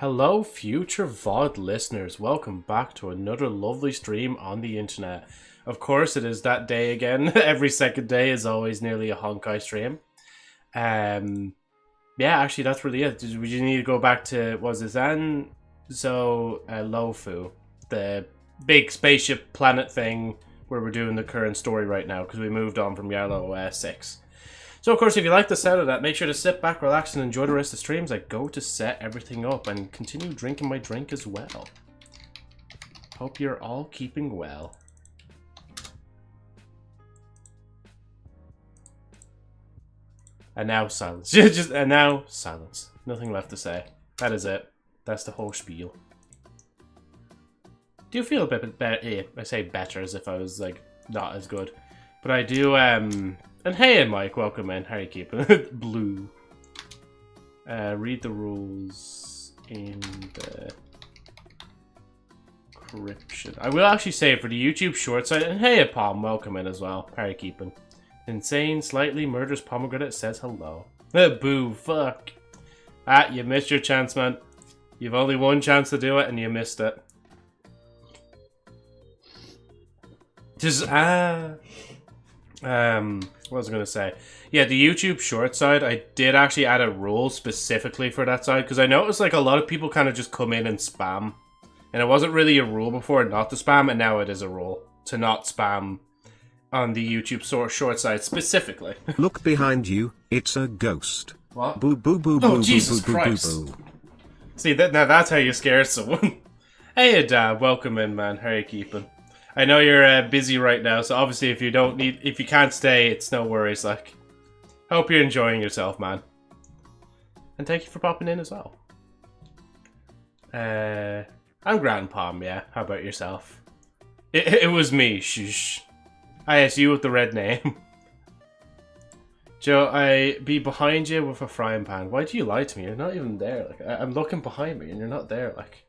Hello, future VOD listeners. Welcome back to another lovely stream on the internet. Of course, it is that day again. Every second day is always nearly a Honkai stream. Yeah, actually, that's really it. We just need to go back to, was it Xianzhou Luofu, the big spaceship planet thing where we're doing the current story right now, because we moved on from Yarlow 6. So, of course, if you like the sound of that, make sure to sit back, relax, and enjoy the rest of the streams. I go to set everything up and continue drinking my drink as well. Hope you're all keeping well. And now silence. And now silence. Nothing left to say. That is it. That's the whole spiel. Do you feel a bit better? I say better as if I was, like, not as good. But I do, And hey, Mike, welcome in. How are you keeping it? Blue. Read the rules in the description. I will actually say for the YouTube short side, and hey, Palm, welcome in as well. How are you keeping? Insane, slightly murderous pomegranate says hello. Boo, fuck. Ah, you missed your chance, man. You've only one chance to do it, and you missed it. Just, what was I going to say? Yeah, the YouTube short side, I did actually add a rule specifically for that side, because I noticed like a lot of people kind of just come in and spam. And it wasn't really a rule before not to spam, and now it is a rule to not spam on the YouTube short side specifically. Look behind you, it's a ghost. What? Boo boo boo boo Oh, boo Jesus boo Christ. boo boo. See, now that's how you scare someone. Hey, Dad, welcome in, man. How are you keeping? I know you're busy right now, so obviously if you can't stay, it's no worries, like. Hope you're enjoying yourself, man. And thank you for popping in as well. I'm Grand Palm, yeah. How about yourself? It was me, shush. It's you with the red name. Joe, I be behind you with a frying pan. Why do you lie to me? You're not even there. Like I'm looking behind me and you're not there, like.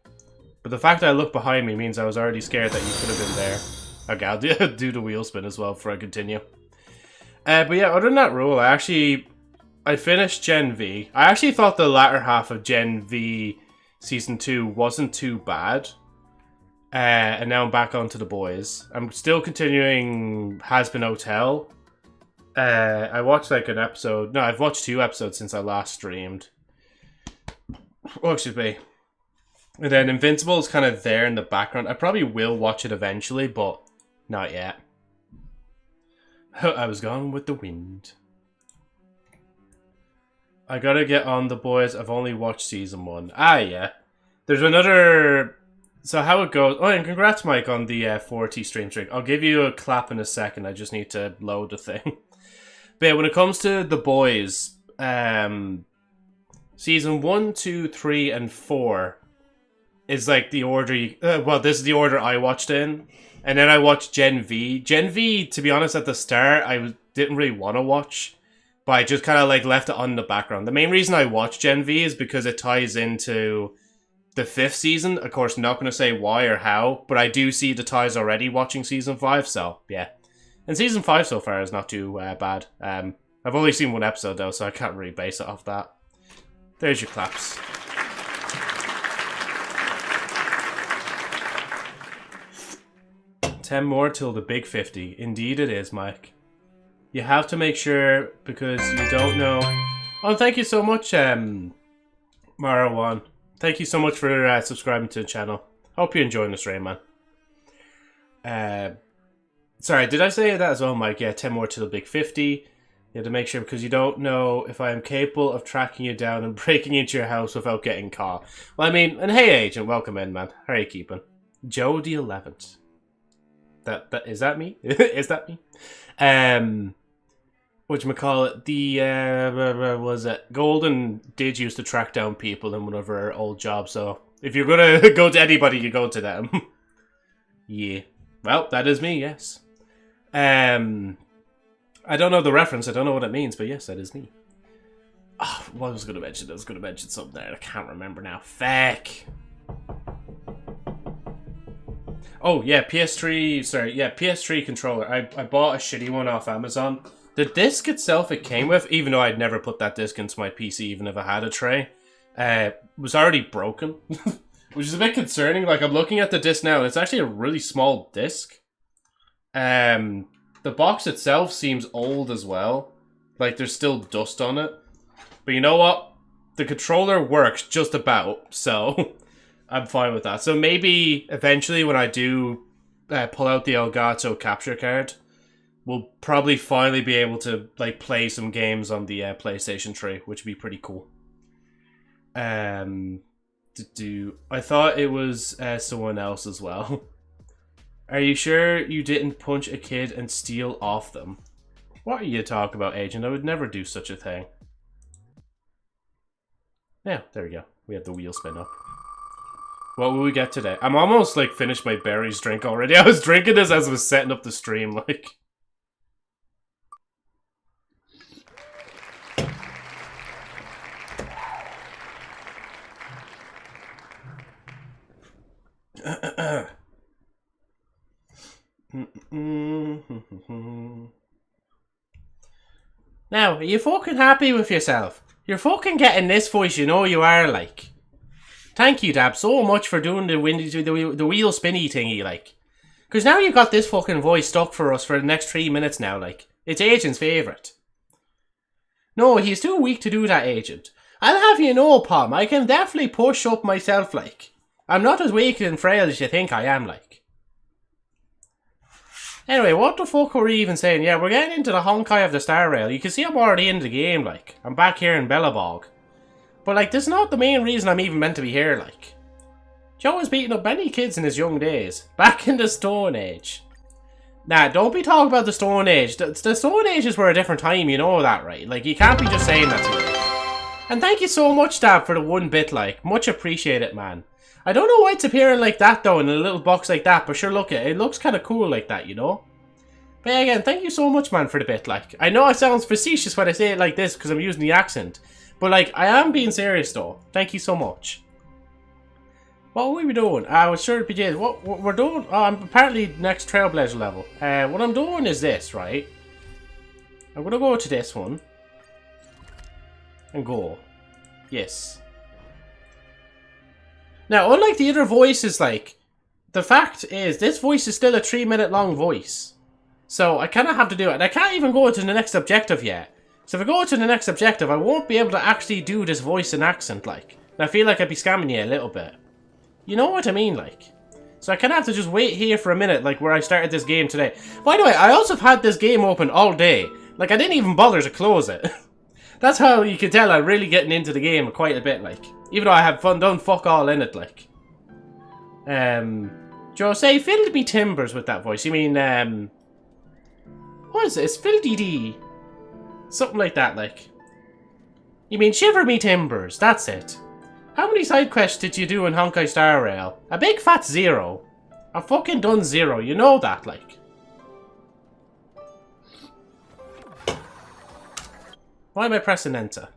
But the fact that I look behind me means I was already scared that you could have been there. Okay, I'll do the wheel spin as well before I continue. But yeah, other than that rule, I finished Gen V. I actually thought the latter half of Gen V Season 2 wasn't too bad. And now I'm back onto the boys. I'm still continuing Has Been Hotel. I watched like an episode. No, I've watched 2 episodes since I last streamed. Oh, excuse me. And then Invincible is kind of there in the background. I probably will watch it eventually, but not yet. I was gone with the wind. I gotta get on the boys. I've only watched season 1. Ah, yeah. There's another... So how it goes... Oh, and congrats, Mike, on the 40 stream streak. I'll give you a clap in a second. I just need to load the thing. But yeah, when it comes to the boys, season 1, 2, 3, and 4... is like the order you... well, this is the order I watched in. And then I watched Gen V. Gen V, to be honest, at the start, I didn't really want to watch. But I just kind of like left it on in the background. The main reason I watched Gen V is because it ties into the 5th season. Of course, not going to say why or how. But I do see the ties already watching Season 5. So, yeah. And Season 5 so far is not too bad. I've only seen 1 episode, though, so I can't really base it off that. There's your claps. $10 more till the big 50. Indeed it is, Mike. You have to make sure, because you don't know... Oh, thank you so much, Mara1. Thank you so much for subscribing to the channel. Hope you're enjoying the stream, man. Sorry, did I say that as well, Mike? Yeah, 10 more till the big 50. You have to make sure, because you don't know if I am capable of tracking you down and breaking into your house without getting caught. Well, I mean, and hey, Agent, welcome in, man. How are you keeping? Joe the 11th. Is that me? Is that me? Whatchamacallit, the was it Golden did used to track down people in one of her old jobs, so if you're gonna go to anybody, you go to them. Yeah. Well, that is me, yes. I don't know the reference, I don't know what it means, but yes, that is me. Oh, what was I gonna mention? I was gonna mention something there, I can't remember now. Feck. Oh, yeah, PS3, sorry, yeah, PS3 controller. I bought a shitty one off Amazon. The disc itself it came with, even though I'd never put that disc into my PC, even if I had a tray, was already broken. Which is a bit concerning. Like, I'm looking at the disc now, and it's actually a really small disc. The box itself seems old as well. Like, there's still dust on it. But you know what? The controller works just about, so I'm fine with that. So maybe eventually when I do pull out the Elgato capture card, we'll probably finally be able to like play some games on the PlayStation 3, which would be pretty cool. I thought it was someone else as well. Are you sure you didn't punch a kid and steal off them? What are you talking about, Agent? I would never do such a thing. Yeah, there we go. We have the wheel spin up. What will we get today? I'm almost like finished my berries drink already. I was drinking this as I was setting up the stream, like. Now, are you fucking happy with yourself? You're fucking getting this voice, you know you are, like. Thank you, Dab, so much for doing the wheel spinny thingy, like. Because now you've got this fucking voice stuck for us for the next 3 minutes now, like. It's Agent's favourite. No, he's too weak to do that, Agent. I'll have you know, Pom, I can definitely push up myself, like. I'm not as weak and frail as you think I am, like. Anyway, what the fuck were we even saying? Yeah, we're getting into the Honkai of the Star Rail. You can see I'm already in the game, like. I'm back here in Bellabog. But, like, this is not the main reason I'm even meant to be here, like. Joe was beating up many kids in his young days. Back in the Stone Age. Nah, don't be talking about the Stone Age. The Stone Ages were a different time, you know that, right? Like, you can't be just saying that to me. And thank you so much, Dab, for the 1 bit, like. Much appreciated, man. I don't know why it's appearing like that, though, in a little box like that, but sure, look, it looks kind of cool like that, you know? But yeah, again, thank you so much, man, for the bit, like. I know it sounds facetious when I say it like this, because I'm using the accent. But, like, I am being serious, though. Thank you so much. What were we doing? I was sure it'd be what we're doing? Oh, I'm apparently next Trailblazer level. What I'm doing is this, right? I'm gonna go to this one. And go. Yes. Now, unlike the other voices, like, the fact is, this voice is still a 3-minute long voice. So, I kind of have to do it. And I can't even go to the next objective yet. So if I go to the next objective, I won't be able to actually do this voice and accent, like. And I feel like I'd be scamming you a little bit. You know what I mean, like. So I kind of have to just wait here for a minute, like, where I started this game today. By the way, I also have had this game open all day. Like, I didn't even bother to close it. That's how you can tell I'm really getting into the game quite a bit, like. Even though I have done fuck all in it, like. Joe, say, filled me timbers with that voice. You mean, what is this? Filthy D. Something like that, like. You mean shiver me timbers, that's it. How many side quests did you do in Honkai Star Rail? A big fat 0. I've fucking done 0, you know that, like. Why am I pressing enter?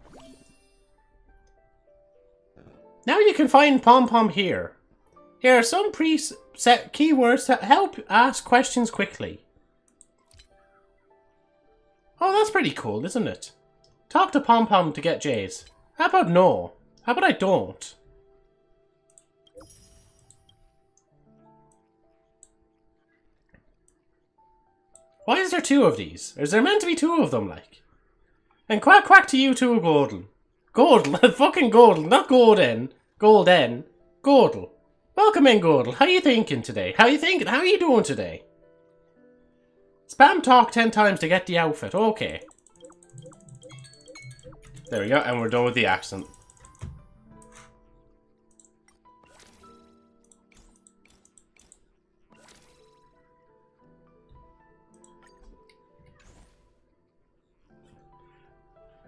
Now you can find Pom Pom here. Here are some preset keywords to help ask questions quickly. Oh, that's pretty cool, isn't it? Talk to Pom Pom to get J's. How about no? How about I don't? Why is there 2 of these? Is there meant to be 2 of them, like? And quack quack to you too, Gordon. Gordon, fucking Gordon, not Golden. Golden. Gordon. Welcome in, Gordon. How you thinking today? How you thinking? How are you doing today? Spam talk 10 times to get the outfit. Okay. There we go, and we're done with the accent.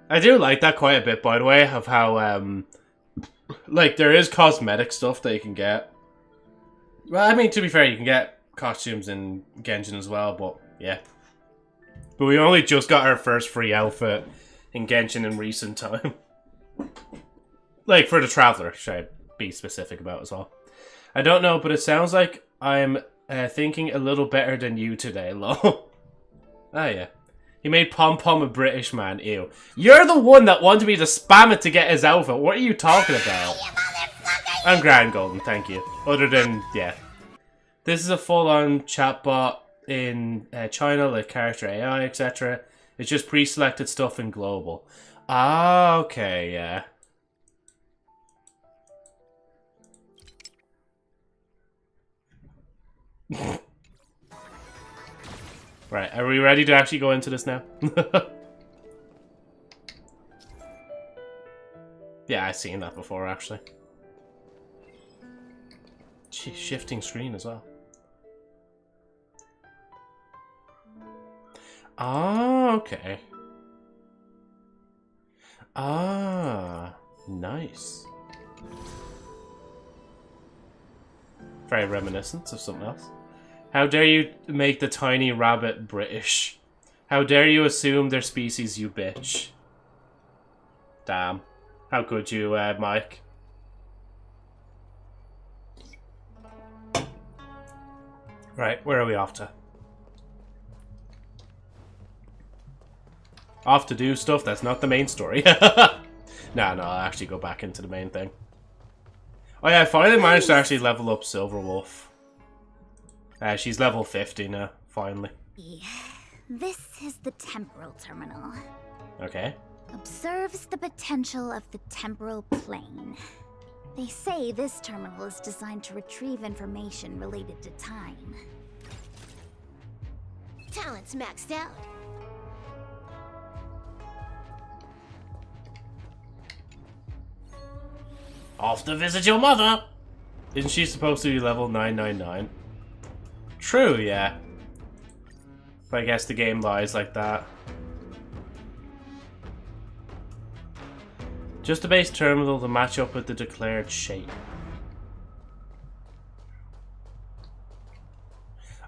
I do like that quite a bit, by the way, of how, like, there is cosmetic stuff that you can get. Well, I mean, to be fair, you can get costumes in Genshin as well, but, yeah. But we only just got our first free outfit in Genshin in recent time. Like, for the Traveler, should I be specific about as well. I don't know, but it sounds like I'm thinking a little better than you today, lol. Ah, yeah. He made Pom Pom a British man. Ew. You're the one that wanted me to spam it to get his outfit. What are you talking about? I'm Grand Golden, thank you. Other than, yeah. This is a full-on chatbot in China, like character AI, etc. It's just pre-selected stuff in global. Ah, okay, yeah. Right, are we ready to actually go into this now? Yeah, I've seen that before, actually. Gee, shifting screen as well. Ah, okay. Ah, nice. Very reminiscent of something else. How dare you make the tiny rabbit British? How dare you assume their species, you bitch? Damn. How could you, Mike? Right, where are we off to? Off to do stuff that's not the main story. No, I'll actually go back into the main thing. Oh yeah, I finally managed to actually level up Silver Wolf. She's level 50 now, finally. This is the temporal terminal. Okay. Observes the potential of the temporal plane. They say this terminal is designed to retrieve information related to time. Talent's maxed out. Off to visit your mother! Isn't she supposed to be level 999? True, yeah. But I guess the game lies like that. Just a base terminal to match up with the declared shape.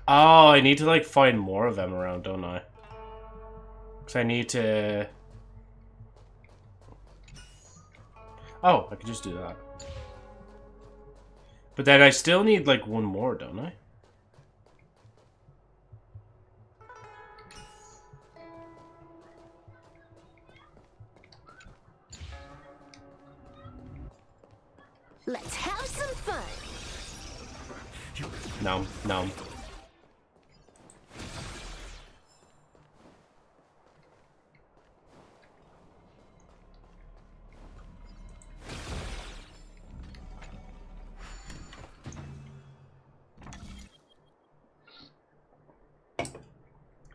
Oh, I need to like find more of them around, don't I? Because I need to... Oh, I could just do that. But then I still need like one more, don't I? Let's have some fun. No.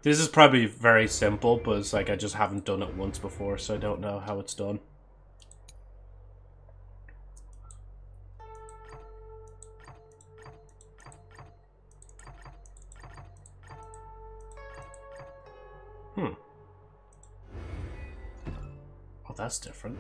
This is probably very simple, but it's like I just haven't done it once before, so I don't know how it's done. Oh, that's different.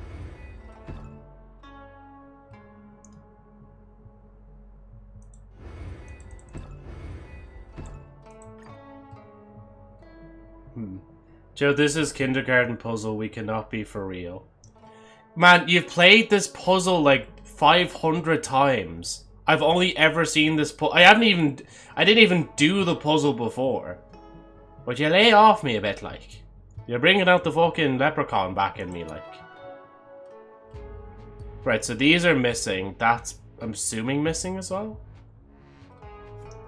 Joe, this is kindergarten puzzle. We cannot be for real. Man, you've played this puzzle like 500 times. I've only ever seen this puzzle. I didn't even do the puzzle before. But you lay off me a bit, like. You're bringing out the fucking leprechaun back in me, like. Right, so these are missing. That's, I'm assuming, missing as well?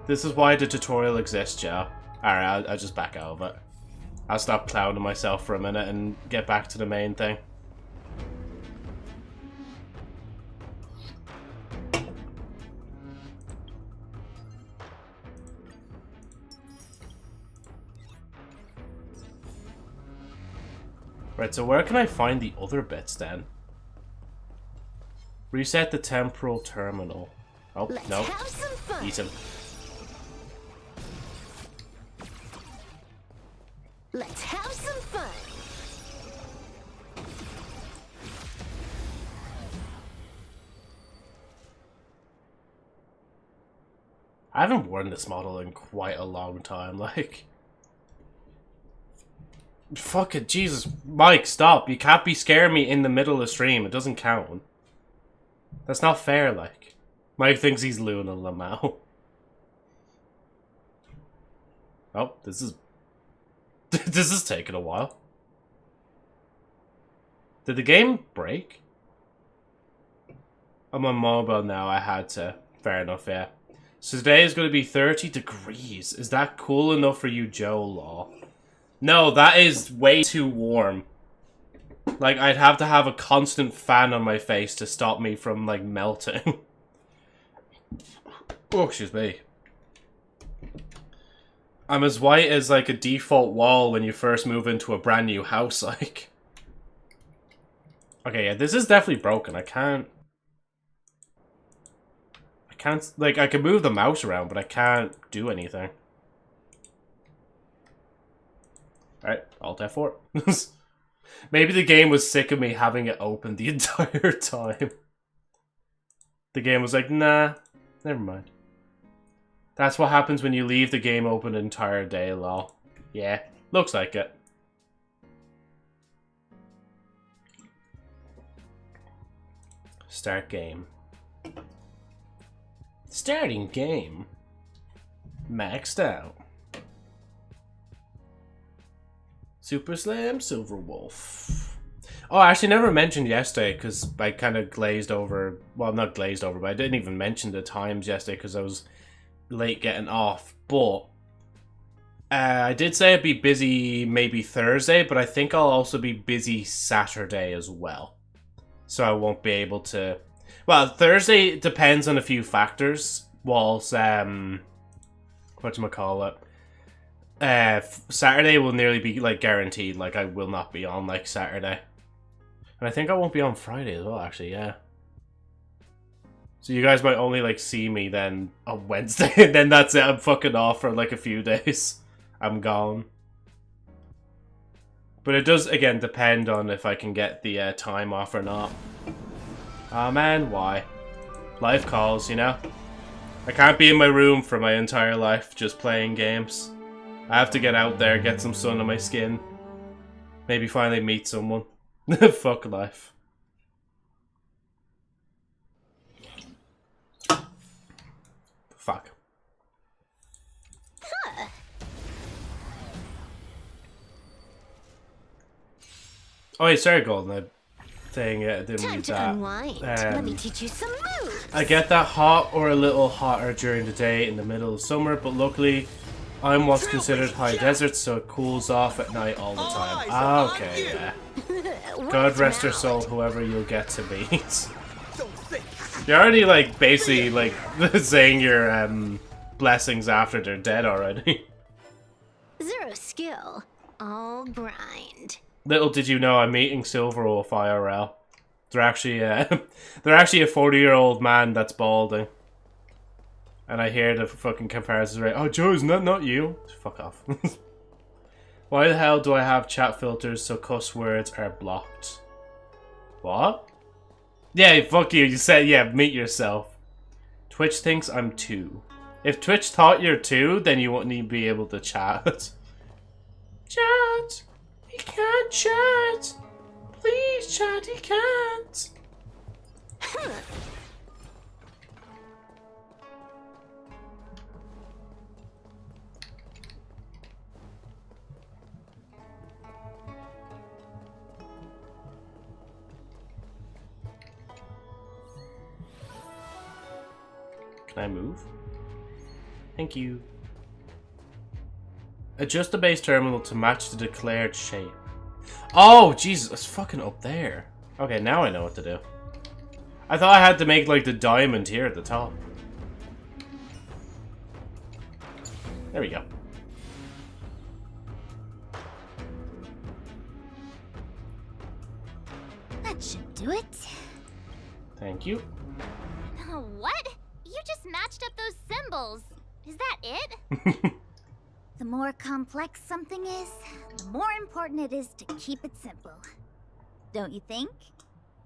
This is why the tutorial exists, Joe. Alright, I'll just back out of it. I'll stop clowning myself for a minute and get back to the main thing. Right, so where can I find the other bits then? Reset the temporal terminal. Oh, no. Eat him. Let's have some fun. I haven't worn this model in quite a long time, like... Fuck it, Jesus. Mike, stop. You can't be scaring me in the middle of the stream. It doesn't count. That's not fair, like. Mike thinks he's Luna Lamau. Oh, this is... This is taking a while. Did the game break? I'm on mobile now, I had to. Fair enough, yeah. So today is going to be 30 degrees. Is that cool enough for you, Joe Law? No, that is way too warm. Like, I'd have to have a constant fan on my face to stop me from, like, melting. Oh, excuse me. I'm as white as, like, a default wall when you first move into a brand new house, like. Okay, yeah, this is definitely broken. I can't, like, I can move the mouse around, but I can't do anything. Alright, Alt F4. Maybe the game was sick of me having it open the entire time. The game was like, nah, never mind. That's what happens when you leave the game open an entire day, lol. Yeah, looks like it. Start game. Starting game. Maxed out. Super Slam Silver Wolf. Oh, I actually never mentioned yesterday because I kind of glazed over. Well, not glazed over, but I didn't even mention the times yesterday because I was late getting off. But I did say I'd be busy maybe Thursday, but I think I'll also be busy Saturday as well. So I won't be able to... Well, Thursday depends on a few factors. Whilst, whatchamacallit, Saturday will nearly be, like, guaranteed. Like, I will not be on, like, Saturday. And I think I won't be on Friday as well, actually, yeah. So you guys might only, like, see me then on Wednesday. And then that's it. I'm fucking off for, like, a few days. I'm gone. But it does, again, depend on if I can get the time off or not. Aw, man, why? Life calls, you know? I can't be in my room for my entire life just playing games. I have to get out there, get some sun on my skin. Maybe finally meet someone. Fuck life. Fuck. Huh. Oh, wait, sorry, Golden. Thing, yeah, I didn't Time read to that. unwind. Let me teach you some moves. I get that hot or a little hotter during the day in the middle of summer, but luckily I'm what's considered high desert, so it cools off at night all the time. Ah, okay, yeah. God rest your soul, whoever you'll get to meet. You're already, like, basically, like, saying your blessings after they're dead already. Zero skill, all grind. Little did you know I'm meeting Silver Wolf IRL. They're actually a 40-year-old man that's balding. And I hear the fucking comparisons right. Oh, Joe, isn't that not you? Fuck off. Why the hell do I have chat filters so cuss words are blocked? What? Yeah, fuck you. You said, yeah, meet yourself. Twitch thinks I'm 2. If Twitch thought you're 2, then you wouldn't even be able to chat. Chat! He can't chat! Please chat, he can't! Can I move? Thank you. Adjust the base terminal to match the declared shape. Oh, Jesus, it's fucking up there. Okay, now I know what to do. I thought I had to make, like, the diamond here at the top. There we go. That should do it. Thank you. What? You just matched up those symbols. Is that it? The more complex something is, the more important it is to keep it simple. Don't you think?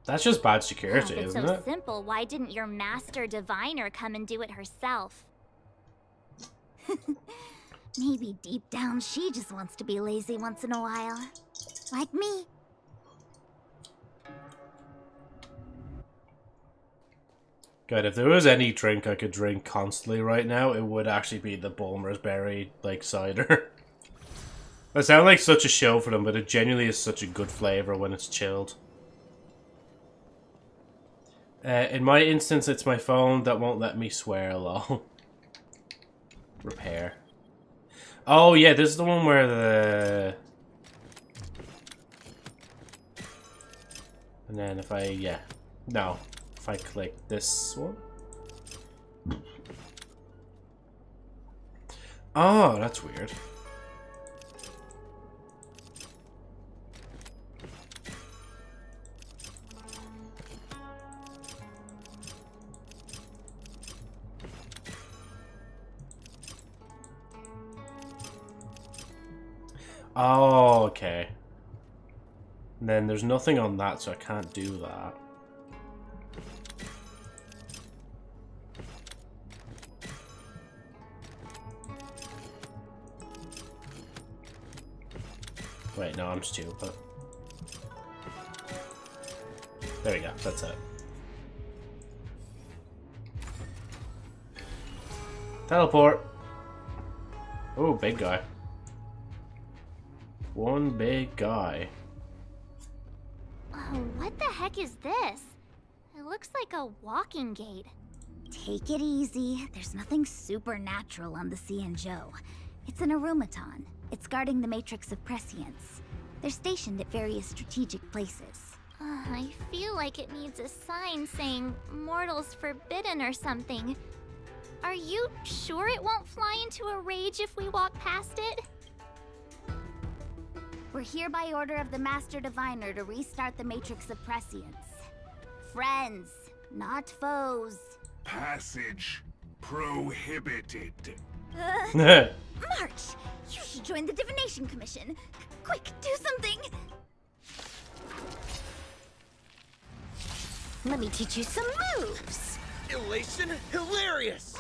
That's just bad security, If it's isn't so it? simple, why didn't your master diviner come and do it herself? Maybe deep down she just wants to be lazy once in a while. Like me. God, if there was any drink I could drink constantly right now, it would actually be the Bulmer's Berry, like, cider. It sounds like such a show for them, but it genuinely is such a good flavor when it's chilled. In my instance, it's my phone that won't let me swear, lol. Repair. Oh yeah, this is the one where the... And then if I, yeah. No. If I click this one. Oh, that's weird. Oh, okay. And then there's nothing on that, so I can't do that. Wait, no, I'm stupid. There we go, that's it. Teleport! Oh, big guy. One big guy. Oh, what the heck is this? It looks like a walking gate. Take it easy. There's nothing supernatural on the Xianzhou. It's an automaton. It's guarding the matrix of prescience. They're stationed at various strategic places. I feel like it needs a sign saying mortals forbidden or something. Are you sure it won't fly into a rage if we walk past it? We're here by order of the Master Diviner to restart the Matrix of Prescience. Friends, not foes. Passage prohibited. March! You should join the Divination Commission. Quick, do something! Let me teach you some moves. Elation hilarious!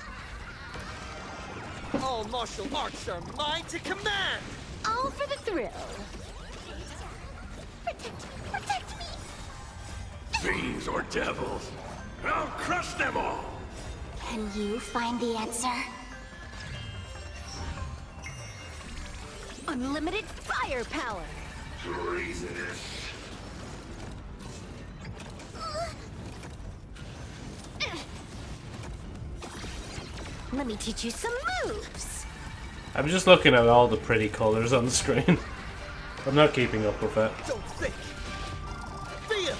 All martial arts are mine to command! All for the thrill. Protect me! Fiends or devils, I'll crush them all! Can you find the answer? Unlimited firepower. Treasonous. Let me teach you some moves. I'm just looking at all the pretty colors on the screen. I'm not keeping up with it. Don't think! Feel!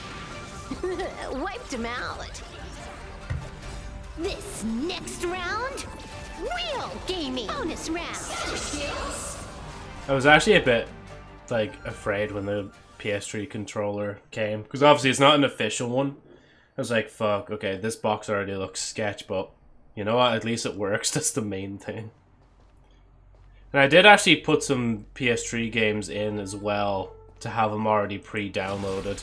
Wiped him out. This next round, real gaming. Bonus round. I was actually a bit, like, afraid when the PS3 controller came. Because obviously it's not an official one. I was like, fuck, okay, this box already looks sketch, but you know what, at least it works. That's the main thing. And I did actually put some PS3 games in as well to have them already pre-downloaded.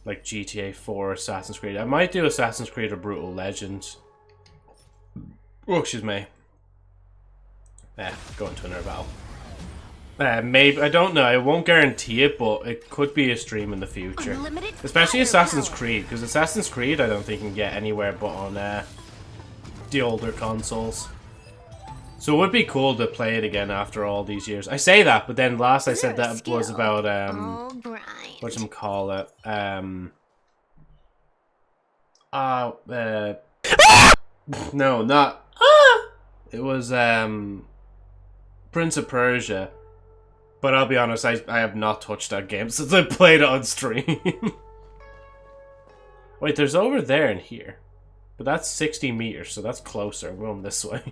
Like GTA 4, Assassin's Creed. I might do Assassin's Creed or Brutal Legends. Oh, excuse me. Go into another battle. Maybe, I don't know, I won't guarantee it, but it could be a stream in the future. Unlimited Especially Assassin's firepower. Creed, because Assassin's Creed I don't think you can get anywhere but on the older consoles. So it would be cool to play it again after all these years. I say that, but then last I said that was about, All grind. whatchamacallit, no, not, it was, Prince of Persia. But I'll be honest, I have not touched that game since I played it on stream. Wait, there's over there and here. But that's 60 meters, so that's closer. I'm going this way.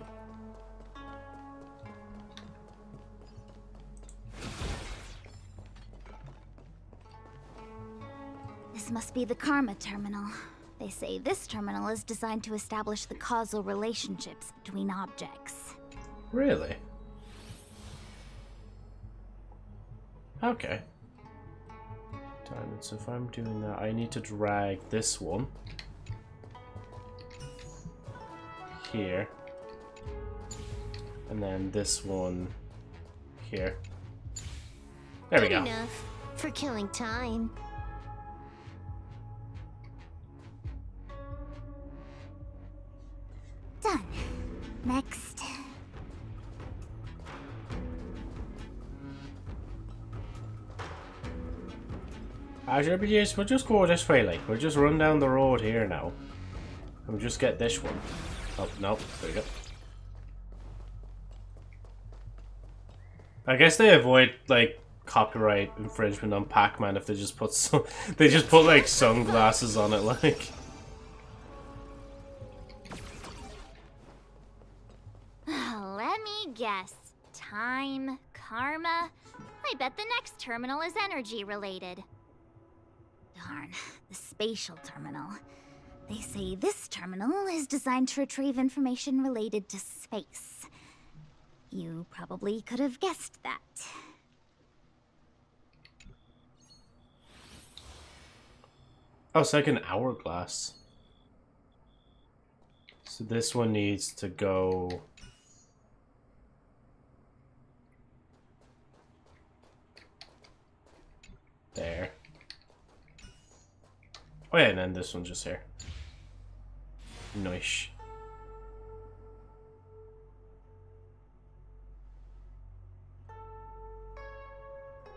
This must be the Karma Terminal. They say this terminal is designed to establish the causal relationships between objects. Really? Okay. So if I'm doing that, I need to drag this one here, and then this one here. There we Good go. enough for killing time. Done. Next. We'll just go this way, like. We'll just run down the road here now. And we'll just get this one. Oh, no. There you go. I guess they avoid, like, copyright infringement on Pac-Man if they just put like sunglasses on it, like. Let me guess. Time, karma. I bet the next terminal is energy related. Darn, the spatial terminal. They say this terminal is designed to retrieve information related to space. You probably could have guessed that. Oh, it's like an hourglass. So this one needs to go... there. Oh yeah, and then this one's just here. Nice.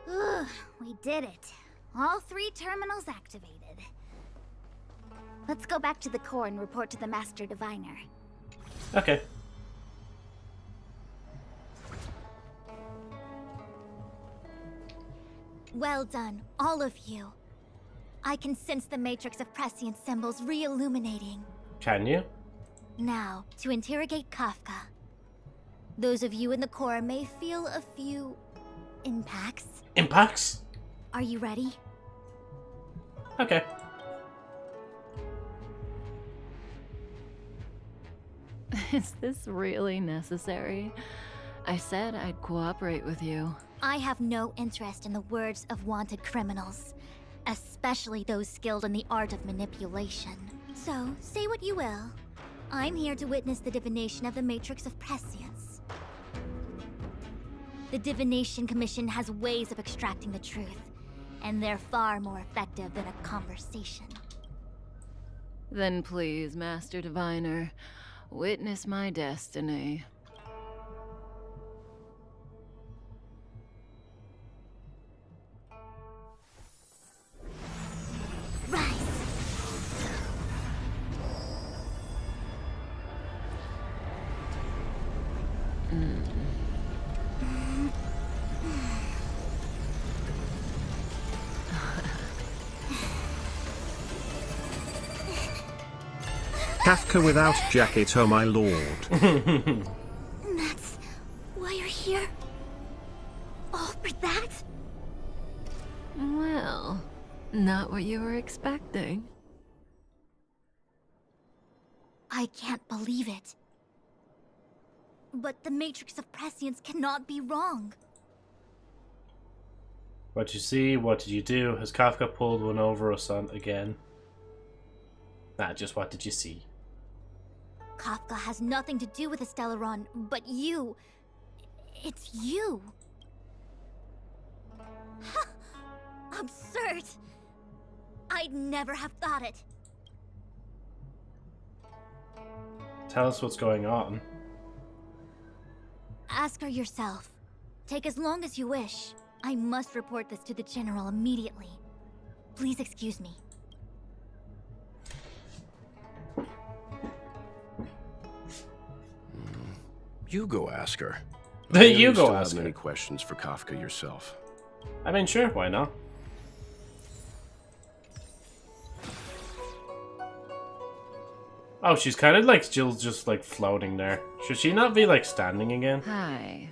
Ugh, we did it. All 3 terminals activated. Let's go back to the core and report to the Master Diviner. Okay. Well done, all of you. I can sense the matrix of prescient symbols re-illuminating. Can you? Now, to interrogate Kafka. Those of you in the core may feel a few impacts. Impacts? Are you ready? Okay. Is this really necessary? I said I'd cooperate with you. I have no interest in the words of wanted criminals, especially those skilled in the art of manipulation. So, say what you will. I'm here to witness the divination of the Matrix of Prescience. The Divination Commission has ways of extracting the truth, and they're far more effective than a conversation. Then please, Master Diviner, witness my destiny. Rise! Kafka without jacket, oh my lord. That's why you're here? All for that? Well, not what you were expecting. I can't believe it. But the Matrix of Prescience cannot be wrong. What you see? What did you do? Has Kafka pulled one over us on again? Nah, just what did you see? Kafka has nothing to do with the Stellaron, but you. It's you. Absurd. I'd never have thought it. Tell us what's going on. Ask her yourself. Take as long as you wish. I must report this to the General immediately. Please excuse me. You go ask her. You go still ask have her. many questions for Kafka yourself. I mean, sure, why not? Oh, she's kind of like still just like floating there. Should she not be like standing again? Hi.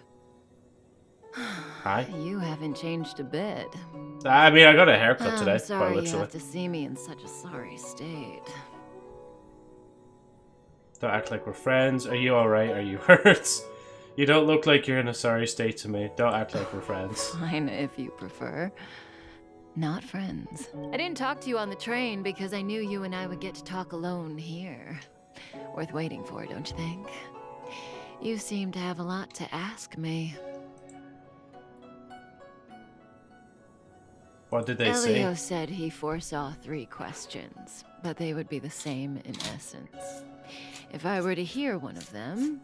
Hi. You haven't changed a bit. I mean, I got a haircut I'm today, sorry quite you literally. have to see me in such a sorry state. Don't act like we're friends. Are you alright? Are you hurt? You don't look like you're in a sorry state to me. Don't act like we're friends. Fine, if you prefer. Not friends. I didn't talk to you on the train because I knew you and I would get to talk alone here. Worth waiting for, don't you think? You seem to have a lot to ask me. What did they say? Elio said he foresaw 3 questions, but they would be the same in essence. If I were to hear one of them,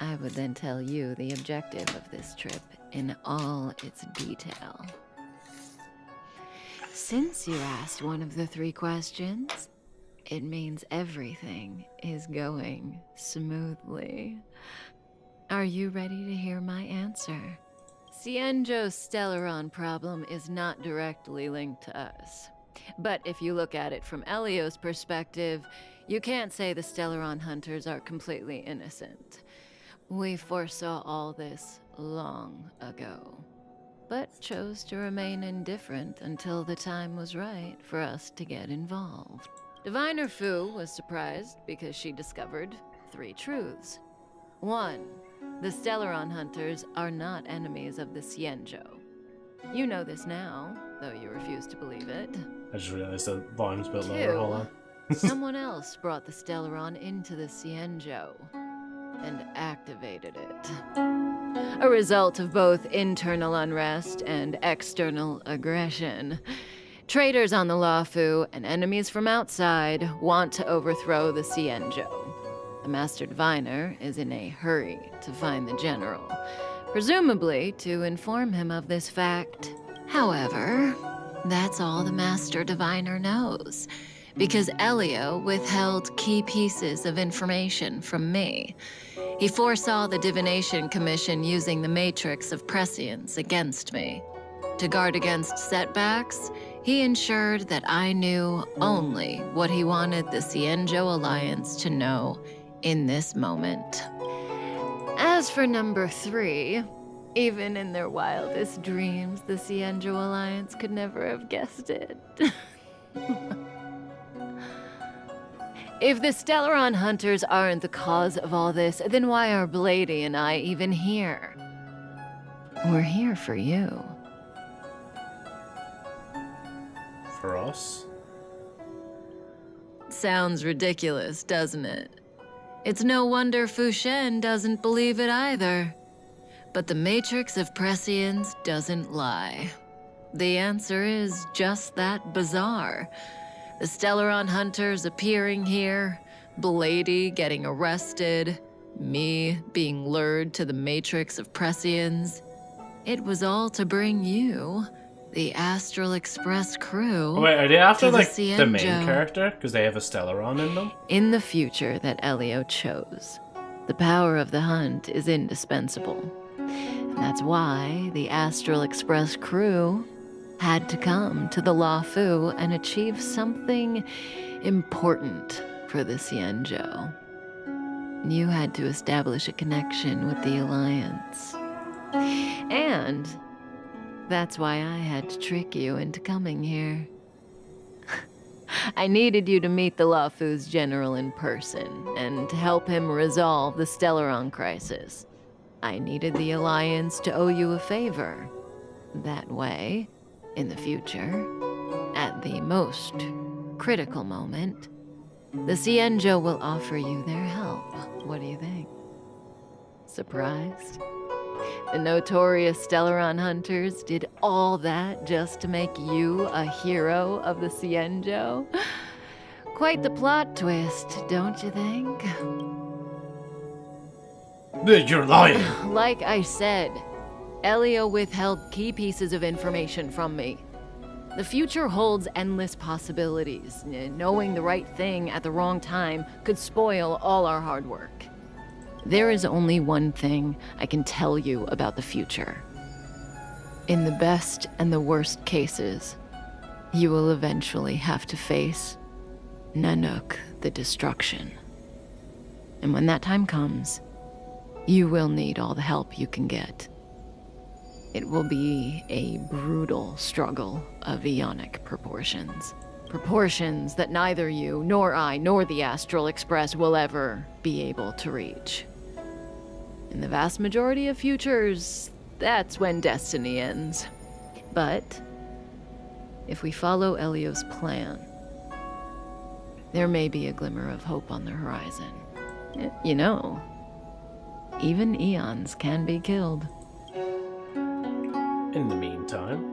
I would then tell you the objective of this trip in all its detail. Since you asked one of the 3 questions, it means everything is going smoothly. Are you ready to hear my answer? Xianzhou's Stellaron problem is not directly linked to us. But if you look at it from Elio's perspective, you can't say the Stellaron hunters are completely innocent. We foresaw all this long ago, but chose to remain indifferent until the time was right for us to get involved. Diviner Fu was surprised because she discovered 3 truths. 1. The Stellaron hunters are not enemies of the Xianzhou. You know this now, though you refuse to believe it. I just realized the volume's a bit 2. lower. Hold on. Someone else brought the Stellaron into the Xianzhou and activated it. A result of both internal unrest and external aggression. Traitors on the Luofu and enemies from outside want to overthrow the Xianzhou. The Master Diviner is in a hurry to find the General, presumably to inform him of this fact. However, that's all the Master Diviner knows, because Elio withheld key pieces of information from me. He foresaw the Divination Commission using the Matrix of Prescience against me. To guard against setbacks, he ensured that I knew only what he wanted the Xianzhou Alliance to know in this moment. As for number 3, even in their wildest dreams, the Xianzhou Alliance could never have guessed it. If the Stellaron hunters aren't the cause of all this, then why are Blady and I even here? We're here for you. For us? Sounds ridiculous, doesn't it? It's no wonder Fu Shen doesn't believe it either. But the Matrix of Prescience doesn't lie. The answer is just that bizarre. The Stellaron hunters appearing here, Blady getting arrested, me being lured to the Matrix of Prescience. It was all to bring you, the Astral Express crew. Oh, wait, are they after to like the main Xianzhou. character? Because they have a Stellaron in them? In the future that Elio chose, the power of the hunt is indispensable. And that's why the Astral Express crew had to come to the Luofu and achieve something important for the Xianzhou. You had to establish a connection with the Alliance. And that's why I had to trick you into coming here. I needed you to meet the Luofu's general in person and to help him resolve the Stellaron crisis. I needed the Alliance to owe you a favor. That way, in the future, at the most critical moment, the Xianzhou will offer you their help. What do you think? Surprised? The notorious Stellaron hunters did all that just to make you a hero of the Xianzhou? Quite the plot twist, don't you think? You're lying! Like I said, Elio withheld key pieces of information from me. The future holds endless possibilities. Knowing the right thing at the wrong time could spoil all our hard work. There is only one thing I can tell you about the future. In the best and the worst cases, you will eventually have to face Nanook the Destruction. And when that time comes, you will need all the help you can get. It will be a brutal struggle of eonic proportions. Proportions that neither you, nor I, nor the Astral Express will ever be able to reach. In the vast majority of futures, that's when destiny ends. But if we follow Elio's plan, there may be a glimmer of hope on the horizon. You know, even eons can be killed. In the meantime...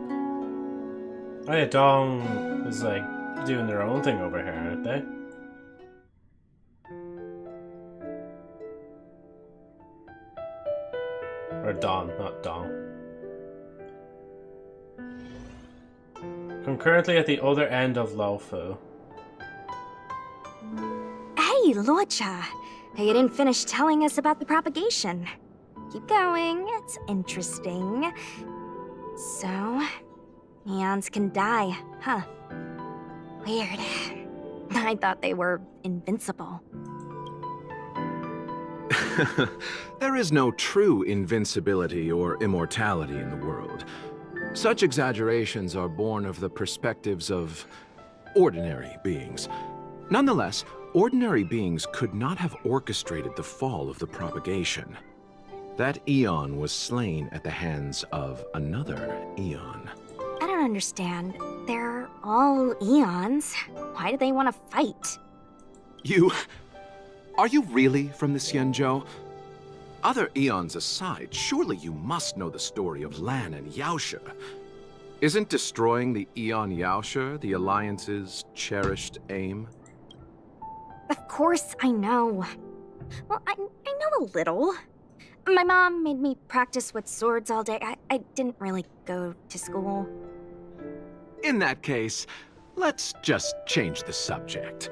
Oh yeah, Dong is like doing their own thing over here, aren't they? Or Dawn, not Dong. Concurrently at the other end of Luofu. Hey, Luocha. You didn't finish telling us about the propagation. Keep going, it's interesting. So, eons can die, huh? Weird. I thought they were invincible. There is no true invincibility or immortality in the world. Such exaggerations are born of the perspectives of ordinary beings. Nonetheless, ordinary beings could not have orchestrated the fall of the propagation. That eon was slain at the hands of another eon. I don't understand. They're all eons. Why do they want to fight? Are you really from the Xianzhou? Other eons aside, surely you must know the story of Lan and Yaoshe. Isn't destroying the Eon Yaoshe the Alliance's cherished aim? Of course I know. Well, I know a little. My mom made me practice with swords all day. I didn't really go to school. In that case, let's just change the subject.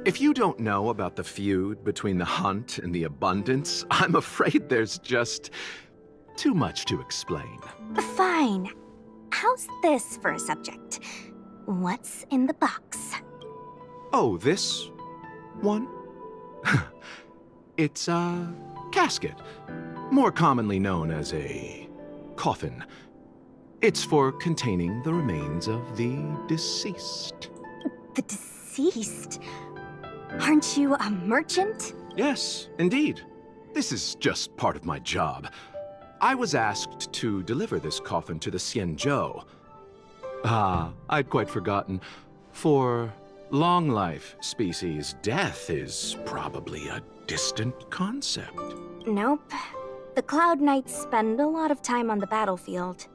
If you don't know about the feud between the Hunt and the Abundance, I'm afraid there's just too much to explain. Fine. How's this for a subject? What's in the box? Oh, this one? It's a casket, more commonly known as a coffin. It's for containing the remains of the deceased. The deceased? Aren't you a merchant? Yes, indeed. This is just part of my job. I was asked to deliver this coffin to the Xianzhou. I'd quite forgotten. For long life species, death is probably a distant concept. Nope. The Cloud Knights spend a lot of time on the battlefield.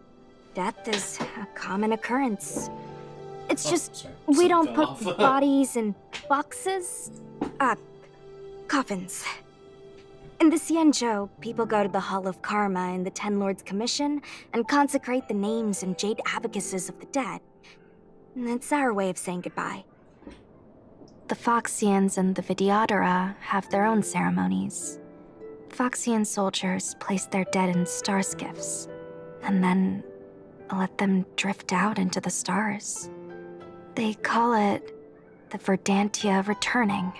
Death is a common occurrence. It's just, we don't put bodies in boxes. Coffins. In the Xianzhou, people go to the Hall of Karma in the Ten Lords Commission and consecrate the names and jade abacuses of the dead. It's our way of saying goodbye. The Foxians and the Vidyadhara have their own ceremonies. Foxian soldiers place their dead in star skiffs, and then let them drift out into the stars. They call it the Verdantia returning.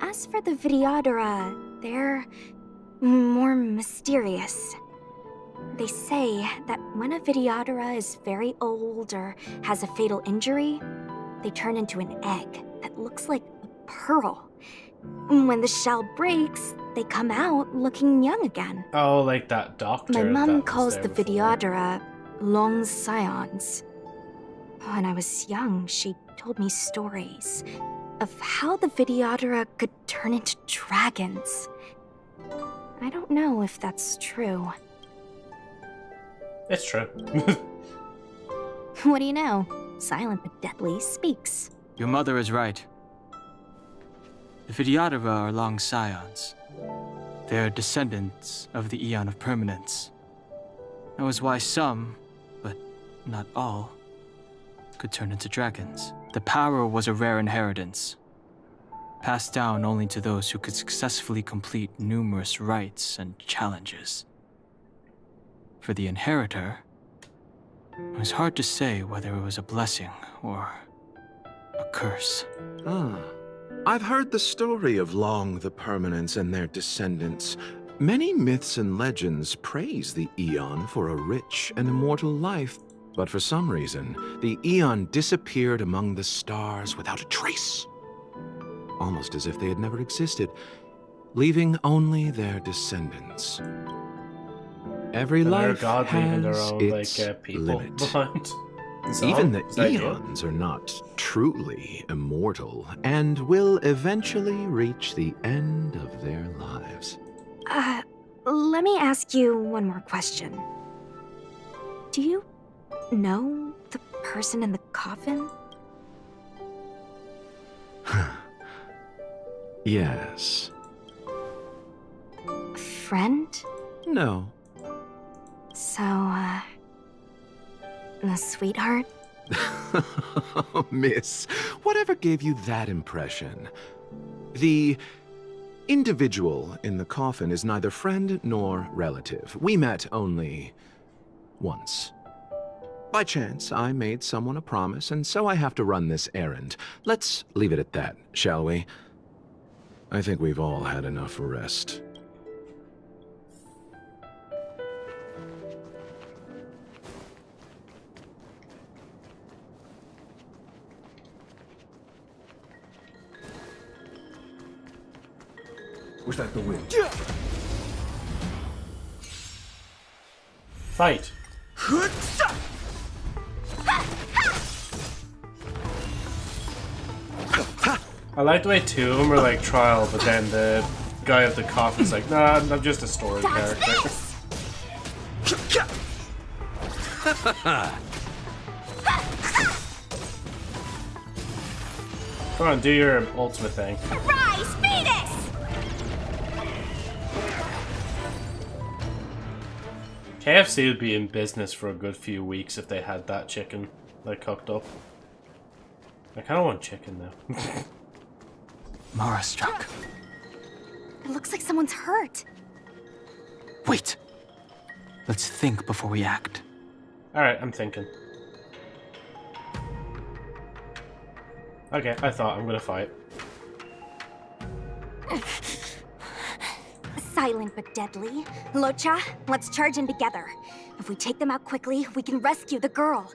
As for the Vidyadhara, they're more mysterious. They say that when a Vidyadhara is very old or has a fatal injury, they turn into an egg that looks like a pearl. When the shell breaks, they come out looking young again. Oh, like that doctor. My mom that calls was the there before. Vidyadhara long scions. When I was young, she told me stories of how the Vidyadhara could turn into dragons. I don't know if that's true. It's true. What do you know? Silent but deadly speaks. Your mother is right. The Vidyadhara are long scions. They are descendants of the Eon of Permanence. That was why some, but not all, could turn into dragons. The power was a rare inheritance, passed down only to those who could successfully complete numerous rites and challenges. For the inheritor, it was hard to say whether it was a blessing or a curse. I've heard the story of Long the Permanence and their descendants. Many myths and legends praise the Eon for a rich and immortal life, but for some reason, the Eon disappeared among the stars without a trace. Almost as if they had never existed, leaving only their descendants. Every And they're life godly in their has own its people limit. behind. So, Even the is that you? eons are not truly immortal and will eventually reach the end of their lives. Let me ask you one more question. Do you know the person in the coffin? Yes. A friend? No. So, a sweetheart? Miss, whatever gave you that impression? The individual in the coffin is neither friend nor relative. We met only once. By chance, I made someone a promise, and so I have to run this errand. Let's leave it at that, shall we? I think we've all had enough rest. Was that the wind? Fight. I like the way two of them are like trial, but then the guy at the coffin's like, nah, I'm just a story character. Come on, do your ultimate thing. Rise, Venus! KFC would be in business for a good few weeks if they had that chicken like cooked up. I kind of want chicken now. Mara struck. It looks like someone's hurt. Wait. Let's think before we act. Alright, I'm thinking. Okay, I thought I'm gonna fight. Silent but deadly. Locha, let's charge in together. If we take them out quickly, we can rescue the girl.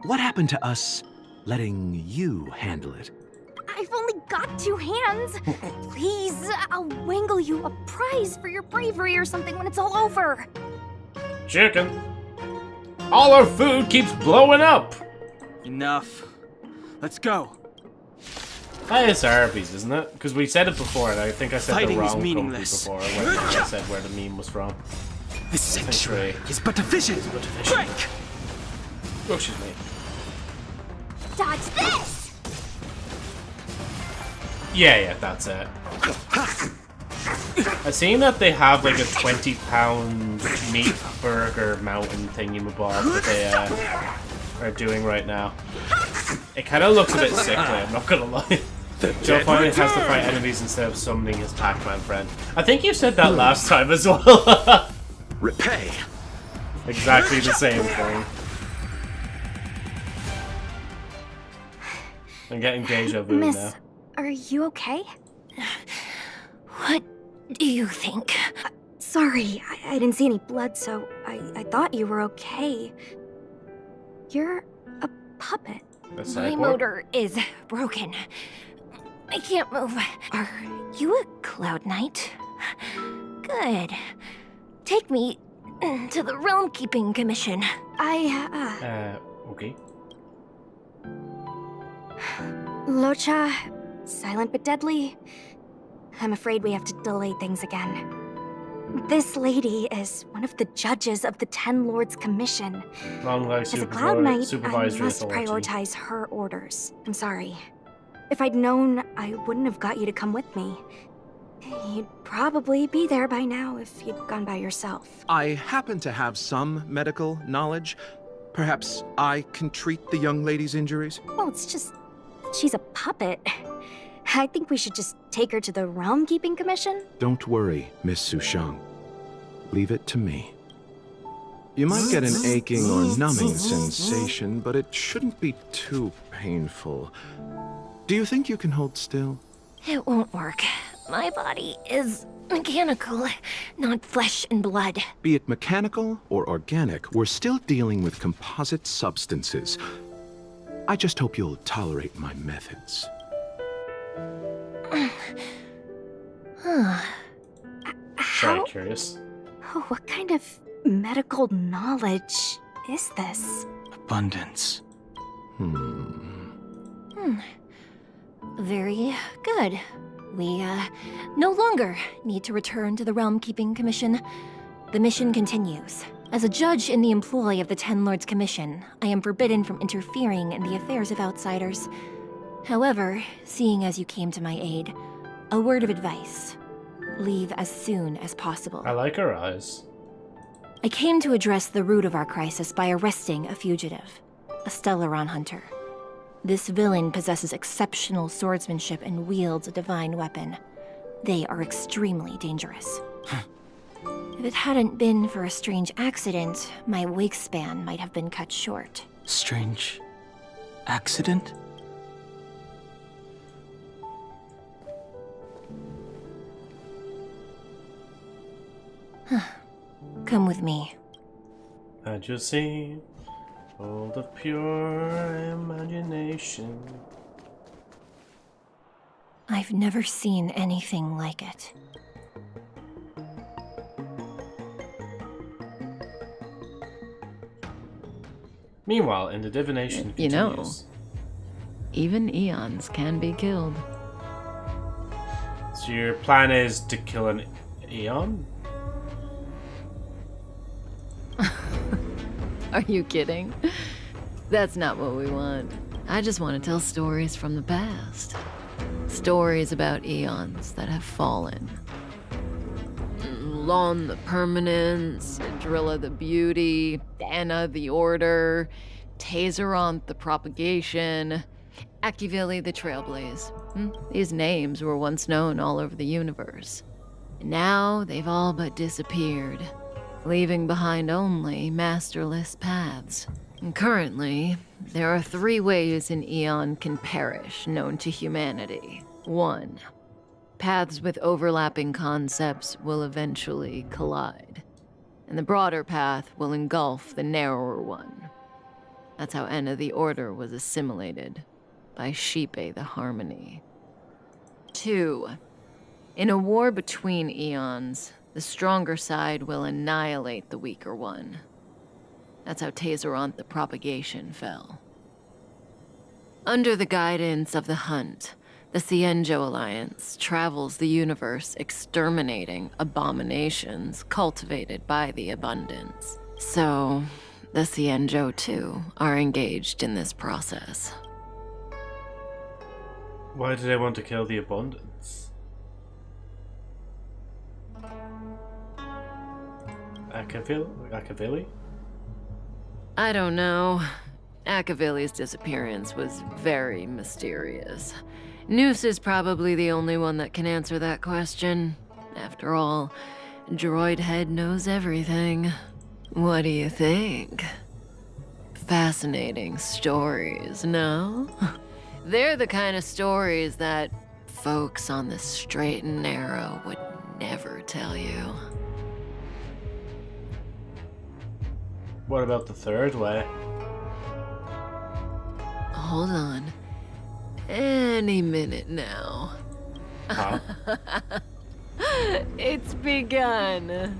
What happened to us letting you handle it? I've only got 2 hands. Please, I'll wangle you a prize for your bravery or something when it's all over. Chicken! All our food keeps blowing up! Enough. Let's go. That is Arby's, isn't it? Because we said it before, and I think I said Fighting the is wrong company meaningless. before when I said where the meme was from. This sanctuary is but a vision. Break! Oh, excuse me. Dodge this! Yeah, that's it. I've seen that they have like a 20-pound meat burger mountain thingamabob that they are doing right now. It kind of looks a bit sickly, I'm not gonna lie. Joe finally has to fight enemies instead of summoning his Pac-Man friend. I think you said that last time as well. Repay. Exactly the same thing. I'm getting deja vu Miss, now. are you okay? What do you think? Sorry, I didn't see any blood, so I thought you were okay. You're a puppet. A My cyborg? motor is broken. I can't move. Are you a Cloud Knight? Good. Take me to the Realm Keeping Commission. Okay. Locha, silent but deadly. I'm afraid we have to delay things again. This lady is one of the judges of the Ten Lords Commission. Long life As a Cloud Knight, I supervisory must authority. prioritize her orders. I'm sorry. If I'd known, I wouldn't have got you to come with me. You'd probably be there by now if you'd gone by yourself. I happen to have some medical knowledge. Perhaps I can treat the young lady's injuries? Well, it's just... she's a puppet. I think we should just take her to the Realm Keeping Commission. Don't worry, Miss Sushang. Leave it to me. You might get an aching or numbing sensation, but it shouldn't be too painful. Do you think you can hold still? It won't work. My body is mechanical, not flesh and blood. Be it mechanical or organic, we're still dealing with composite substances. I just hope you'll tolerate my methods. Sorry, curious. What kind of medical knowledge is this? Abundance. Very good. We, no longer need to return to the Realm Keeping Commission. The mission continues. As a judge in the employ of the Ten Lords Commission, I am forbidden from interfering in the affairs of outsiders. However, seeing as you came to my aid, a word of advice. Leave as soon as possible. I like her eyes. I came to address the root of our crisis by arresting a fugitive. a Stellaron hunter. This villain possesses exceptional swordsmanship and wields a divine weapon. They are extremely dangerous. If it hadn't been for a strange accident, my wingspan might have been cut short. Strange accident? Come with me. Had you seen all the pure imagination? I've never seen anything like it. Meanwhile, in the divination You know, continues. even eons can be killed. So your plan is to kill an Eon? Are you kidding? That's not what we want. I just want to tell stories from the past. Stories about eons that have fallen. Lon the Permanence, Drilla the Beauty, Anna the Order, Tazeronth the Propagation, Akivili the Trailblaze. These names were once known all over the universe. And now they've all but disappeared, leaving behind only masterless paths. And currently, there are 3 ways an eon can perish known to humanity. 1. Paths with overlapping concepts will eventually collide, and the broader path will engulf the narrower one. That's how Enna the Order was assimilated by Xipe the Harmony. 2. In a war between eons, the stronger side will annihilate the weaker one. That's how Tazeronth the Propagation fell. Under the guidance of the Hunt, the Xianzhou Alliance travels the universe exterminating abominations cultivated by the Abundance. So, the Xianzhou too are engaged in this process. Why do they want to kill the Abundance? Akavili? I don't know. Akavili's disappearance was very mysterious. Noose is probably the only one that can answer that question. After all, Droid Head knows everything. What do you think? Fascinating stories, no? They're the kind of stories that folks on the straight and narrow would never tell you. What about the 3rd way? Hold on. Any minute now. Huh? It's begun.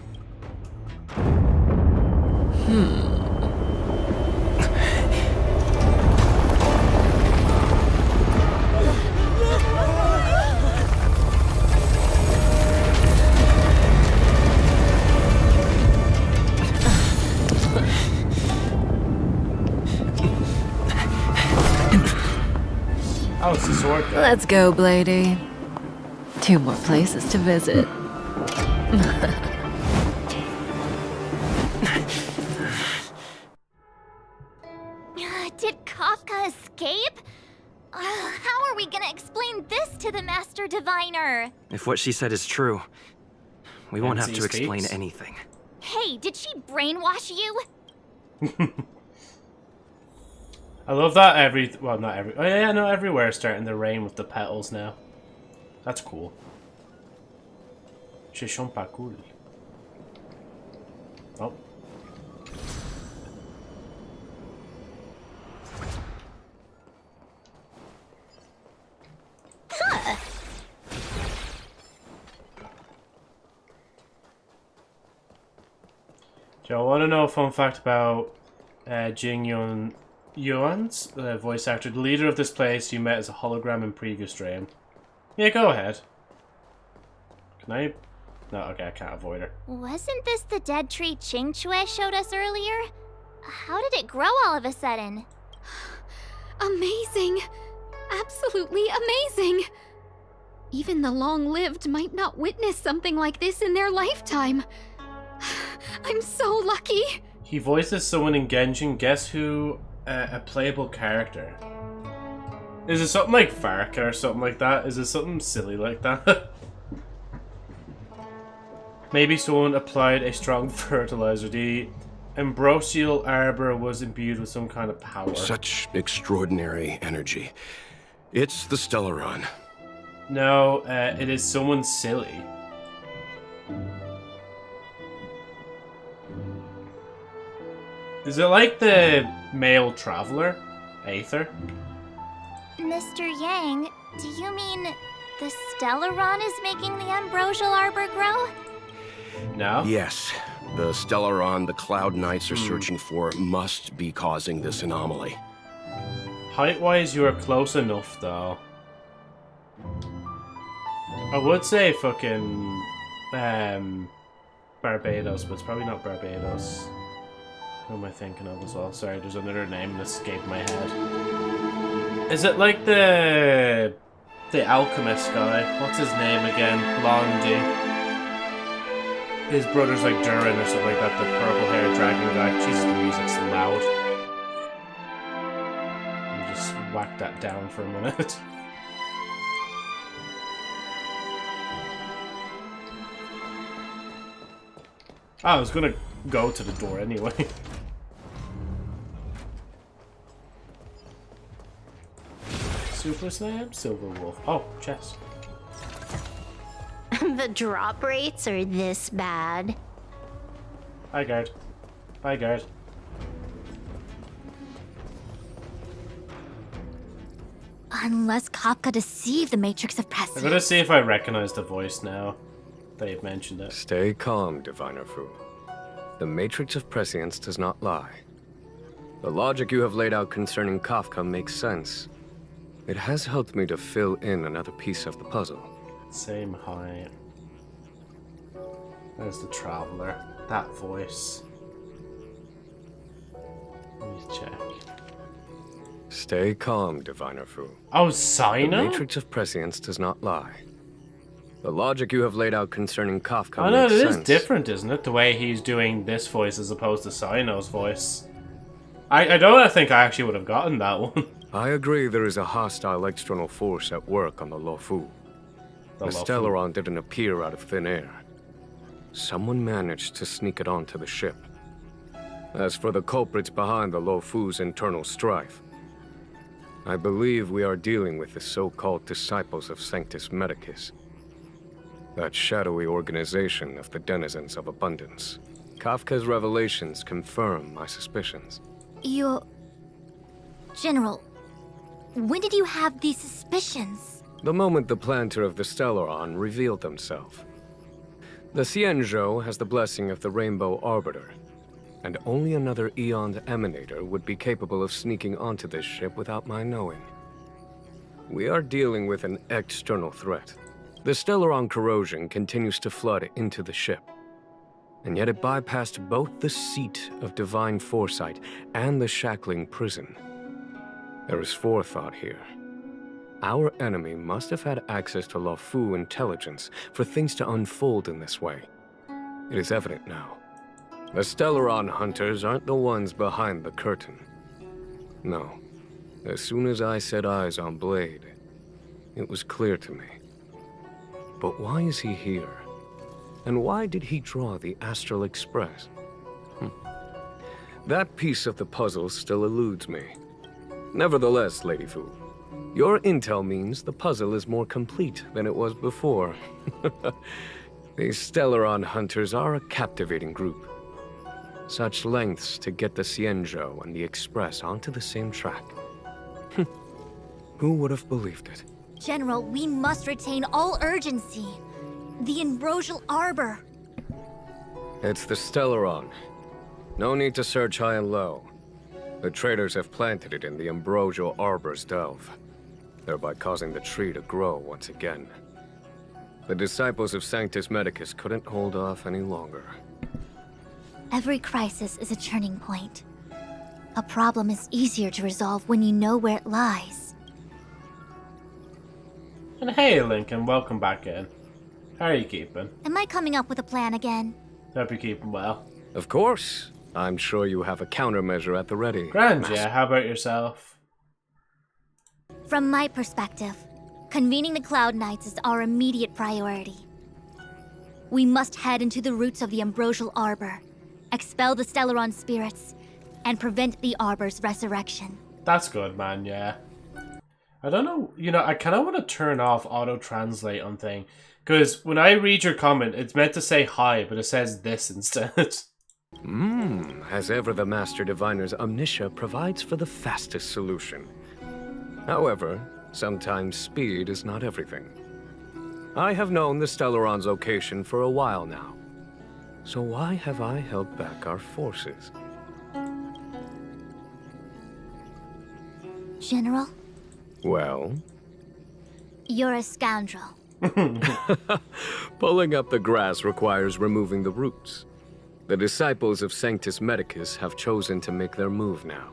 Oh, it's the sword guy. Let's go, Blady. 2 more places to visit. Did Kafka escape? How are we gonna explain this to the Master Diviner? If what she said is true, we won't have Fancy to explain escapes? anything. Hey, did she brainwash you? I love that everywhere is starting to rain with the petals now. That's cool. C'est pas cool. Oh. Do you want to know a fun fact about Jing Yuan's, the voice actor, the leader of this place you met as a hologram in previous stream? Yeah, go ahead. Can I? No, okay, I can't avoid her. Wasn't this the dead tree Qingque showed us earlier? How did it grow all of a sudden? Amazing! Absolutely amazing! Even the long-lived might not witness something like this in their lifetime. I'm so lucky! He voices someone in Genshin. Guess who A playable character. Is it something like Varka or something like that? Is it something silly like that? Maybe someone applied a strong fertilizer. The ambrosial arbor was imbued with some kind of power. Such extraordinary energy. It's the Stellaron. No, it is someone silly. Is it like the male traveler, Aether? Mr. Yang, do you mean the Stellaron is making the ambrosial arbor grow? No. Yes. The Stellaron the Cloud Knights are searching for must be causing this anomaly. Height-wise, you are close enough, though. I would say fucking Barbados, but it's probably not Barbados. Who am I thinking of as well? Sorry, there's another name that escaped my head. Is it like the alchemist guy? What's his name again? Blondie. His brother's like Durin or something like that, the purple-haired dragon guy. Jesus, the music's loud. Let me just whack that down for a minute. I was gonna go to the door anyway. Super Slam, Silver Wolf. Oh, chest. The drop rates are this bad. Hi, guard. Bye, guard. Unless Kafka deceived the Matrix of I'm Prescience. gonna see if I recognize the voice now. They've mentioned it. Stay calm, Diviner Fu. The Matrix of Prescience does not lie. The logic you have laid out concerning Kafka makes sense. It has helped me to fill in another piece of the puzzle. Same height. There's the Traveler. That voice. Let me check. Stay calm, Diviner Fu. Oh, Sino? The Matrix of Prescience does not lie. The logic you have laid out concerning Kafka Oh no, it makes is sense. different, isn't it? The way he's doing this voice as opposed to Sino's voice. I don't think I actually would have gotten that one. I agree there is a hostile external force at work on the Luofu. The Luofu. Stellaron didn't appear out of thin air. Someone managed to sneak it onto the ship. As for the culprits behind the Luofu's internal strife, I believe we are dealing with the so-called disciples of Sanctus Medicus. That shadowy organization of the denizens of abundance. Kafka's revelations confirm my suspicions. General, when did you have these suspicions? The moment the planter of the Stellaron revealed himself. The Xianzhou has the blessing of the Rainbow Arbiter, and only another Eon's Emanator would be capable of sneaking onto this ship without my knowing. We are dealing with an external threat. The Stellaron corrosion continues to flood into the ship, and yet it bypassed both the seat of divine foresight and the shackling prison. There is forethought here. Our enemy must have had access to Luofu intelligence for things to unfold in this way. It is evident now. The Stellaron hunters aren't the ones behind the curtain. No. As soon as I set eyes on Blade, it was clear to me. But why is he here? And why did he draw the Astral Express? That piece of the puzzle still eludes me. Nevertheless, Lady Fu, your intel means the puzzle is more complete than it was before. These Stellaron hunters are a captivating group. Such lengths to get the Xianzhou and the Express onto the same track. Who would have believed it? General, we must retain all urgency. The ambrosial arbor. It's the Stellaron. No need to search high and low. The traders have planted it in the ambrosial arbor's delve, thereby causing the tree to grow once again. The disciples of Sanctus Medicus couldn't hold off any longer. Every crisis is a turning point. A problem is easier to resolve when you know where it lies. And hey, Lincoln, welcome back in. How are you keeping? Am I coming up with a plan again? Hope you're keeping well. Of course. I'm sure you have a countermeasure at the ready. Grand, Master. yeah. How about yourself? From my perspective, convening the Cloud Knights is our immediate priority. We must head into the roots of the Ambrosial Arbor, expel the Stellaron spirits, and prevent the Arbor's resurrection. That's good, man, yeah. I don't know, you know, I kind of want to turn off auto-translate on thing. Because when I read your comment, it's meant to say hi, but it says this instead. As ever, the Master Diviner's omniscia provides for the fastest solution. However, sometimes speed is not everything. I have known the Stellaron's location for a while now. So why have I held back our forces? General, Well? you're a scoundrel. Pulling up the grass requires removing the roots. The disciples of Sanctus Medicus have chosen to make their move now.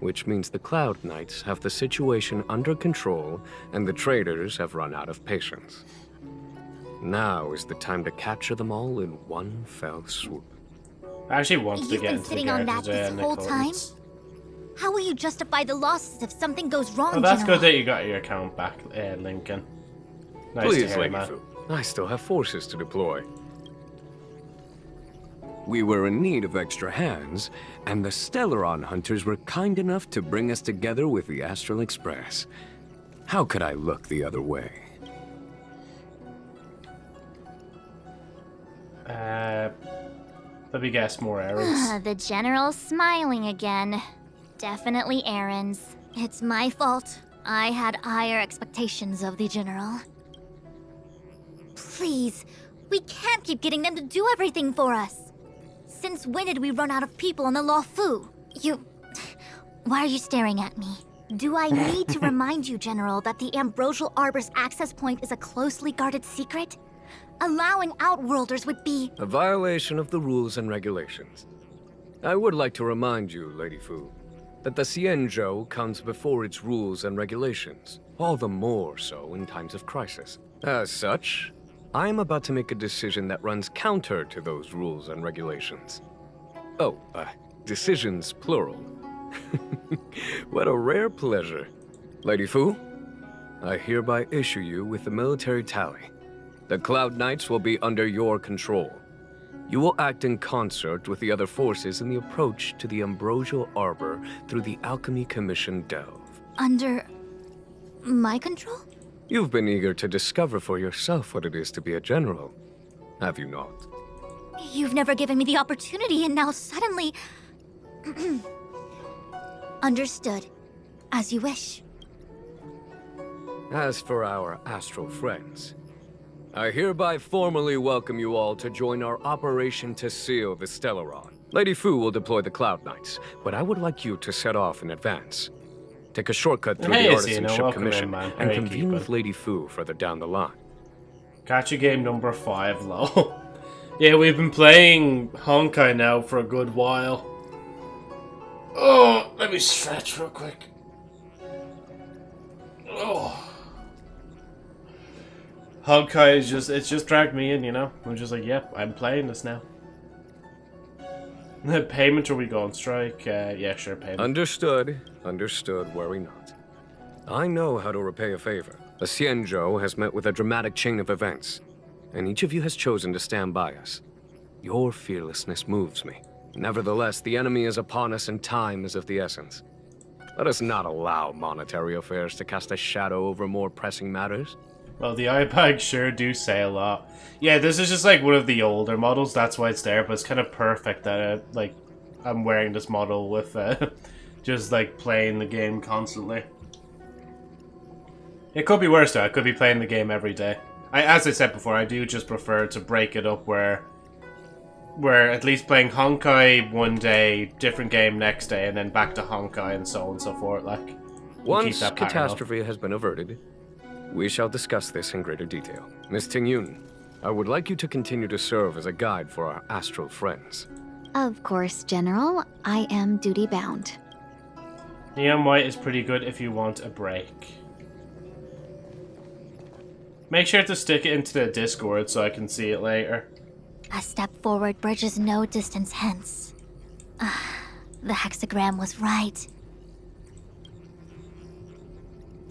Which means the Cloud Knights have the situation under control, and the traitors have run out of patience. Now is the time to capture them all in one fell swoop. I actually wanted to You've get been into the sitting on garden that today, this whole time? How will you justify the losses if something goes wrong, Well, that's General? good that you got your account back, Lincoln. Nice to Please, hear, Lady man. Fu. I still have forces to deploy. We were in need of extra hands, and the Stellaron hunters were kind enough to bring us together with the Astral Express. How could I look the other way? Let me guess, more errands. The General's smiling again. Definitely errands. It's my fault. I had higher expectations of the General. Please, we can't keep getting them to do everything for us. Since when did we run out of people on the Luofu? Why are you staring at me? Do I need to remind you, General, that the Ambrosial Arbor's access point is a closely guarded secret? Allowing Outworlders would be A violation of the rules and regulations. I would like to remind you, Lady Fu, that the Xianzhou comes before its rules and regulations, all the more so in times of crisis. As such, I am about to make a decision that runs counter to those rules and regulations. Oh, decisions plural. What a rare pleasure. Lady Fu, I hereby issue you with the military tally. The Cloud Knights will be under your control. You will act in concert with the other forces in the approach to the Ambrosial Arbor through the Alchemy Commission Delve. under my control? You've been eager to discover for yourself what it is to be a general, have you not? You've never given me the opportunity, and now suddenly... Understood. As you wish. As for our astral friends, I hereby formally welcome you all to join our operation to seal the Stellaron. Lady Fu will deploy the Cloud Knights, but I would like you to set off in advance. Take a shortcut through the Artisanship Commission and convene with Lady Fu further down the line. Gacha game number 5, lol. Yeah, we've been playing Honkai now for a good while. Oh, let me stretch real quick. Oh. Honkai is it's just dragged me in, you know? I'm just like, yep, I'm playing this now. Payment, or we go on strike? Yeah, sure, payment. Understood. Understood, worry not. I know how to repay a favor. The Xianzhou has met with a dramatic chain of events, and each of you has chosen to stand by us. Your fearlessness moves me. Nevertheless, the enemy is upon us and time is of the essence. Let us not allow monetary affairs to cast a shadow over more pressing matters. Well, the eye bags sure do say a lot. Yeah, this is just like one of the older models, that's why it's there, but it's kind of perfect that like I'm wearing this model with just like playing the game constantly. It could be worse though, I could be playing the game every day. As I said before, I do just prefer to break it up where at least playing Honkai one day, different game next day, and then back to Honkai and so on and so forth. Like, once catastrophe has been averted, we shall discuss this in greater detail. Miss Tingyun, I would like you to continue to serve as a guide for our astral friends. Of course, General. I am duty-bound. Neon White is pretty good if you want a break. Make sure to stick it into the Discord so I can see it later. A step forward bridges no distance hence. The hexagram was right.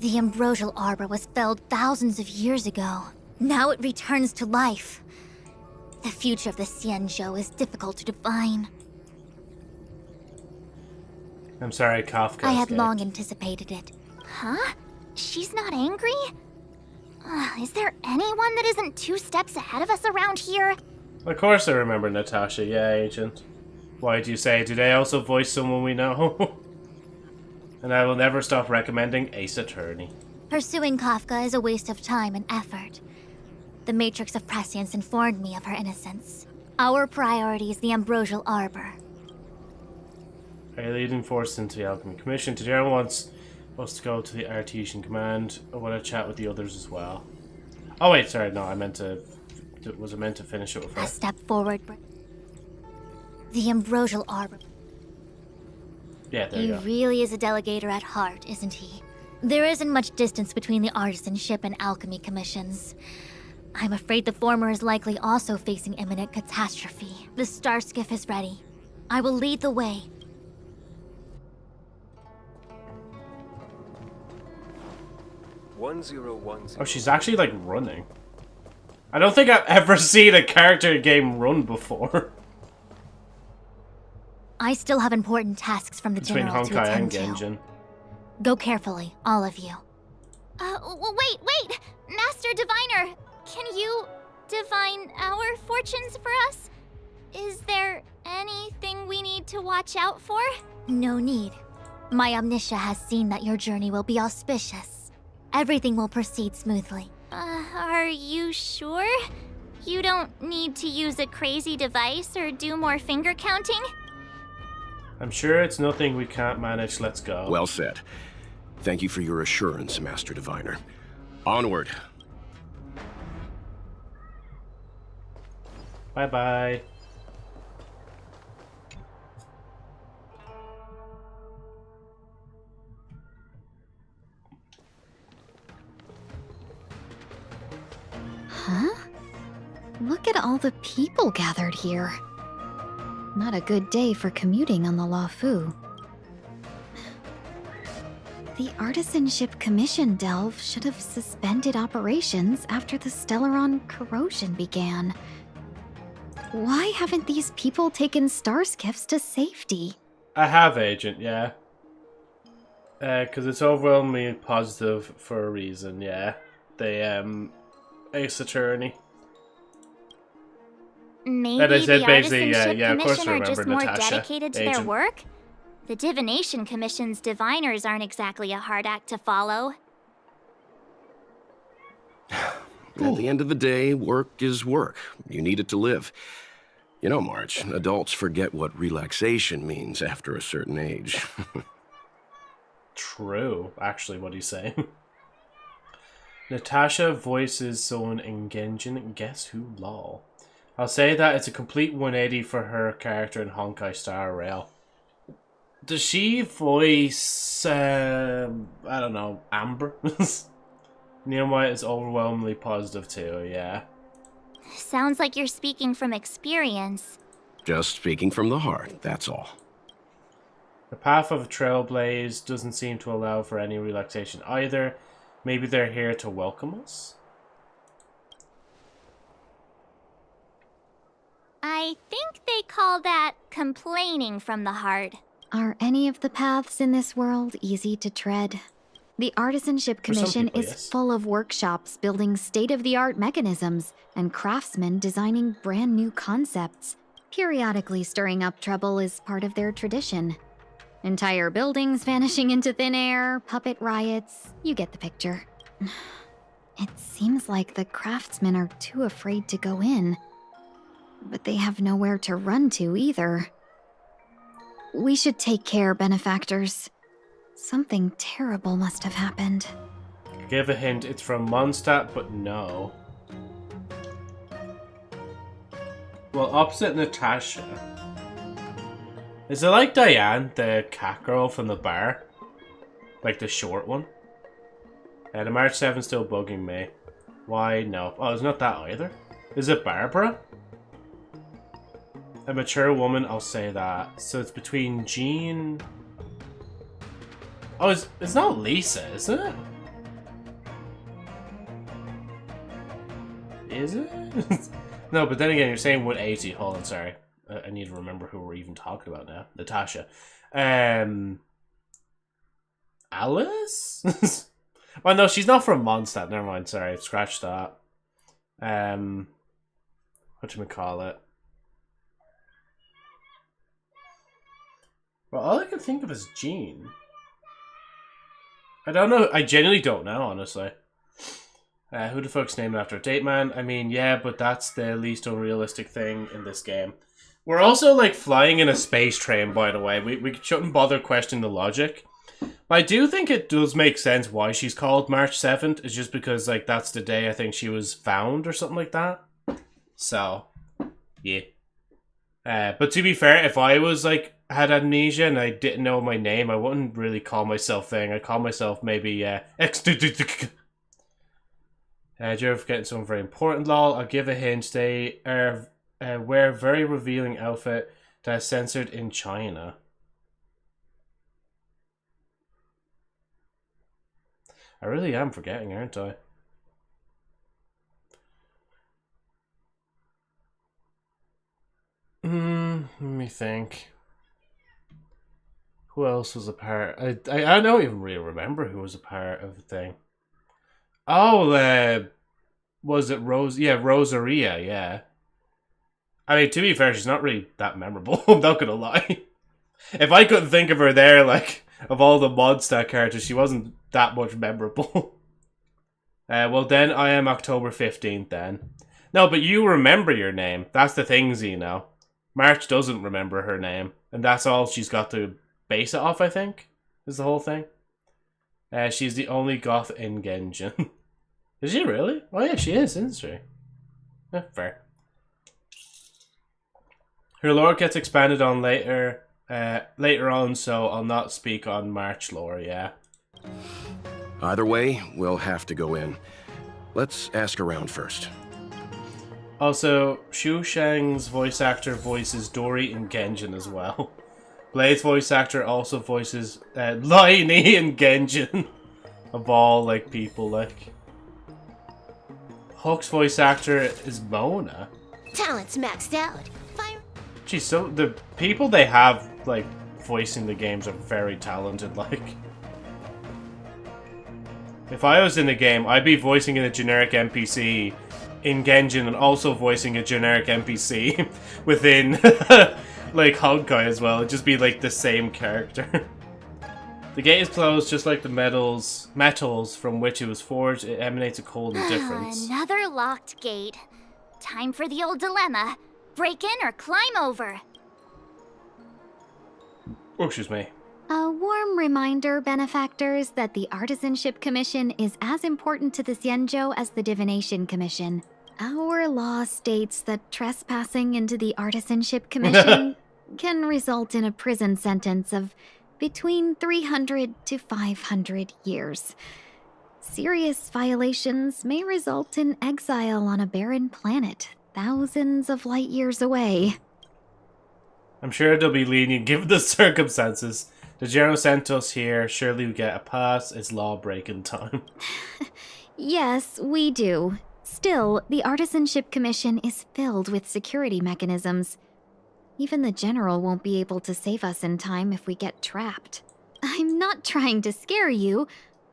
The ambrosial arbor was felled thousands of years ago. Now it returns to life. The future of the Xianzhou is difficult to define. I'm sorry, Kafka. I had long anticipated it. Huh? She's not angry? Is there anyone that isn't 2 steps ahead of us around here? Of course I remember Natasha, yeah, Agent. Why do you say, do they also voice someone we know? And I will never stop recommending Ace Attorney. Pursuing Kafka is a waste of time and effort. The Matrix of Prescience informed me of her innocence. Our priority is the ambrosial arbor. A leading force into the Alchemy Commission. Today everyone wants us to go to the Artesian Command. I want to chat with the others as well. Oh wait, sorry, no, I meant to... Was I meant to finish it with her? A step forward. The ambrosial arbor. Yeah, there you go. He really is a delegator at heart, isn't he? There isn't much distance between the artisanship and alchemy commissions. I'm afraid the former is likely also facing imminent catastrophe. The star skiff is ready. I will lead the way. Oh, she's actually like running. I don't think I've ever seen a character game run before. I still have important tasks from the Between general to Honkai and attend to. Genjin. Go carefully, all of you. Wait! Master Diviner! Can you divine our fortunes for us? Is there anything we need to watch out for? No need. My Omniscia has seen that your journey will be auspicious. Everything will proceed smoothly. Are you sure? You don't need to use a crazy device or do more finger counting? I'm sure it's nothing we can't manage. Let's go. Well said. Thank you for your assurance, Master Diviner. Onward. Bye-bye. Huh? Look at all the people gathered here. Not a good day for commuting on the Luofu. The Artisanship Commission delve should have suspended operations after the Stellaron corrosion began. Why haven't these people taken star skiffs to safety? I have, Agent, yeah. Because it's overwhelmingly positive for a reason, yeah. They, Ace Attorney. Maybe And I said the basically, Artisanship of course Commission I are remember just more Natasha, dedicated to their Agent. work? The Divination Commission's diviners aren't exactly a hard act to follow. At the end of the day, work is work. You need it to live. You know, March, adults forget what relaxation means after a certain age. True, actually, what he's saying. Natasha voices someone in Genjin. Guess who? Lol. I'll say that it's a complete 180 for her character in Honkai Star Rail. Does she voice, I don't know, Amber? Neomite is overwhelmingly positive too, yeah. Sounds like you're speaking from experience. Just speaking from the heart, that's all. The path of Trailblaze doesn't seem to allow for any relaxation either. Maybe they're here to welcome us? I think they call that complaining from the heart. Are any of the paths in this world easy to tread? The Artisanship Commission people, is yes. full of workshops building state-of-the-art mechanisms and craftsmen designing brand new concepts. Periodically stirring up trouble is part of their tradition. Entire buildings vanishing into thin air, puppet riots, you get the picture. It seems like the craftsmen are too afraid to go in. But they have nowhere to run to either. We should take care, benefactors. Something terrible must have happened. Give a hint, it's from Mondstadt, but no. Well, opposite Natasha. Is it like Diane, the cat girl from the bar? Like the short one? The March 7th still bugging me. Why? No. Oh, it's not that either. Is it Barbara? A mature woman, I'll say that. So it's between Jean... Oh, it's not Lisa, is it? Is it? No, but then again, you're saying 180. Hold on, sorry. I need to remember who we're even talking about now. Natasha. Alice? Well, no, she's not from Mondstadt. Never mind, sorry. Scratch that. Whatchamacallit? Well, all I can think of is Jean. I don't know. I genuinely don't know, honestly. Who the fuck's named after a date man? I mean, yeah, but that's the least unrealistic thing in this game. We're also, like, flying in a space train, by the way. We shouldn't bother questioning the logic. But I do think it does make sense why she's called March 7th. It's just because, like, that's the day I think she was found or something like that. So, yeah. But to be fair, if I was, like, had amnesia and I didn't know my name, I wouldn't really call myself thing. I'd call myself maybe, you're forgetting something very important, lol. I'll give a hint. They are wear a very revealing outfit that is censored in China. I really am forgetting, aren't I? Let me think. Who else was a part? I don't even really remember who was a part of the thing. Oh, was it Rose? Yeah, Rosaria, yeah. I mean, to be fair, she's not really that memorable. I'm not gonna lie. If I couldn't think of her there, like, of all the Mondstadt characters, she wasn't that much memorable. Well, then I am October 15th, then. No, but you remember your name. That's the thing, Zeno. March doesn't remember her name. And that's all she's got to base it off, I think, is the whole thing. She's the only goth in Genshin. Is she really? Oh yeah, she is, isn't she? Yeah, fair. Her lore gets expanded on later on, so I'll not speak on March lore, yeah. Either way, we'll have to go in. Let's ask around first. Also, Xu Shang's voice actor voices Dory in Genshin as well. Blade's voice actor also voices Lainey in Genshin. Of all, like, people, like. Hook's voice actor is Mona. Talent's maxed out. Fire. Geez, so the people they have, like, voicing the games are very talented, like. If I was in the game, I'd be voicing a generic NPC in Genshin and also voicing a generic NPC within, like, Honkai as well. It'd just be, like, the same character. The gate is closed just like the metals from which it was forged. It emanates a cold indifference. Another locked gate. Time for the old dilemma. Break in or climb over? Oh, excuse me. A warm reminder, benefactors, that the Artisanship Commission is as important to the Xianzhou as the Divination Commission. Our law states that trespassing into the Artisanship Commission can result in a prison sentence of between 300 to 500 years. Serious violations may result in exile on a barren planet, thousands of light years away. I'm sure they'll be lenient given the circumstances. The General sent us here. Surely we get a pass. It's law-breaking time. Yes, we do. Still, the Artisanship Commission is filled with security mechanisms. Even the General won't be able to save us in time if we get trapped. I'm not trying to scare you.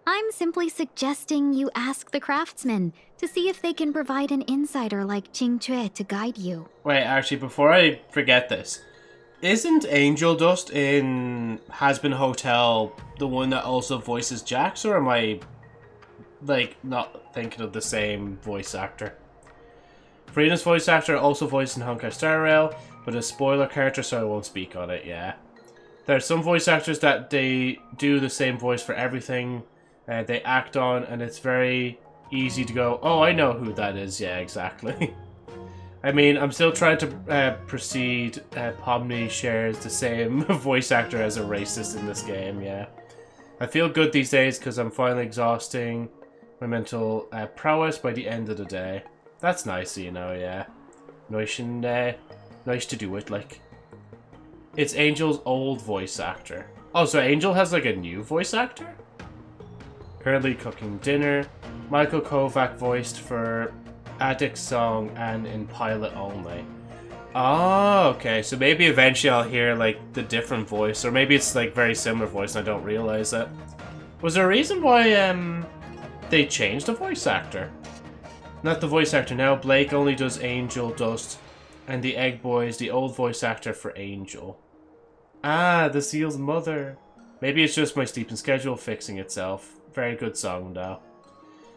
I'm simply suggesting you ask the craftsmen to see if they can provide an insider like Qing Cue to guide you. Wait, actually, before I forget this, isn't Angel Dust in Hazbin Hotel the one that also voices Jax, or am I, like, not thinking of the same voice actor? Freedom's voice actor also voiced in Honkai Star Rail, but a spoiler character, so I won't speak on it, yeah. There are some voice actors that they do the same voice for everything they act on, and it's very easy to go, oh, I know who that is, yeah, exactly. I mean, I'm still trying to proceed. Pomni shares the same voice actor as a racist in this game, yeah. I feel good these days because I'm finally exhausting my mental prowess by the end of the day. That's nice, you know, yeah. Noishin nice to do it, like. It's Angel's old voice actor. Oh, so Angel has like a new voice actor? Currently cooking dinner. Michael Kovac voiced for Addict's Song and in pilot only. Oh, okay. So maybe eventually I'll hear like the different voice, or maybe it's like very similar voice and I don't realize it. Was there a reason why they changed the voice actor? Not the voice actor now. Blake only does Angel Dust, and the Egg Boy is the old voice actor for Angel. Ah, the Seal's mother. Maybe it's just my sleeping schedule fixing itself. Very good song, though.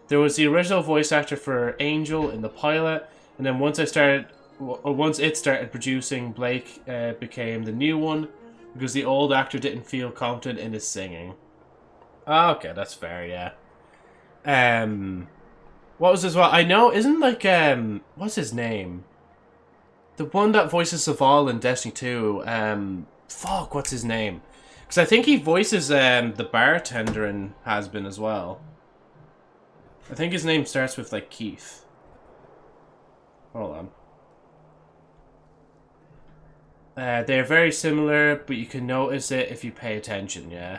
There was the original voice actor for Angel in the pilot, and then once it started producing, Blake became the new one because the old actor didn't feel confident in his singing. Ah, okay, that's fair, yeah. What was this one? I know, isn't like, what's his name? The one that voices Saval in Destiny 2, fuck, what's his name? Because I think he voices the bartender in Has-Been as well. I think his name starts with, like, Keith. Hold on. They're very similar, but you can notice it if you pay attention, yeah.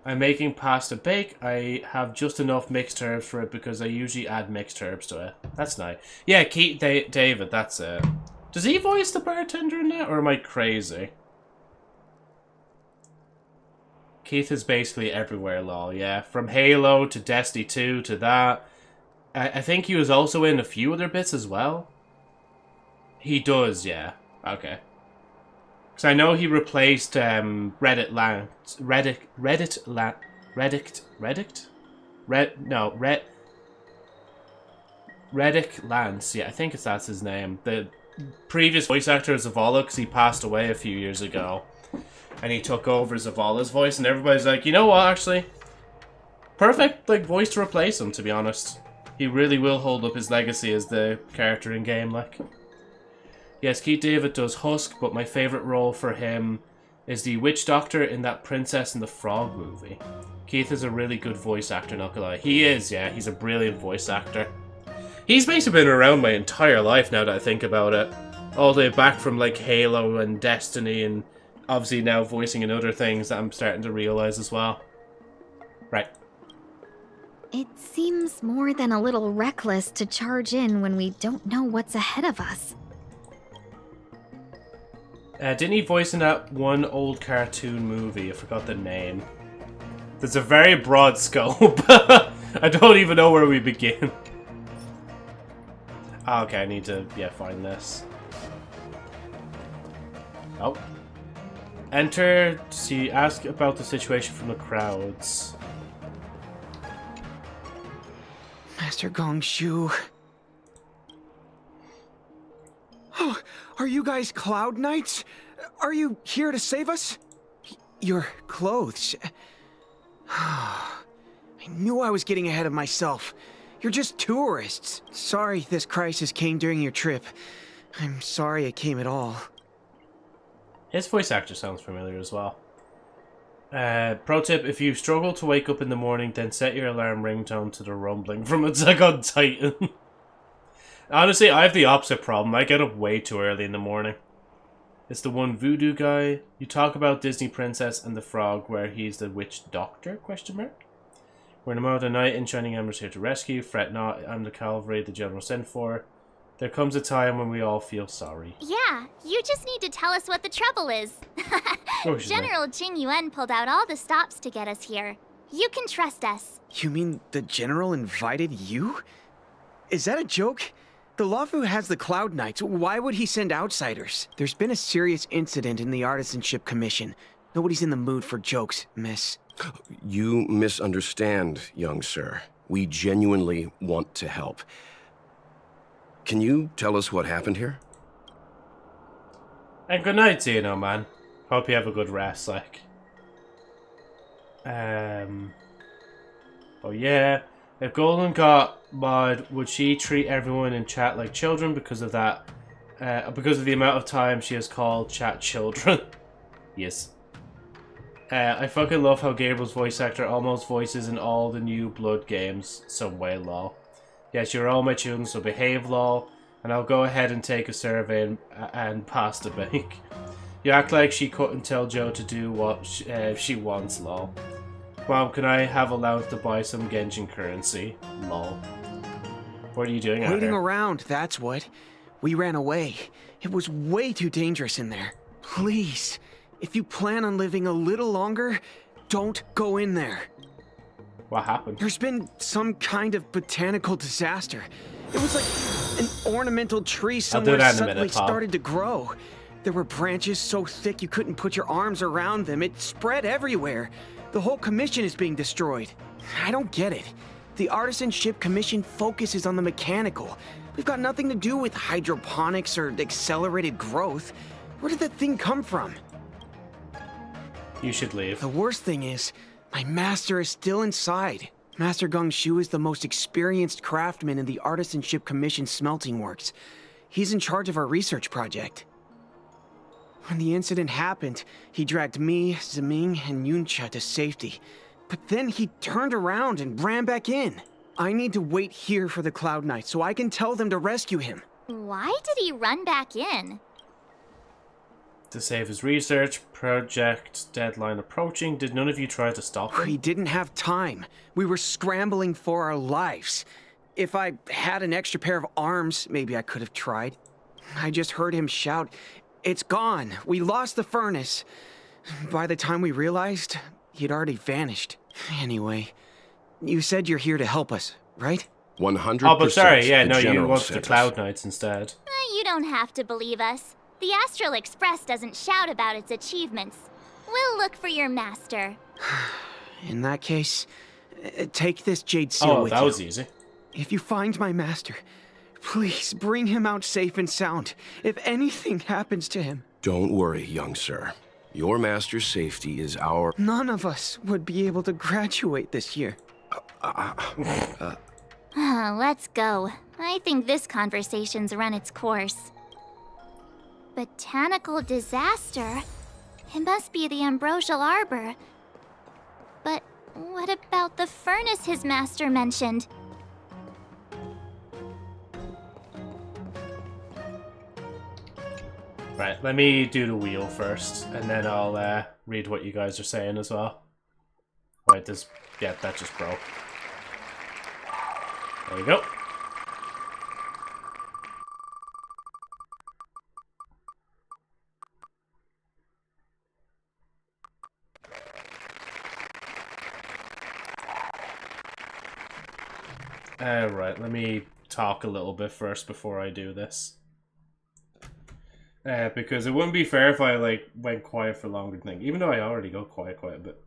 I'm making pasta bake. I have just enough mixed herbs for it because I usually add mixed herbs to it. That's nice. Yeah, Keith David, that's it. Does he voice the bartender in that, or am I crazy? Keith is basically everywhere, lol, yeah. From Halo to Destiny 2 to that. I think he was also in a few other bits as well. He does, yeah. Okay. Because I know he replaced Reddick Lance, yeah, I think that's his name. The previous voice actor of Zavala, because he passed away a few years ago. And he took over Zavala's voice, and everybody's like, you know what, actually? Perfect, like, voice to replace him, to be honest. He really will hold up his legacy as the character in game, like. Yes, Keith David does Husk, but my favourite role for him is the Witch Doctor in that Princess and the Frog movie. Keith is a really good voice actor, not gonna lie. He is, yeah, he's a brilliant voice actor. He's basically been around my entire life now that I think about it. All the way back from, like, Halo and Destiny, and obviously now voicing in other things that I'm starting to realise as well. Right. It seems more than a little reckless to charge in when we don't know what's ahead of us. Didn't he voice in that one old cartoon movie? I forgot the name. There's a very broad scope. I don't even know where we begin. Oh, okay, I need to, yeah, find this. Oh. Enter, see, ask about the situation from the crowds. Master Gongshu. Oh, are you guys Cloud Knights? Are you here to save us? Your clothes. I knew I was getting ahead of myself. You're just tourists. Sorry this crisis came during your trip. I'm sorry it came at all. His voice actor sounds familiar as well. Pro tip, if you struggle to wake up in the morning, then set your alarm ringtone to the rumbling from Attack on Titan. Honestly, I have the opposite problem. I get up way too early in the morning. It's the one voodoo guy. You talk about Disney Princess and the Frog, where he's the witch doctor, question mark? We're in the middle of the night and Shining Ember's here to rescue. Fret not, I'm the cavalry the general sent for. There comes a time when we all feel sorry. Yeah, you just need to tell us what the trouble is. General Jing Yuan pulled out all the stops to get us here. You can trust us. You mean the General invited you? Is that a joke? The Luofu has the Cloud Knights. Why would he send outsiders? There's been a serious incident in the Artisanship Commission. Nobody's in the mood for jokes, miss. You misunderstand, young sir. We genuinely want to help. Can you tell us what happened here? And good night to you, no man. Hope you have a good rest, like. Oh yeah. If Golden got mod, would she treat everyone in chat like children because of that? Because of the amount of time she has called chat children? Yes. I fucking love how Gabriel's voice actor almost voices in all the new Blood games some way, lol. Yes, you're all my children, so behave, lol. And I'll go ahead and take a survey and pass the bank. You act like she couldn't tell Joe to do what she wants, lol. Mom, can I have allowance to buy some Genjin currency? Lol. What are you doing out Waiting here? around, that's what. We ran away. It was way too dangerous in there. Please, if you plan on living a little longer, don't go in there. What happened? There's been some kind of botanical disaster. It was like an ornamental tree somewhere suddenly started to grow. There were branches so thick you couldn't put your arms around them. It spread everywhere. The whole commission is being destroyed. I don't get it. The Artisanship Commission focuses on the mechanical. We've got nothing to do with hydroponics or accelerated growth. Where did that thing come from? You should leave. The worst thing is, my master is still inside. Master Gongshu is the most experienced craftsman in the Artisanship Commission smelting works. He's in charge of our research project. When the incident happened, he dragged me, Zeming, and Yuncha to safety. But then he turned around and ran back in. I need to wait here for the Cloud Knights so I can tell them to rescue him. Why did he run back in? To save his research project deadline approaching, did none of you try to stop him? We didn't have time. We were scrambling for our lives. If I had an extra pair of arms, maybe I could have tried. I just heard him shout, "It's gone! We lost the furnace!" By the time we realized, he'd already vanished. Anyway, you said you're here to help us, right? 100%. Oh, but sorry, yeah, the no, you General want the sent Cloud us. Knights instead. You don't have to believe us. The Astral Express doesn't shout about its achievements. We'll look for your master. In that case, take this jade seal with you. Oh, that was easy. If you find my master, please bring him out safe and sound. If anything happens to him. Don't worry, young sir. Your master's safety is our... None of us would be able to graduate this year. Let's go. I think this conversation's run its course. Botanical disaster? It must be the Ambrosial Arbor. But what about the furnace his master mentioned? Right, let me do the wheel first, and then I'll read what you guys are saying as well. Right, yeah, that just broke. There you go. Right, let me talk a little bit first before I do this. Because it wouldn't be fair if I went quiet for longer than thing, even though I already go quiet quite a bit.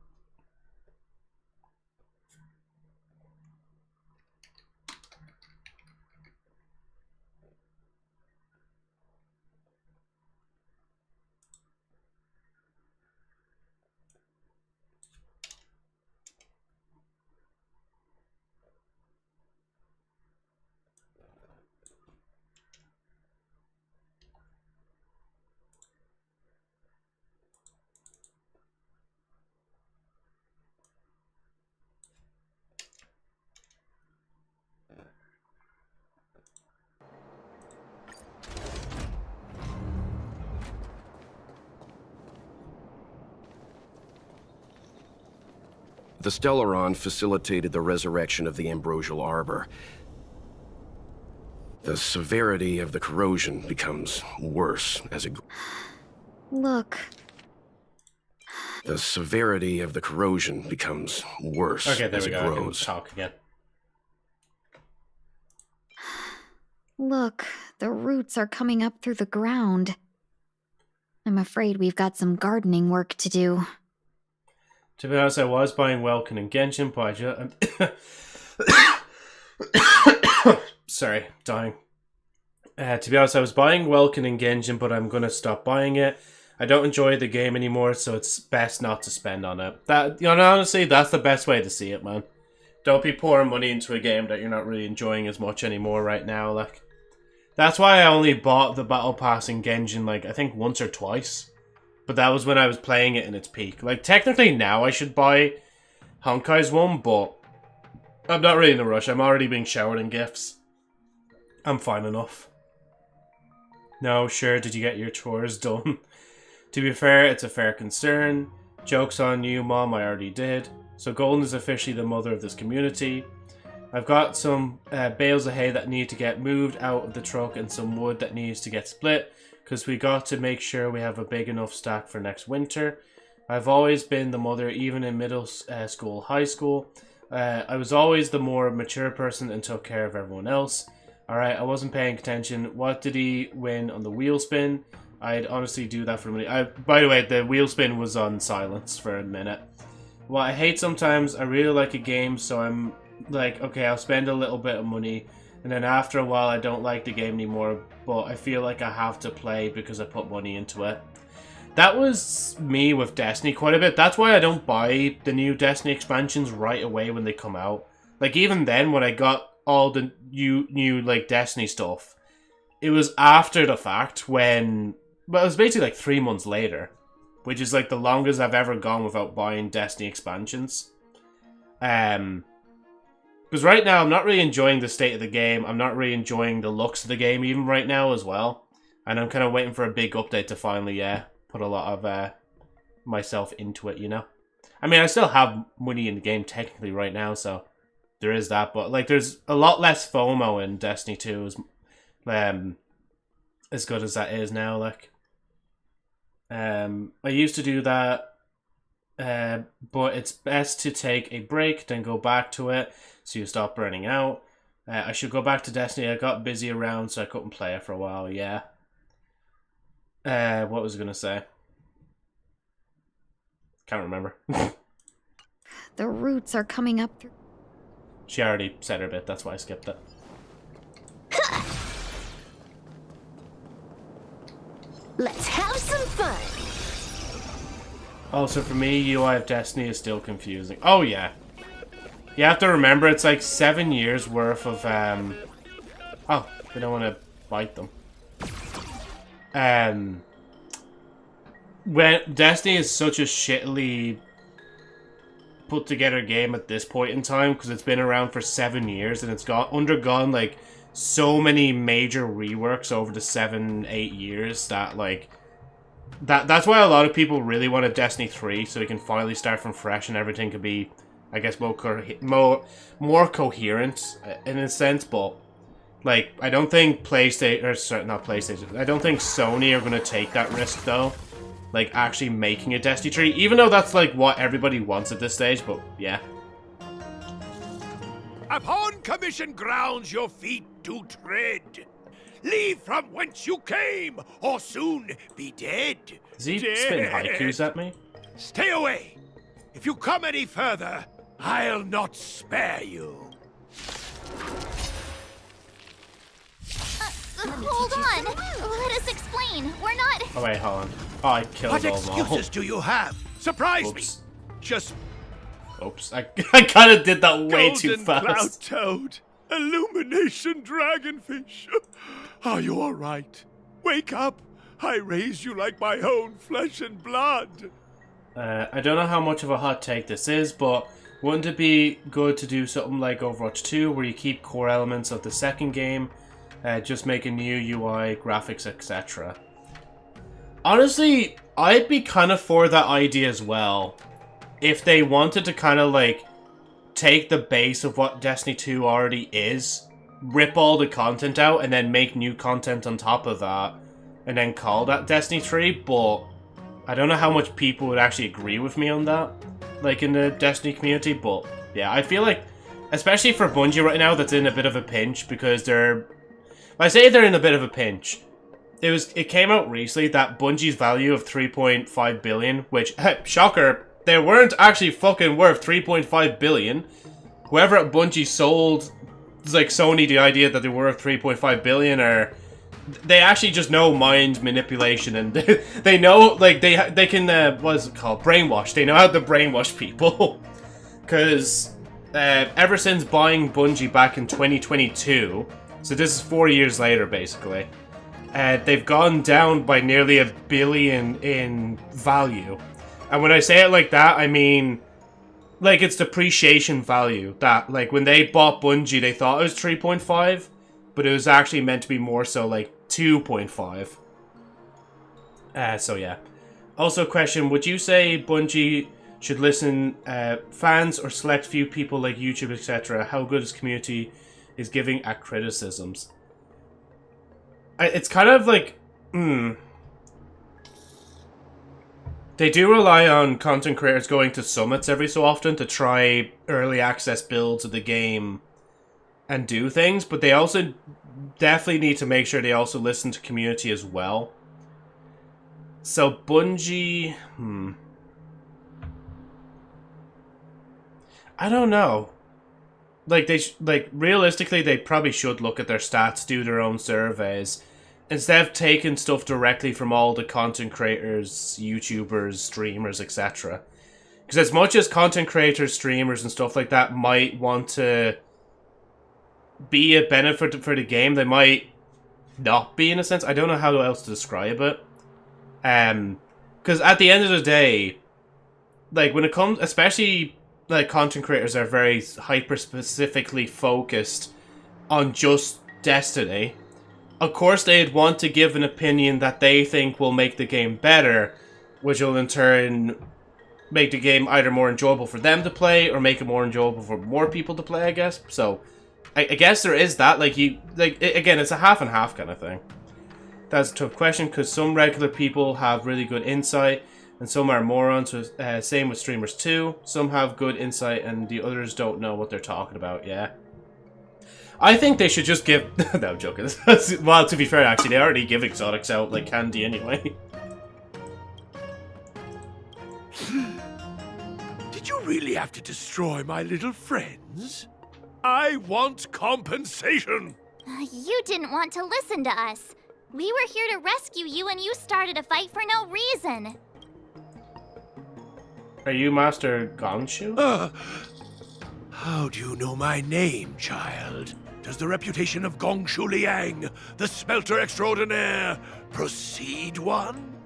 The Stellaron facilitated the resurrection of the Ambrosial Arbor. The severity of the corrosion becomes worse as it... Look. The severity of the corrosion becomes worse Okay, there as we it go. I can grows. talk again. Look, the roots are coming up through the ground. I'm afraid we've got some gardening work to do. To be honest, I was buying Welkin and Genshin, but sorry, dying. To be honest, I was buying Welkin and Genshin, but I'm gonna stop buying it. I don't enjoy the game anymore, so it's best not to spend on it. That, honestly, that's the best way to see it, man. Don't be pouring money into a game that you're not really enjoying as much anymore right now. That's why I only bought the Battle Pass in Genshin, I think once or twice. But that was when I was playing it in its peak. Technically now I should buy Honkai's one, but I'm not really in a rush. I'm already being showered in gifts. I'm fine enough. No, sure, did you get your chores done? To be fair, it's a fair concern. Joke's on you, Mom, I already did. So Golden is officially the mother of this community. I've got some bales of hay that need to get moved out of the truck and some wood that needs to get split, because we got to make sure we have a big enough stack for next winter. I've always been the mother, even in middle school, high school. I was always the more mature person and took care of everyone else. Alright, I wasn't paying attention. What did he win on the wheel spin? I'd honestly do that for money. By the way, the wheel spin was on silence for a minute. What I hate sometimes, I really like a game, so I'm like, okay, I'll spend a little bit of money, and then after a while I don't like the game anymore, but I feel like I have to play because I put money into it. That was me with Destiny quite a bit. That's why I don't buy the new Destiny expansions right away when they come out. Like, even then, when I got all the new like, Destiny stuff, it was after the fact when... Well, it was basically like 3 months later, which is like the longest I've ever gone without buying Destiny expansions. Because right now, I'm not really enjoying the state of the game. I'm not really enjoying the looks of the game even right now as well. And I'm kind of waiting for a big update to finally, put a lot of myself into it, you know? I mean, I still have money in the game technically right now, so there is that. But, like, there's a lot less FOMO in Destiny 2 as good as that is now, like. I used to do that, but it's best to take a break, then go back to it, so you stop burning out. I should go back to Destiny. I got busy around, so I couldn't play it for a while, yeah. What was I gonna say? Can't remember. The roots are coming up through... She already said her bit, that's why I skipped it. Let's have some fun. Also, for me, UI of Destiny is still confusing. Oh, yeah. You have to remember, it's like 7 years worth of, Oh, they don't want to bite them. When Destiny is such a shittily put together game at this point in time, because it's been around for 7 years, and it's undergone, like, so many major reworks over the 7-8 years that, like... That's why a lot of people really want a Destiny 3, so they can finally start from fresh and everything can be, I guess, more coherent in a sense, but, like, I don't think PlayStation, or sorry, not PlayStation, I don't think Sony are going to take that risk, though. Like, actually making a Destiny 3, even though that's, like, what everybody wants at this stage, but, yeah. Upon commission grounds your feet do tread. Leave from whence you came, or soon be dead. Is he spitting haikus at me? Stay away. If you come any further, I'll not spare you. Hold on. Let us explain. We're not... Oh, wait, hold on. Oh, I killed What all excuses do you have? Surprise Oops. me. Just... Oops. I kind of did that way too Golden fast. Cloud Toad. Illumination Dragonfish. Are you all right? Wake up. I raised you like my own flesh and blood. I don't know how much of a hot take this is, but wouldn't it be good to do something like Overwatch 2 where you keep core elements of the second game, just make a new UI, graphics, etc.? Honestly, I'd be kind of for that idea as well. If they wanted to kind of like take the base of what Destiny 2 already is, rip all the content out, and then make new content on top of that, and then call that Destiny 3, but I don't know how much people would actually agree with me on that, like in the Destiny community, but yeah, I feel like, especially for Bungie right now, that's in a bit of a pinch, because they're... I say they're in a bit of a pinch. It came out recently that Bungie's value of 3.5 billion, which, shocker, they weren't actually fucking worth 3.5 billion. Whoever at Bungie sold, like, Sony the idea that they were worth 3.5 billion, or they actually just know mind manipulation, and they know, like, they can, what is it called, brainwash. They know how to brainwash people. Because ever since buying Bungie back in 2022, so this is 4 years later, basically, they've gone down by nearly $1 billion in value. And when I say it like that, I mean, like, it's depreciation value. That, like, when they bought Bungie, they thought it was 3.5, but it was actually meant to be more so, like, 2.5. So yeah. Also question, would you say Bungie should listen fans or select few people like YouTube, etc.? How good is community is giving at criticisms? It's kind of like, They do rely on content creators going to summits every so often to try early access builds of the game and do things, but they also definitely need to make sure they also listen to community as well. So Bungie, I don't know. Like realistically, they probably should look at their stats, do their own surveys, instead of taking stuff directly from all the content creators, YouTubers, streamers, etc. Because as much as content creators, streamers, and stuff like that might want to be a benefit for the game, they might not be, in a sense. I don't know how else to describe it. Because at the end of the day, like when it comes, especially like content creators are very hyper specifically focused on just Destiny. Of course, they'd want to give an opinion that they think will make the game better, which will in turn make the game either more enjoyable for them to play or make it more enjoyable for more people to play, I guess. So, I guess there is that. Again, it's a half and half kind of thing. That's a tough question because some regular people have really good insight and some are morons. Same with streamers too. Some have good insight and the others don't know what they're talking about, yeah. I think they should just give... No, I'm joking. Well, to be fair, actually, they already give exotics out like candy anyway. Did you really have to destroy my little friends? I want compensation! You didn't want to listen to us. We were here to rescue you and you started a fight for no reason. Are you Master Gongshu? How do you know my name, child? Does the reputation of Gongshu Liang, the smelter extraordinaire, precede one?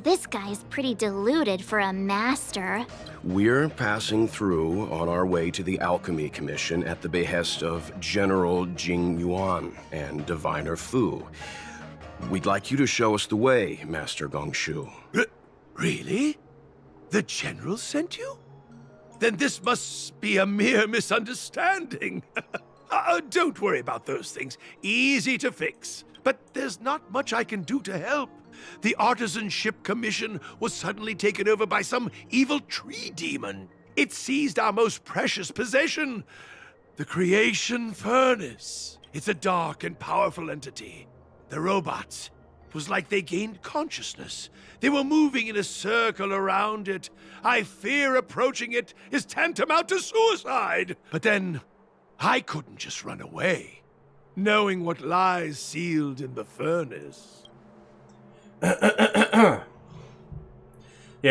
This guy's pretty deluded for a master. We're passing through on our way to the Alchemy Commission at the behest of General Jing Yuan and Diviner Fu. We'd like you to show us the way, Master Gongshu. Really? The General sent you? Then this must be a mere misunderstanding. Don't worry about those things. Easy to fix. But there's not much I can do to help. The Artisanship Commission was suddenly taken over by some evil tree demon. It seized our most precious possession, the Creation Furnace. It's a dark and powerful entity. The robots, it was like they gained consciousness. They were moving in a circle around it. I fear approaching it is tantamount to suicide. But then, I couldn't just run away, knowing what lies sealed in the furnace. Yeah,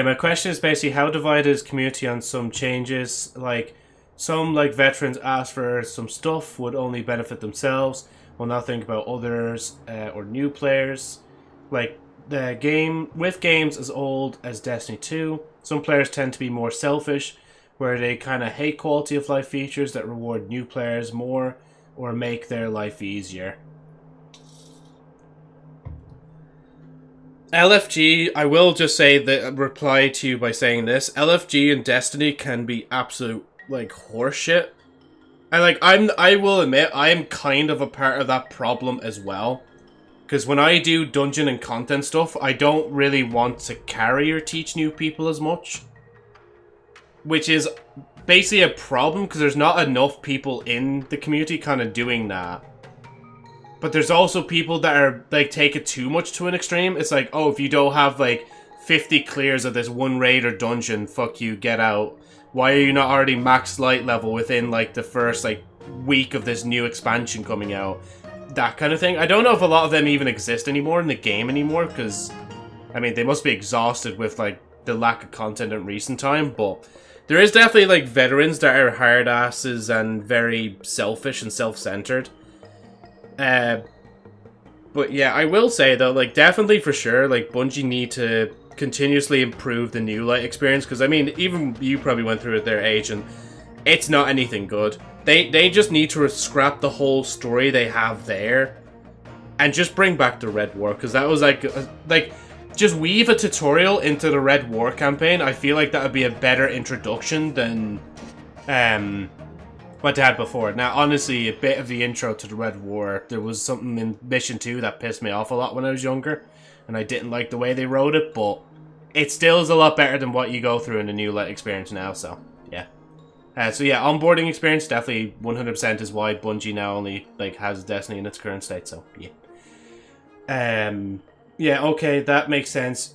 my question is basically how divided is community on some changes? Like, some like veterans ask for some stuff would only benefit themselves, will not think about others or new players. Like the game with games as old as Destiny 2, some players tend to be more selfish, where they kind of hate quality of life features that reward new players more or make their life easier. LFG, I will just say the reply to you by saying this: LFG and Destiny can be absolute like horseshit. And I will admit I'm kind of a part of that problem as well. Because when I do dungeon and content stuff, I don't really want to carry or teach new people as much. Which is basically a problem because there's not enough people in the community kind of doing that. But there's also people that are like take it too much to an extreme. It's like, oh, if you don't have like 50 clears of this one raid or dungeon, fuck you, get out. Why are you not already max light level within like the first like week of this new expansion coming out? That kind of thing. I don't know if a lot of them even exist anymore in the game anymore because, I mean, they must be exhausted with like the lack of content in recent time, but there is definitely like veterans that are hard asses and very selfish and self-centered. But yeah, I will say though, like definitely for sure, like Bungie need to continuously improve the new light experience because I mean, even you probably went through it there, Age, and it's not anything good. They just need to scrap the whole story they have there And just bring back the Red War, because that was like just weave a tutorial into the Red War campaign. I feel like that would be a better introduction than what they had before. Now, honestly, a bit of the intro to the Red War, there was something in Mission 2 that pissed me off a lot when I was younger, and I didn't like the way they wrote it, but it still is a lot better than what you go through in the new experience now, so, yeah. So yeah, onboarding experience definitely 100% is why Bungie now only has Destiny in its current state, so, yeah. Yeah, okay, that makes sense.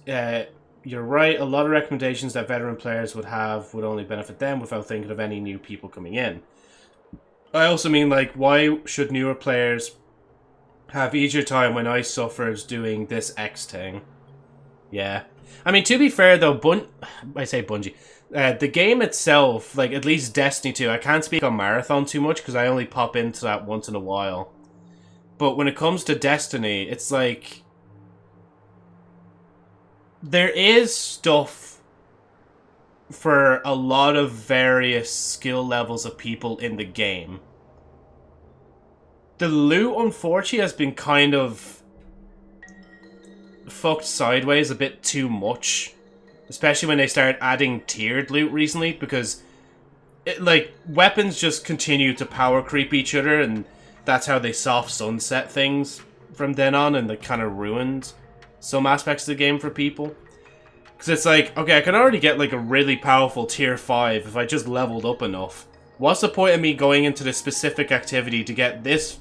You're right, a lot of recommendations that veteran players would have would only benefit them without thinking of any new people coming in. I also mean, why should newer players have easier time when I suffered doing this X thing? Yeah. I mean, to be fair, though, I say Bungie. The game itself, at least Destiny 2, I can't speak on Marathon too much because I only pop into that once in a while. But when it comes to Destiny, it's there is stuff for a lot of various skill levels of people in the game. The loot, unfortunately, has been kind of fucked sideways a bit too much. Especially when they started adding tiered loot recently, because weapons just continue to power creep each other, and that's how they soft sunset things from then on, and they kind of ruined some aspects of the game for people. Because it's okay, I can already get a really powerful tier 5 if I just leveled up enough. What's the point of me going into this specific activity to get this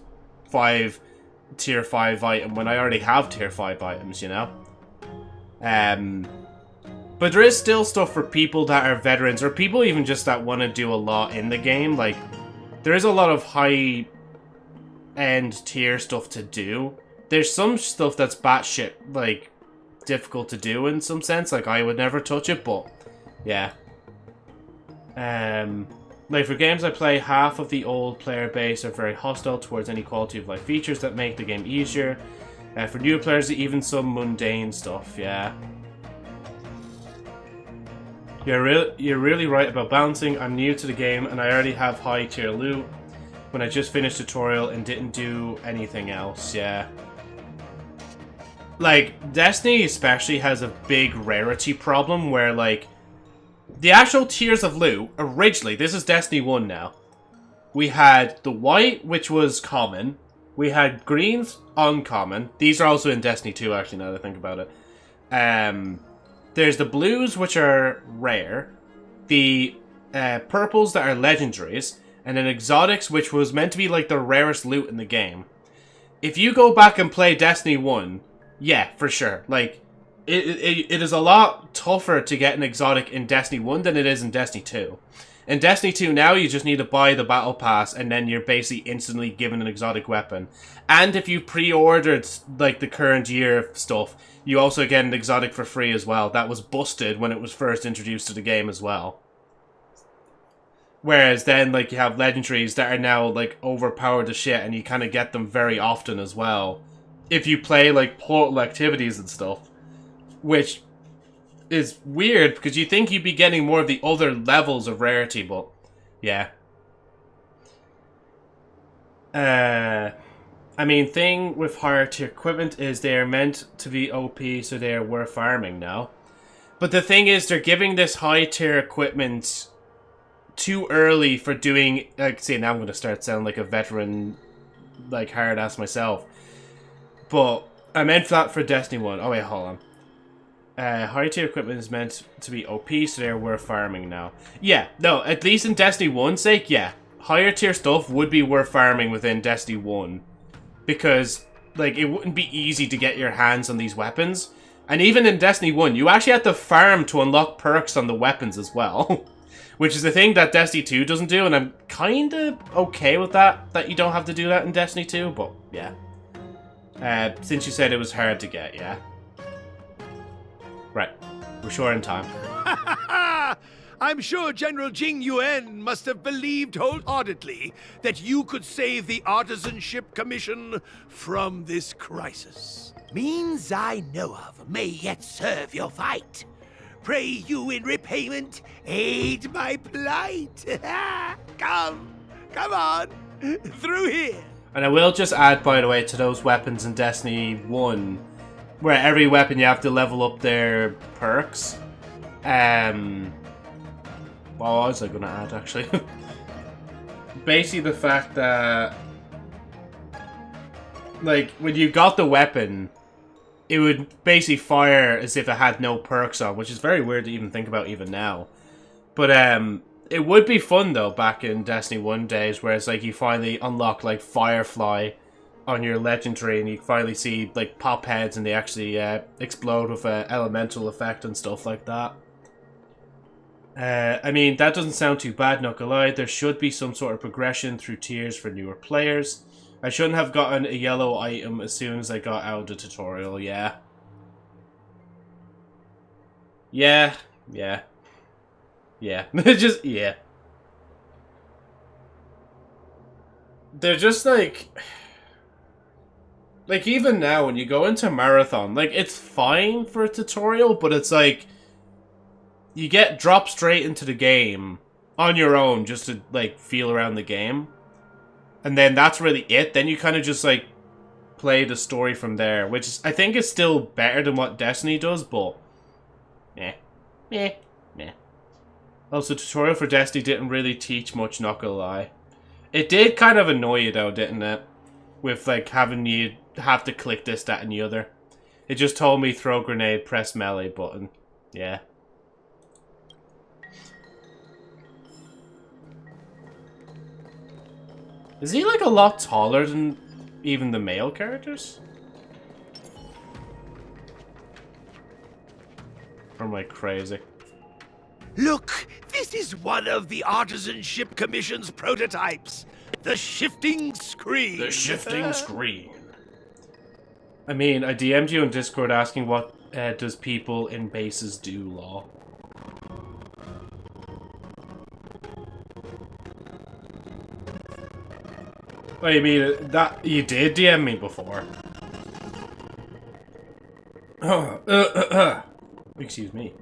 tier 5 item when I already have tier 5 items, you know? But there is still stuff for people that are veterans, or people even just that want to do a lot in the game. There is a lot of high-end tier stuff to do. There's some stuff that's batshit, difficult to do in some sense. I would never touch it, but yeah. For games I play, half of the old player base are very hostile towards any quality of life features that make the game easier. For new players, even some mundane stuff, yeah. You're really right about balancing. I'm new to the game and I already have high tier loot when I just finished tutorial and didn't do anything else, yeah. Destiny especially has a big rarity problem where, the actual tiers of loot, originally, this is Destiny 1 now, we had the white, which was common, we had greens, uncommon, these are also in Destiny 2, actually, now that I think about it. There's the blues, which are rare, the purples that are legendaries, and then exotics, which was meant to be, the rarest loot in the game. If you go back and play Destiny 1, yeah, for sure. It is a lot tougher to get an exotic in Destiny 1 than it is in Destiny 2. In Destiny 2 now, you just need to buy the battle pass and then you're basically instantly given an exotic weapon. And if you pre-ordered, the current year stuff, you also get an exotic for free as well. That was busted when it was first introduced to the game as well. Whereas then, you have legendaries that are now, overpowered as shit and you kind of get them very often as well. If you play, portal activities and stuff. Which is weird, because you think you'd be getting more of the other levels of rarity, but yeah. I mean, thing with higher tier equipment is they are meant to be OP, so they are worth farming now. But the thing is, they're giving this high tier equipment too early for doing... see, now I'm going to start sounding like a veteran, hard ass myself. But I meant that for Destiny 1. Oh wait, hold on. High tier equipment is meant to be OP, so they're worth farming now. Yeah, no, at least in Destiny 1's sake, yeah. Higher tier stuff would be worth farming within Destiny 1. Because, it wouldn't be easy to get your hands on these weapons. And even in Destiny 1, you actually had to farm to unlock perks on the weapons as well. Which is the thing that Destiny 2 doesn't do, and I'm kinda okay with that you don't have to do that in Destiny 2, but yeah. Since you said it was hard to get, yeah? Right. We're short on time. I'm sure General Jing Yuan must have believed wholeheartedly that you could save the Artisanship Commission from this crisis. Means I know of may yet serve your fight. Pray you in repayment aid my plight. Come on, through here. And I will just add, by the way, to those weapons in Destiny 1, where every weapon you have to level up their perks. What was I going to add, actually? Basically the fact that, like, when you got the weapon, it would basically fire as if it had no perks on, which is very weird to even think about even now. But, it would be fun, though, back in Destiny 1 days, where it's like you finally unlock, like, Firefly on your legendary, and you finally see, like, pop heads, and they actually explode with an elemental effect and stuff like that. I mean, that doesn't sound too bad, not gonna lie. There should be some sort of progression through tiers for newer players. I shouldn't have gotten a yellow item as soon as I got out of the tutorial, yeah. Yeah. Just, yeah. They're just like even now when you go into Marathon, like, it's fine for a tutorial, but it's like you get dropped straight into the game on your own just to, like, feel around the game. And then that's really it. Then you kind of just, like, play the story from there, which is, I think is still better than what Destiny does, but meh. Also, tutorial for Destiny didn't really teach much, not gonna lie. It did kind of annoy you, though, didn't it? With, like, having you have to click this, that, and the other. It just told me throw grenade, press melee button. Yeah. Is he, like, a lot taller than even the male characters? Or am I crazy? Look, this is one of the Artisanship Commission's prototypes. The shifting screen. The shifting screen. I mean, I DM'd you on Discord asking what does people in bases do, law. Oh, you mean that you did DM me before? Excuse me.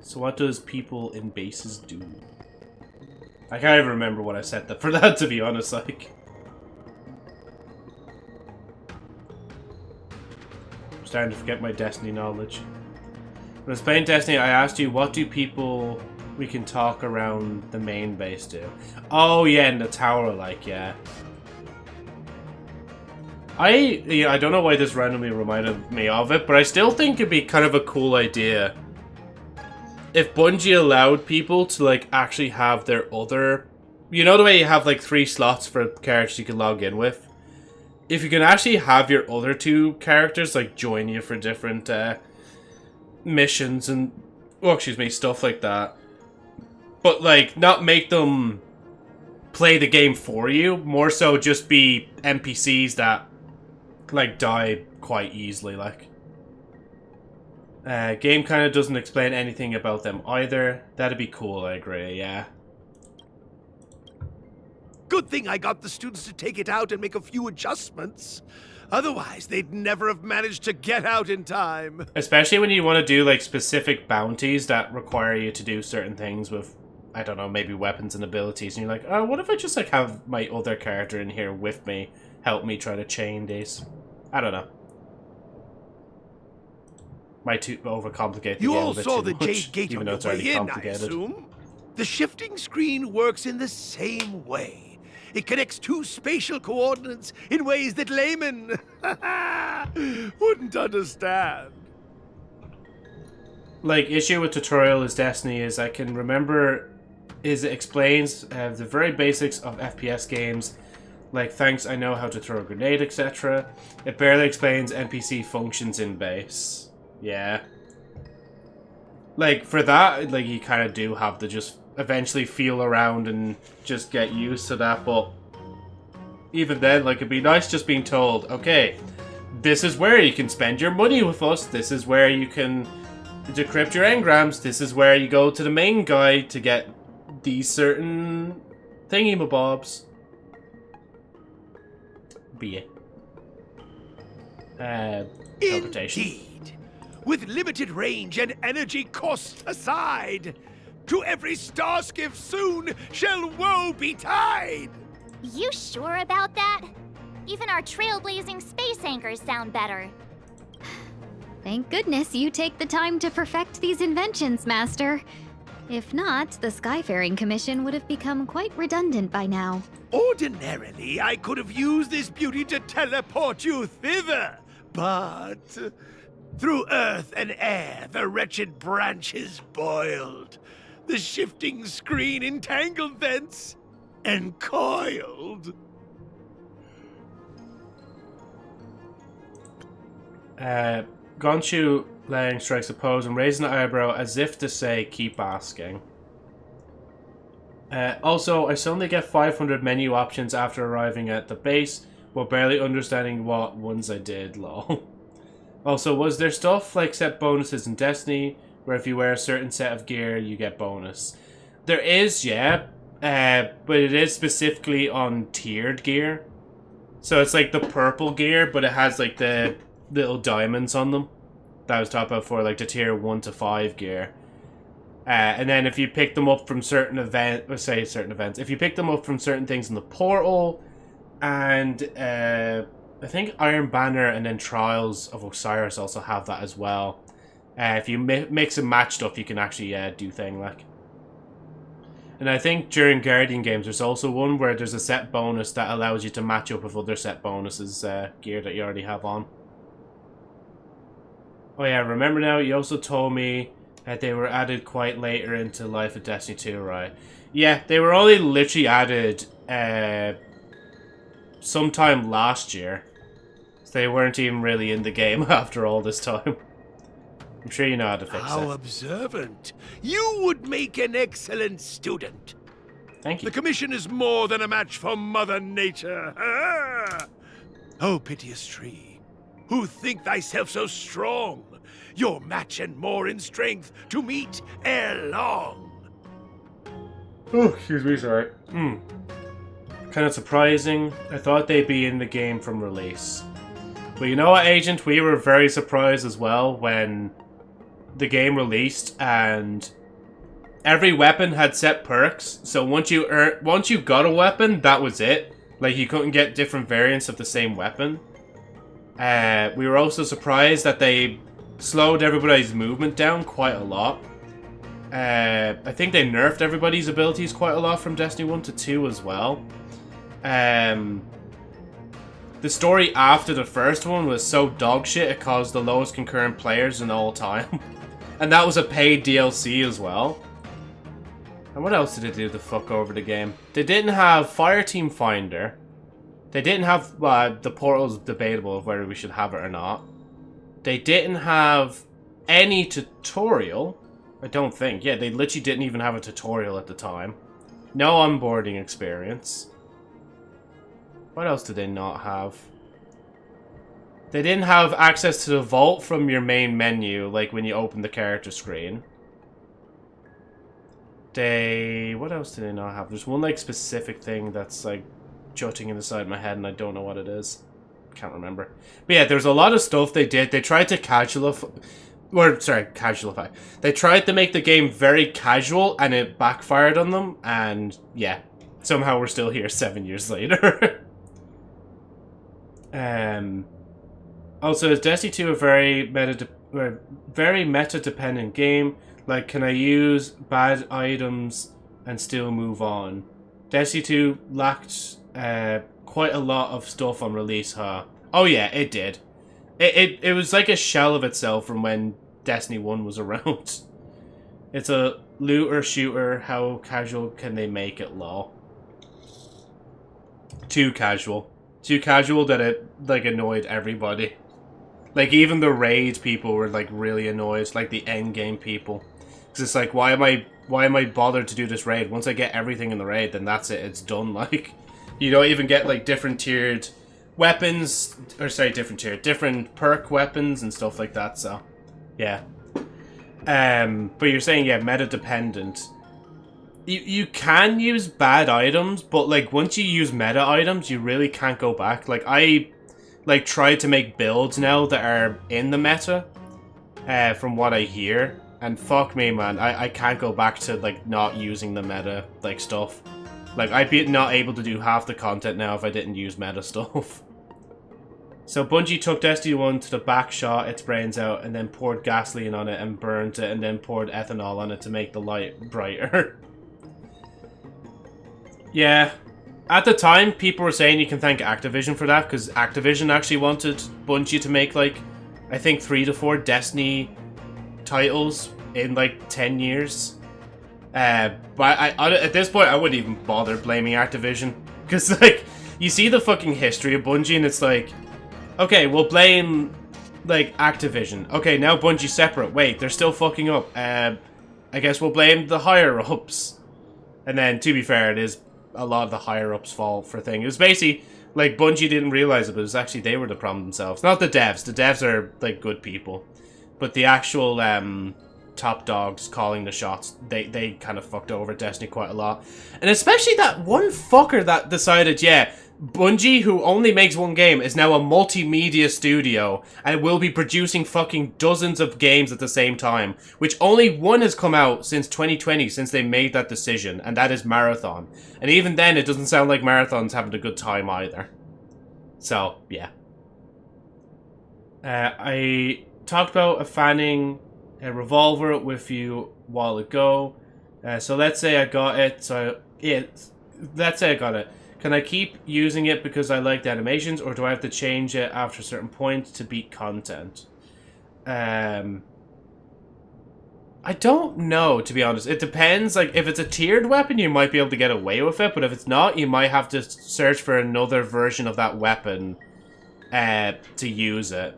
So what does people in bases do? I can't even remember what I said for that, to be honest, like. I'm starting to forget my Destiny knowledge. When I was playing Destiny, I asked you, what do people we can talk around the main base do? Oh yeah, in the tower, like, yeah. I don't know why this randomly reminded me of it, but I still think it'd be kind of a cool idea if Bungie allowed people to, like, actually have their other... You know the way you have, like, 3 slots for characters you can log in with? If you can actually have your other 2 characters, like, join you for different missions and... Oh, excuse me, stuff like that. But, like, not make them play the game for you. More so just be NPCs that, like, die quite easily, like. Game kind of doesn't explain anything about them either. That'd be cool, I agree, yeah. Good thing I got the students to take it out and make a few adjustments. Otherwise, they'd never have managed to get out in time. Especially when you want to do, like, specific bounties that require you to do certain things with, I don't know, maybe weapons and abilities. And you're like, oh, what if I just, like, have my other character in here with me, help me try to chain these? I don't know. Might overcomplicate the game You all a bit saw too the much, Jade Gate even on though your it's already way in, I complicated. assume? The shifting screen works in the same way. It connects 2 spatial coordinates in ways that laymen wouldn't understand. Like, issue with tutorial is Destiny is I can remember is it explains the very basics of FPS games. Like, thanks, I know how to throw a grenade, etc. It barely explains NPC functions in base. Yeah. Like, for that, like, you kind of do have to just eventually feel around and just get used to that, but even then, like, it'd be nice just being told, okay, this is where you can spend your money with us, this is where you can decrypt your engrams, this is where you go to the main guide to get these certain thingy-mabobs. Be it. Interpretation. Indeed. With limited range and energy costs aside, To every star skiff soon shall woe betide! You sure about that? Even our trailblazing space anchors sound better. Thank goodness you take the time to perfect these inventions, Master. If not, the Skyfaring Commission would have become quite redundant by now. Ordinarily, I could have used this beauty to teleport you thither, but through earth and air the wretched branches boiled, the shifting screen entangled thence and coiled. Gonshu Lang strikes a pose and raising an eyebrow as if to say, keep asking. Also, I suddenly get 500 menu options after arriving at the base, while barely understanding what ones I did, lol. Also, was there stuff like set bonuses in Destiny, where if you wear a certain set of gear, you get bonus? There is, yeah, but it is specifically on tiered gear. So it's like the purple gear, but it has like the little diamonds on them. That I was talking about for like the tier 1 to 5 gear. And then if you pick them up from certain events, if you pick them up from certain things in the portal, and I think Iron Banner and then Trials of Osiris also have that as well. If you mix and match stuff, you can actually do thing like. And I think during Guardian games, there's also one where there's a set bonus that allows you to match up with other set bonuses gear that you already have on. Oh yeah, remember now, you also told me that they were added quite later into Life of Destiny 2, right? Yeah, they were only literally added sometime last year. So they weren't even really in the game after all this time. I'm sure you know how to fix it. How observant. You would make an excellent student. Thank you. The Commission is more than a match for Mother Nature. Oh, piteous tree, who think thyself so strong, your match and more in strength to meet ere long. Oh, excuse me, sorry. Kind of surprising. I thought they'd be in the game from release. But you know what, Agent? We were very surprised as well when the game released and every weapon had set perks. So once you got a weapon, that was it. Like, you couldn't get different variants of the same weapon. We were also surprised that they slowed everybody's movement down quite a lot. I think they nerfed everybody's abilities quite a lot from Destiny 1 to 2 as well. The story after the first one was so dogshit it caused the lowest concurrent players in all time. And that was a paid DLC as well. And what else did they do to fuck over the game? They didn't have Fireteam Finder. They didn't have the portal's debatable of whether we should have it or not. They didn't have any tutorial. I don't think. Yeah, they literally didn't even have a tutorial at the time. No onboarding experience. What else did they not have? They didn't have access to the vault from your main menu, like when you open the character screen. What else did they not have? There's one like specific thing that's like jutting in the side of my head and I don't know what it is. Can't remember. But yeah, there's a lot of stuff they did. They tried to casualify. They tried to make the game very casual and it backfired on them. And yeah, somehow we're still here 7 years later. Also, is Destiny 2 a very meta-dependent game? Like, can I use bad items and still move on? Destiny 2 lacked quite a lot of stuff on release, huh? Oh yeah, it did. It was like a shell of itself from when Destiny 1 was around. It's a looter shooter. How casual can they make it, lol? Too casual. Too casual that it like annoyed everybody. Like even the raid people were like really annoyed, like the end game people. Cause it's like, why am I bothered to do this raid? Once I get everything in the raid, then that's it. It's done. Like, you don't even get like different tiered weapons, or sorry, different perk weapons and stuff like that. So, yeah. But you're saying meta dependent. You can use bad items, but like once you use meta items, you really can't go back. Like I try to make builds now that are in the meta, from what I hear, And fuck me, man, I can't go back to, like, not using the meta, like, stuff. Like, I'd be not able to do half the content now if I didn't use meta stuff. So Bungie took Destiny 1 to the back, shot its brains out, and then poured gasoline on it and burned it, and then poured ethanol on it to make the light brighter. Yeah. At the time, people were saying you can thank Activision for that, because Activision actually wanted Bungie to make, like, I think 3 to 4 Destiny titles in, like, 10 years. But at this point, I wouldn't even bother blaming Activision. Because, like, you see the fucking history of Bungie, and it's like, okay, we'll blame, like, Activision. Okay, now Bungie's separate. Wait, they're still fucking up. I guess we'll blame the higher-ups. And then, to be fair, it is a lot of the higher-ups' fault for things. It was basically, like, Bungie didn't realize it, but it was actually they were the problem themselves. Not the devs. The devs are, like, good people. But the actual, top dogs calling the shots, they kind of fucked over Destiny quite a lot. And especially that one fucker that decided, yeah, Bungie, who only makes one game, is now a multimedia studio and will be producing fucking dozens of games at the same time, which only one has come out since 2020, since they made that decision, and that is Marathon. And even then, it doesn't sound like Marathon's having a good time either. So, yeah. I talked about fanning a revolver with you a while ago. So let's say I got it. So, yeah, let's say I got it. Can I keep using it because I like the animations, or do I have to change it after a certain point to beat content? I don't know, to be honest. It depends. Like, if it's a tiered weapon, you might be able to get away with it, but if it's not, you might have to search for another version of that weapon to use it.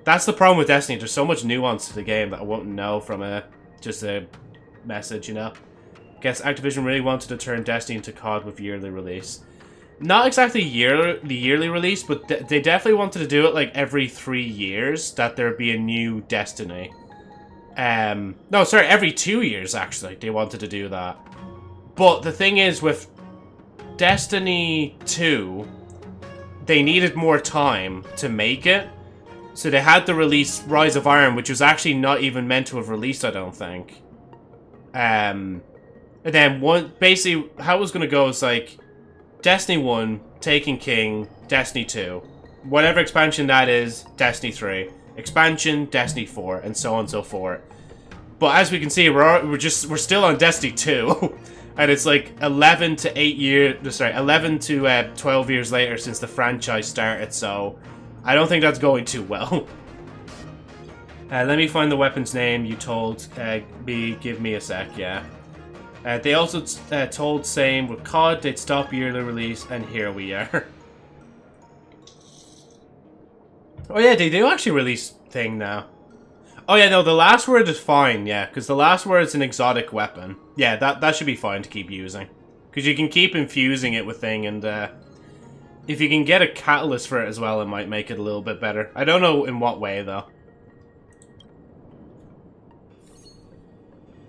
That's the problem with Destiny. There's so much nuance to the game that I won't know from just a message, you know? Guess Activision really wanted to turn Destiny into COD with yearly release. Not exactly the yearly release, but they definitely wanted to do it like every 3 years, that there'd be a new Destiny. No, sorry, every 2 years, actually, they wanted to do that. But the thing is, with Destiny 2, they needed more time to make it. So they had to release Rise of Iron, which was actually not even meant to have released, I don't think. And then basically how it was going to go is like Destiny 1, Taken King, Destiny 2. Whatever expansion that is, Destiny 3. Expansion, Destiny 4, and so on and so forth. But as we can see, we're still on Destiny 2. And it's like 11 to 12 years later since the franchise started, so I don't think that's going too well. Let me find the weapon's name you told me. Give me a sec, yeah. They also told same with COD, they'd stop yearly release, and here we are. Oh yeah, they do actually release thing now. Oh yeah, no, the last word is fine, yeah, because the last word is an exotic weapon. Yeah, that should be fine to keep using. Because you can keep infusing it with thing, and if you can get a catalyst for it as well, it might make it a little bit better. I don't know in what way, though.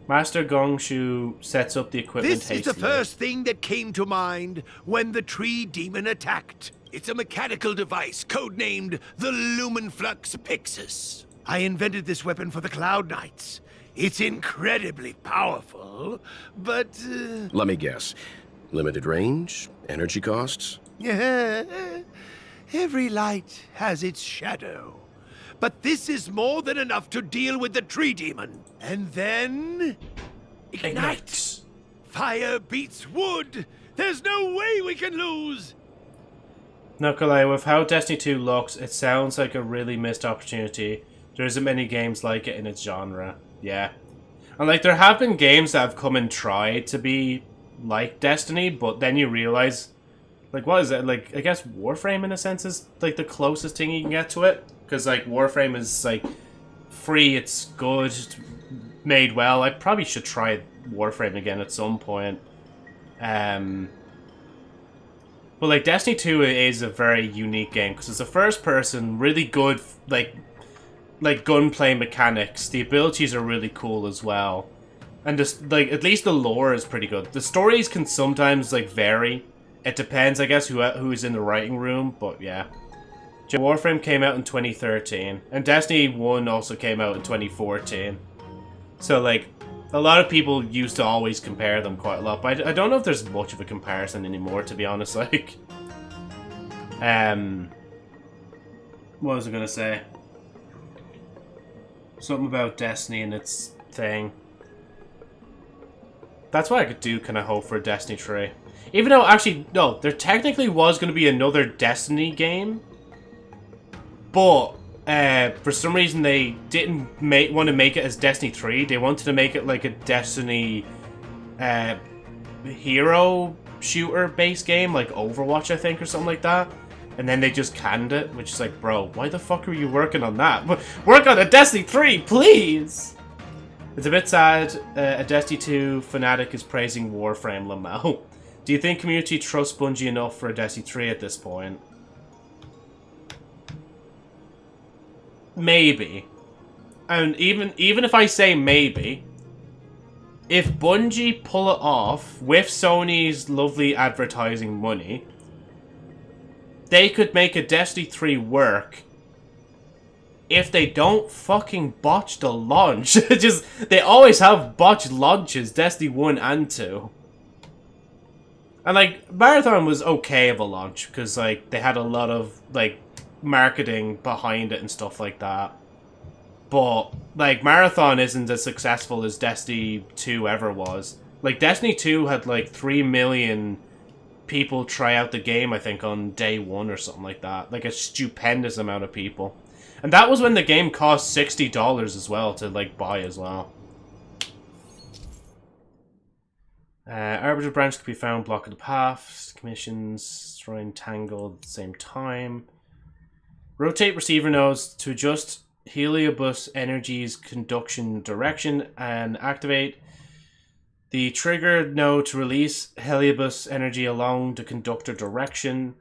Master Gongshu sets up the equipment This is the first thing that came to mind when the tree demon attacked. It's a mechanical device codenamed the Lumenflux Pixis. I invented this weapon for the Cloud Knights. It's incredibly powerful, but... Let me guess. Limited range? Energy costs? Yeah. Every light has its shadow. But this is more than enough to deal with the tree demon. And then... Ignite! Fire beats wood! There's no way we can lose! Not gonna lie, with how Destiny 2 looks, it sounds like a really missed opportunity. There isn't many games like it in its genre. Yeah. And like, there have been games that have come and tried to be like Destiny, but then you realize, like, what is it? Like, I guess Warframe in a sense is like the closest thing you can get to it. Because like Warframe is like free, it's good, it's made well. I probably should try Warframe again at some point. But like Destiny 2 is a very unique game because it's a first person, really good like gunplay mechanics. The abilities are really cool as well. And just like at least the lore is pretty good. The stories can sometimes like vary. It depends, I guess, who's in the writing room, but yeah. Warframe came out in 2013, and Destiny 1 also came out in 2014. So, like, a lot of people used to always compare them quite a lot, but I don't know if there's much of a comparison anymore, to be honest. Like, what was I gonna say? Something about Destiny and its thing. That's what I could do, kind of hope for Destiny 3. Even though, actually, no, there technically was going to be another Destiny game. But, for some reason, they didn't want to make it as Destiny 3. They wanted to make it like a Destiny hero shooter-based game, like Overwatch, I think, or something like that. And then they just canned it, which is like, bro, why the fuck are you working on that? Work on a Destiny 3, please! It's a bit sad. A Destiny 2 fanatic is praising Warframe Lamau. Do you think community trusts Bungie enough for a Destiny 3 at this point? Maybe. And even if I say maybe, if Bungie pull it off with Sony's lovely advertising money, they could make a Destiny 3 work if they don't fucking botch the launch. They always have botched launches, Destiny 1 and 2. And, like, Marathon was okay of a launch, because, like, they had a lot of, like, marketing behind it and stuff like that. But, like, Marathon isn't as successful as Destiny 2 ever was. Like, Destiny 2 had, like, 3 million people try out the game, I think, on day one or something like that. Like, a stupendous amount of people. And that was when the game cost $60 as well to, like, buy as well. Arbiter branch could be found blocking the path. Commissions, destroying Tangled at the same time. Rotate receiver nodes to adjust Heliobus Energy's conduction direction and activate the trigger node to release Heliobus Energy along the conductor direction.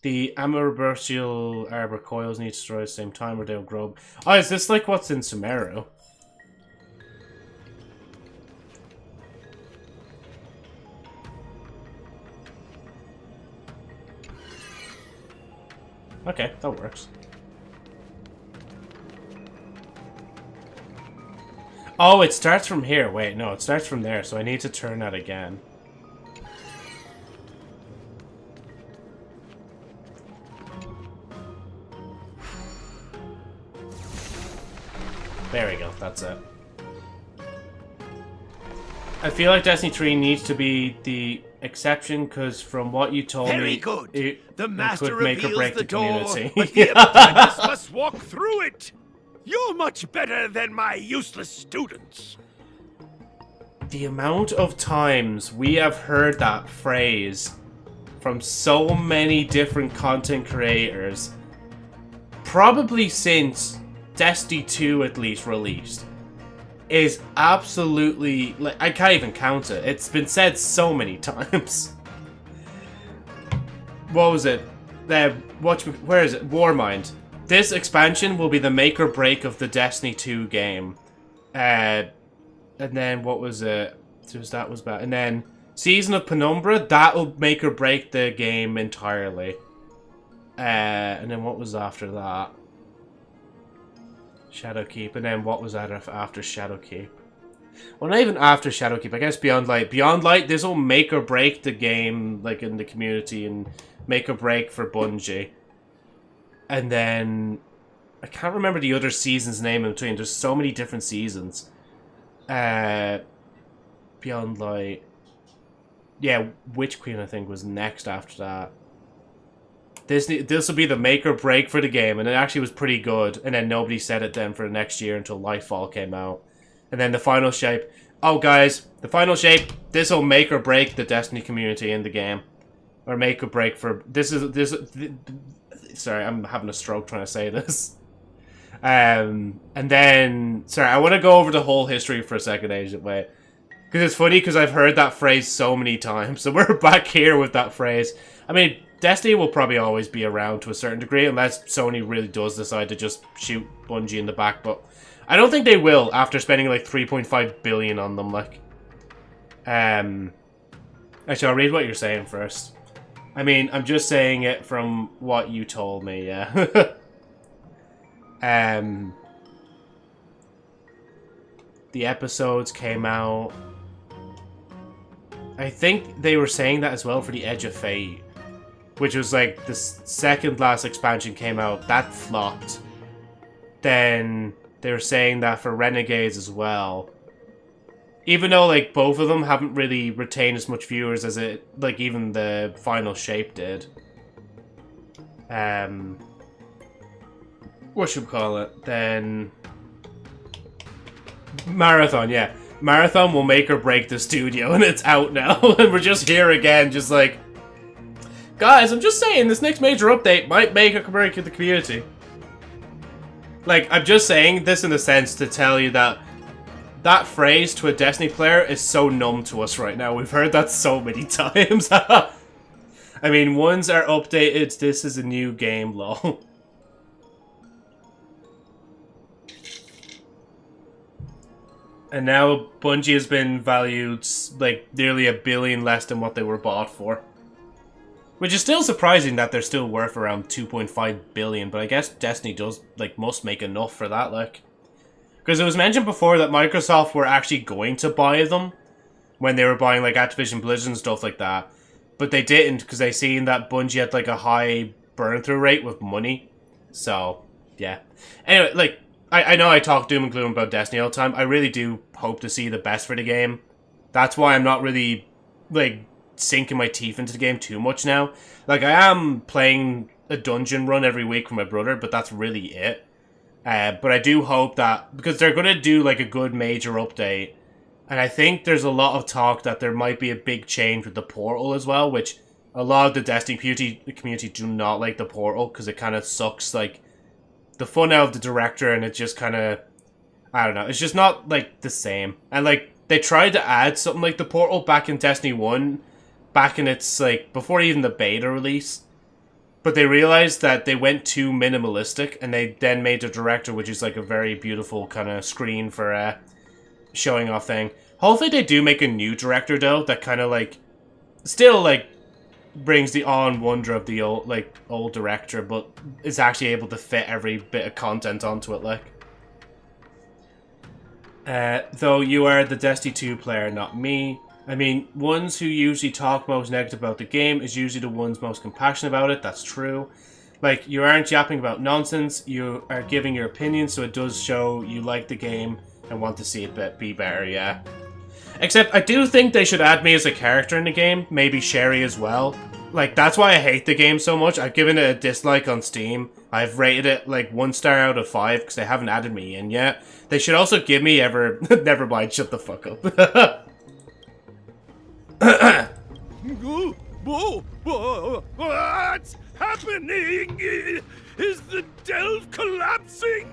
The Amorbertial Arbor coils need to destroy at the same time or they'll grow. Oh, is this like what's in Sumeru? Okay, that works. Oh, it starts from here. Wait, no, it starts from there, so I need to turn that again. There we go, that's it. I feel like Destiny 3 needs to be the exception, because from what you told me... Very good. The master could make or reveals break the the door, community. but the apprentice must walk through it. You're much better than my useless students. The amount of times we have heard that phrase from so many different content creators, probably since Destiny 2 at least released, is absolutely, like, I can't even count it. It's been said so many times. What was it? Where is it? Warmind. This expansion will be the make or break of the Destiny 2 game. And then what was it? That was bad. And then Season of Penumbra, that'll make or break the game entirely. And then what was after that? Shadowkeep, and then what was that after Shadowkeep? Well, not even after Shadowkeep, I guess Beyond Light. Beyond Light, this will make or break the game, like, in the community, and make or break for Bungie. And then, I can't remember the other season's name in between, there's so many different seasons. Beyond Light. Yeah, Witch Queen, I think, was next after that. This will be the make or break for the game, and it actually was pretty good. And then nobody said it then for the next year until Lightfall came out, and then the final shape. Oh, guys, the final shape. This will make or break the Destiny community in the game, or make or break for this. Sorry, I'm having a stroke trying to say this. And then sorry, I want to go over the whole history for a second, Agent. Wait, because it's funny because I've heard that phrase so many times. So we're back here with that phrase. I mean, Destiny will probably always be around to a certain degree, unless Sony really does decide to just shoot Bungie in the back, but I don't think they will after spending like 3.5 billion on them, like. Actually, I'll read what you're saying first. I mean, I'm just saying it from what you told me, yeah. the episodes came out. I think they were saying that as well for the Edge of Fate, which was like the second last expansion came out. That flopped. Then they were saying that for Renegades as well. Even though like both of them haven't really retained as much viewers as it, like even the Final Shape did. What should we call it? Then Marathon, yeah. Marathon will make or break the studio, and it's out now. And we're just here again, just like, guys, I'm just saying, this next major update might make or break the community. Like, I'm just saying this in a sense to tell you that that phrase to a Destiny player is so numb to us right now. We've heard that so many times. I mean, ones are updated, this is a new game, lol. And now Bungie has been valued like nearly $1 billion less than what they were bought for. Which is still surprising that they're still worth around 2.5 billion, but I guess Destiny does, like, must make enough for that, like. Because it was mentioned before that Microsoft were actually going to buy them when they were buying, like, Activision Blizzard and stuff like that. But they didn't, because they seen that Bungie had, like, a high burn-through rate with money. So, yeah. Anyway, like, I know I talk doom and gloom about Destiny all the time. I really do hope to see the best for the game. That's why I'm not really, like, sinking my teeth into the game too much now. Like, I am playing a dungeon run every week with my brother, but that's really it. But I do hope that, because they're going to do, like, a good major update, and I think there's a lot of talk that there might be a big change with the portal as well, which a lot of the Destiny community do not like the portal, because it kind of sucks, like, the fun out of the director, and it just kind of, I don't know, it's just not, like, the same. And, like, they tried to add something like the portal back in Destiny 1, back in its, like, before even the beta release. But they realized that they went too minimalistic, and they then made the director, which is, like, a very beautiful kind of screen for showing off thing. Hopefully they do make a new director, though, that kind of, like, still, like, brings the awe and wonder of the old director, but is actually able to fit every bit of content onto it, like. Though you are the Destiny 2 player, not me. I mean, ones who usually talk most negative about the game is usually the ones most compassionate about it, that's true. Like, you aren't yapping about nonsense, you are giving your opinion, so it does show you like the game and want to see it be better, yeah. Except, I do think they should add me as a character in the game, maybe Sherry as well. Like, that's why I hate the game so much. I've given it a dislike on Steam. I've rated it, like, 1 star out of 5, because they haven't added me in yet. They should also give me never mind, shut the fuck up. What's happening? Is the delve collapsing?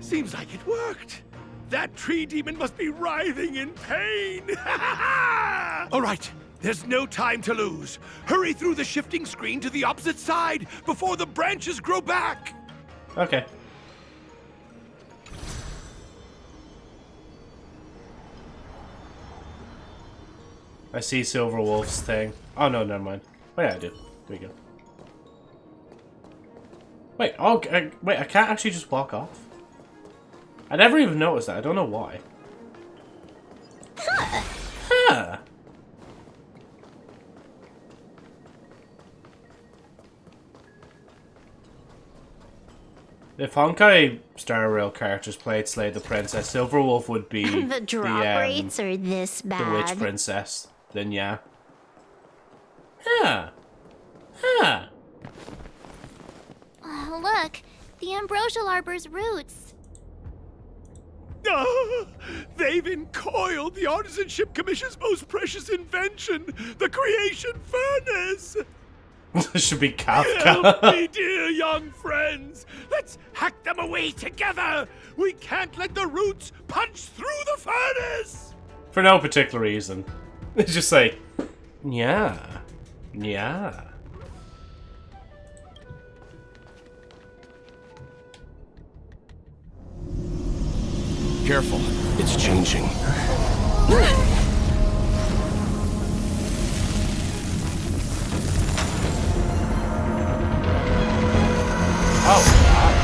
Seems like it worked. That tree demon must be writhing in pain. All right, there's no time to lose. Hurry through the shifting screen to the opposite side before the branches grow back. Okay. I see Silver Wolf's thing. Oh no, never mind. Oh yeah, I do. There we go. Wait, wait, I can't actually just walk off? I never even noticed that. I don't know why. Huh. If Honkai Star Rail characters played Slay the Princess, Silver Wolf would be the drop rates are this bad. The Witch Princess. Then yeah. Huh. Huh. Oh, look, the ambrosial arbor's roots. They've encoiled the Artisanship Commission's most precious invention, the Creation Furnace! This should be Kafka. Help me, dear young friends! Let's hack them away together! We can't let the roots punch through the furnace! For no particular reason. It's just like, yeah. Yeah. Careful, it's changing. Oh, God.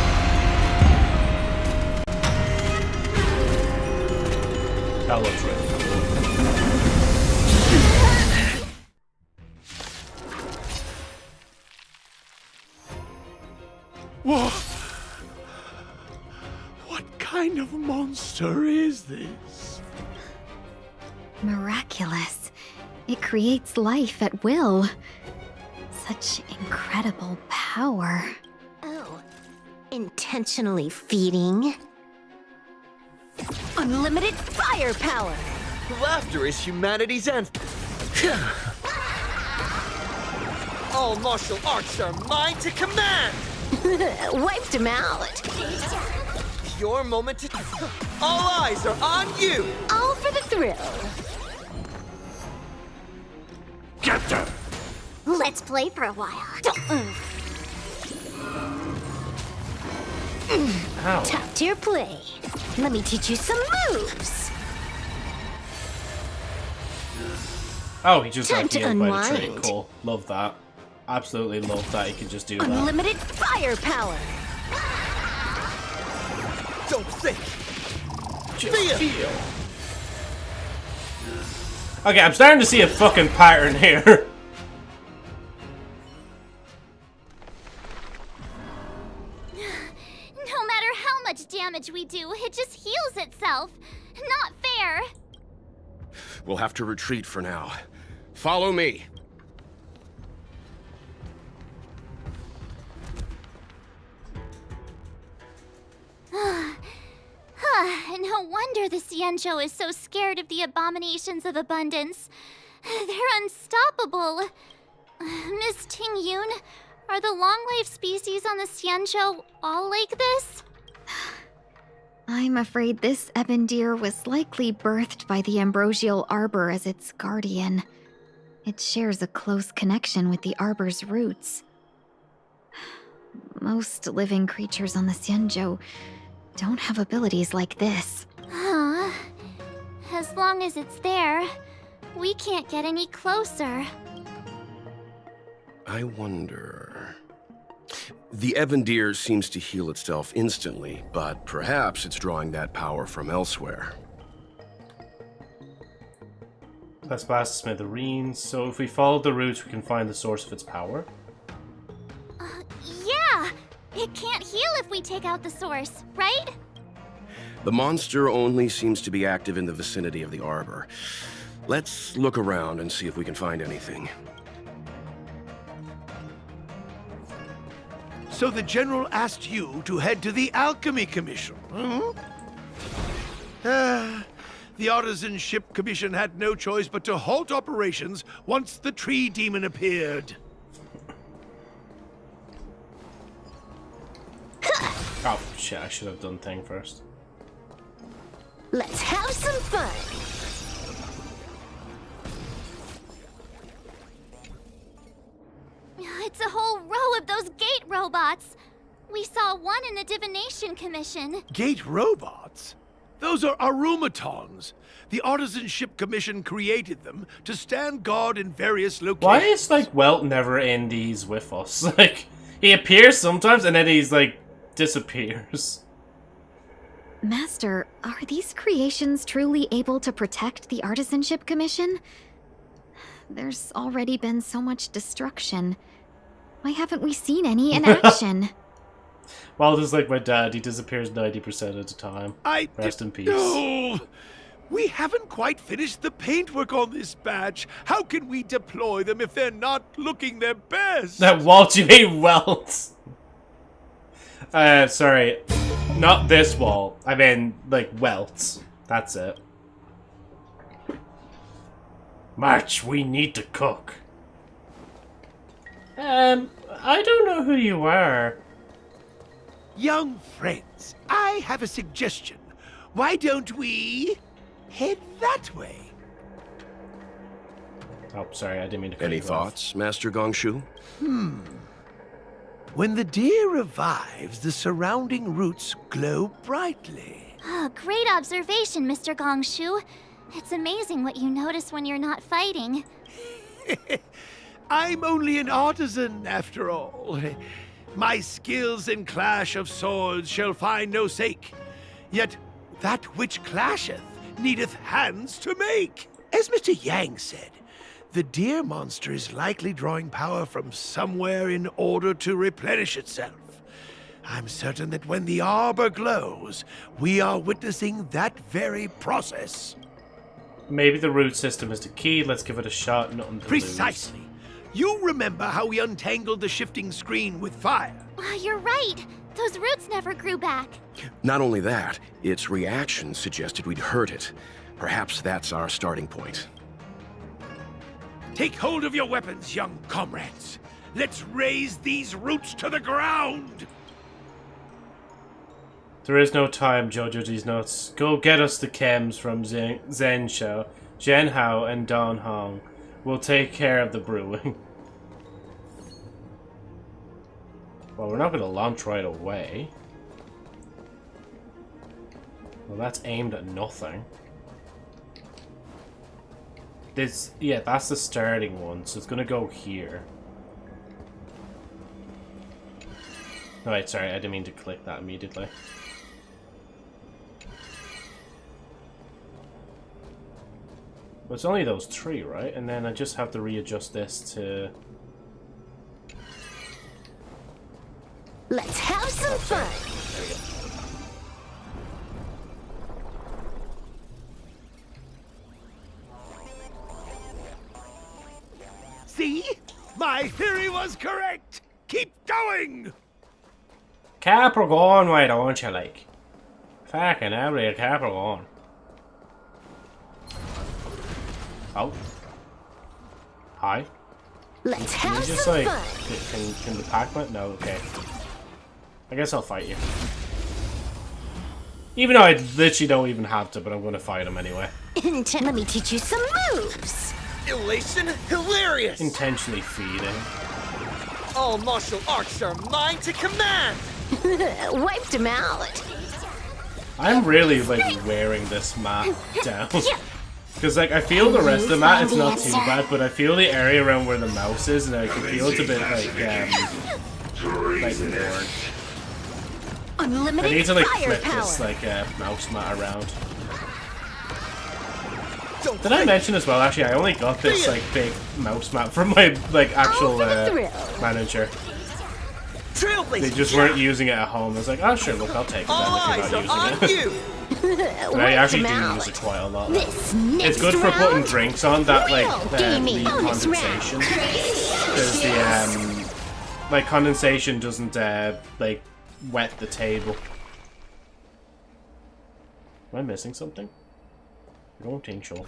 What kind of monster is this? Miraculous. It creates life at will. Such incredible power. Oh, intentionally feeding. Unlimited firepower! Laughter is humanity's anthem. All martial arts are mine to command! Wiped him out. Your moment to... All eyes are on you! All for the thrill. Get her! Let's play for a while. Ow. Top tier play. Let me teach you some moves. Oh, he just Time got to healed by the tree. unwind. Cool. Love that. Absolutely love that he can just do that. Unlimited firepower. Don't think! Just feel. Okay, I'm starting to see a fucking pattern here. No matter how much damage we do, it just heals itself. Not fair. We'll have to retreat for now. Follow me. No wonder the Xianzhou is so scared of the abominations of abundance. They're unstoppable. Miss Tingyun, are the long-life species on the Xianzhou all like this? I'm afraid this ebon deer was likely birthed by the ambrosial arbor as its guardian. It shares a close connection with the arbor's roots. Most living creatures on the Xianzhou don't have abilities like this. Huh. As long as it's there, we can't get any closer. I wonder... The ebon deer seems to heal itself instantly, but perhaps it's drawing that power from elsewhere. That's past smithereens, so if we follow the roots, we can find the source of its power. Yeah! It can't heal if we take out the source, right? The monster only seems to be active in the vicinity of the arbor. Let's look around and see if we can find anything. So the General asked you to head to the Alchemy Commission, the Artisan Ship Commission had no choice but to halt operations once the tree demon appeared. Oh, shit, I should have done thing first. Let's have some fun. It's a whole row of those gate robots. We saw one in the Divination Commission. Gate robots? Those are arumatons. The Artisan Ship Commission created them to stand guard in various locations. Why is, like, Welt never in these with us? Like, he appears sometimes and then he's, like, disappears. Master, are these creations truly able to protect the Artisanship Commission? There's already been so much destruction. Why haven't we seen any in action? Well, just like my dad, he disappears 90% of the time. Rest in peace. No! We haven't quite finished the paintwork on this badge. How can we deploy them if they're not looking their best? That Walt, you mean Welt? Sorry. Not this wall. I mean, like, Welt. That's it. March, we need to cook. I don't know who you are. Young friends, I have a suggestion. Why don't we head that way? Oh, sorry, I didn't mean to cut Any you off. thoughts, Master Gongshu? When the deer revives, the surrounding roots glow brightly. Oh, great observation, Mr. Gongshu. It's amazing what you notice when you're not fighting. I'm only an artisan, after all. My skills in clash of swords shall find no sake. Yet that which clasheth needeth hands to make. As Mr. Yang said, the deer monster is likely drawing power from somewhere in order to replenish itself. I'm certain that when the arbor glows, we are witnessing that very process. Maybe the root system is the key. Let's give it a shot. Nothing to Precisely. You remember how we untangled the shifting screen with fire? You're right. Those roots never grew back. Not only that, its reaction suggested we'd hurt it. Perhaps that's our starting point. Take hold of your weapons, young comrades. Let's raise these roots to the ground. There is no time, Jojo these nuts. Go get us the chems from Xianzhou, Zhenhao, and Don Hong. We'll take care of the brewing. Well, we're not going to launch right away. Well, that's aimed at nothing. This, yeah, that's the starting one, so it's going to go here. Alright, sorry, I didn't mean to click that immediately. But it's only those three, right? And then I just have to readjust this to... Let's have some fun. There we go. See? My theory was correct. Keep going. Capricorn, why don't you, like? Fucking every Capricorn. Oh. Hi. Let's Can have you just, some like, fun. can the Pac-Man? No, okay. I guess I'll fight you. Even though I literally don't even have to, but I'm gonna fight him anyway. Let me teach you some moves. Elation, hilarious. Intentionally feeding. All martial arts are mine to command. Wiped him out. I'm really, like, wearing this map down. Because, like, I feel the rest of the map, it's not too bad, but I feel the area around where the mouse is, and I can feel it's a bit, like bored. Unlimited I need to, like, fire flip power. this, like, mouse mat around. Did I mention as well, actually, I only got this, like, big mouse mat from my, like, actual, manager. They just weren't using it at home. I was like, oh, sure, look, I'll take it then if you're not using it. But I actually do use it quite a lot. It's good for putting drinks on that, like, the condensation. Because the, like, condensation doesn't, like, wet the table. Am I missing something? I don't think so.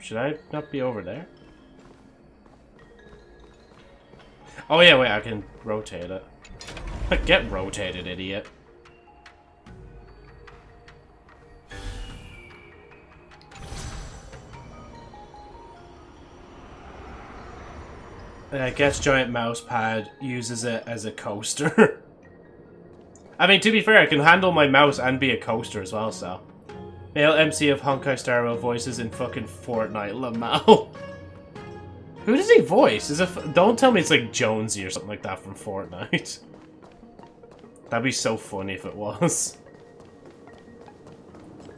Should I not be over there? Oh yeah, wait, I can rotate it. Get rotated, idiot. Gets giant mouse pad, uses it as a coaster. I mean, to be fair, I can handle my mouse and be a coaster as well, so. Male MC of Honkai Star Rail voices in fucking Fortnite, Lamau. Who does he voice? Is it? Don't tell me it's like Jonesy or something like that from Fortnite. That'd be so funny if it was.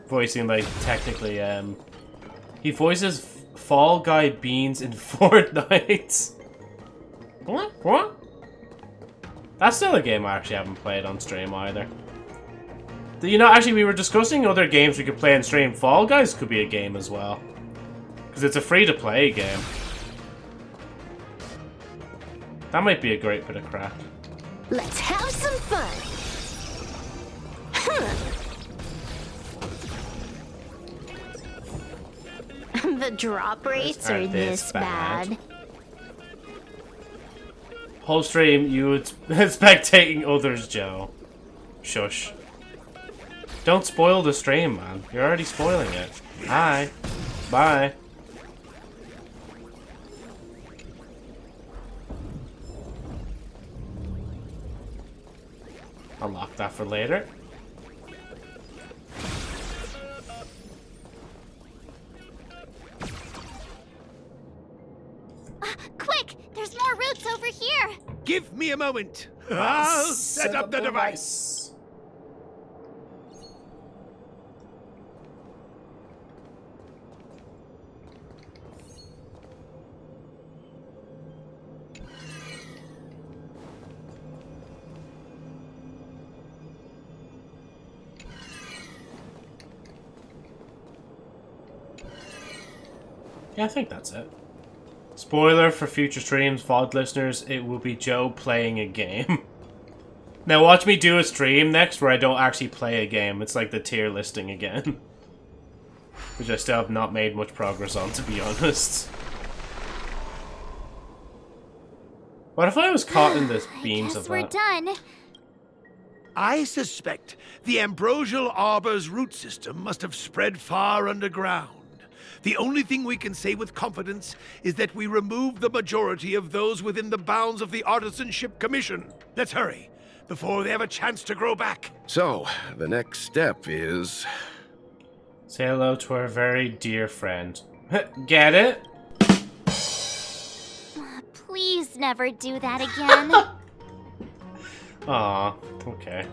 Voicing, like, technically, he voices Fall Guy Beans in Fortnite. What? What? That's still a game I actually haven't played on stream either. You know, actually, we were discussing other games we could play on stream. Fall Guys could be a game as well. Because it's a free-to-play game. That might be a great bit of crack. Let's have some fun. The drop rates are this bad. Whole stream, you would spectating others, Joe. Shush. Don't spoil the stream, man. You're already spoiling it. Hi. Bye. Unlock that for later. Quick! There's more roots over here! Give me a moment. I'll set up the device. Yeah, I think that's it. Spoiler for future streams, VOD listeners, it will be Joe playing a game. Now watch me do a stream next where I don't actually play a game. It's like the tier listing again. Which I still have not made much progress on, to be honest. What if I was caught in the beams of that? We're done. I suspect the ambrosial arbor's root system must have spread far underground. The only thing we can say with confidence is that we removed the majority of those within the bounds of the Artisanship Commission. Let's hurry, before they have a chance to grow back. So, the next step is... Say hello to our very dear friend. Get it? Please never do that again. Aw, okay.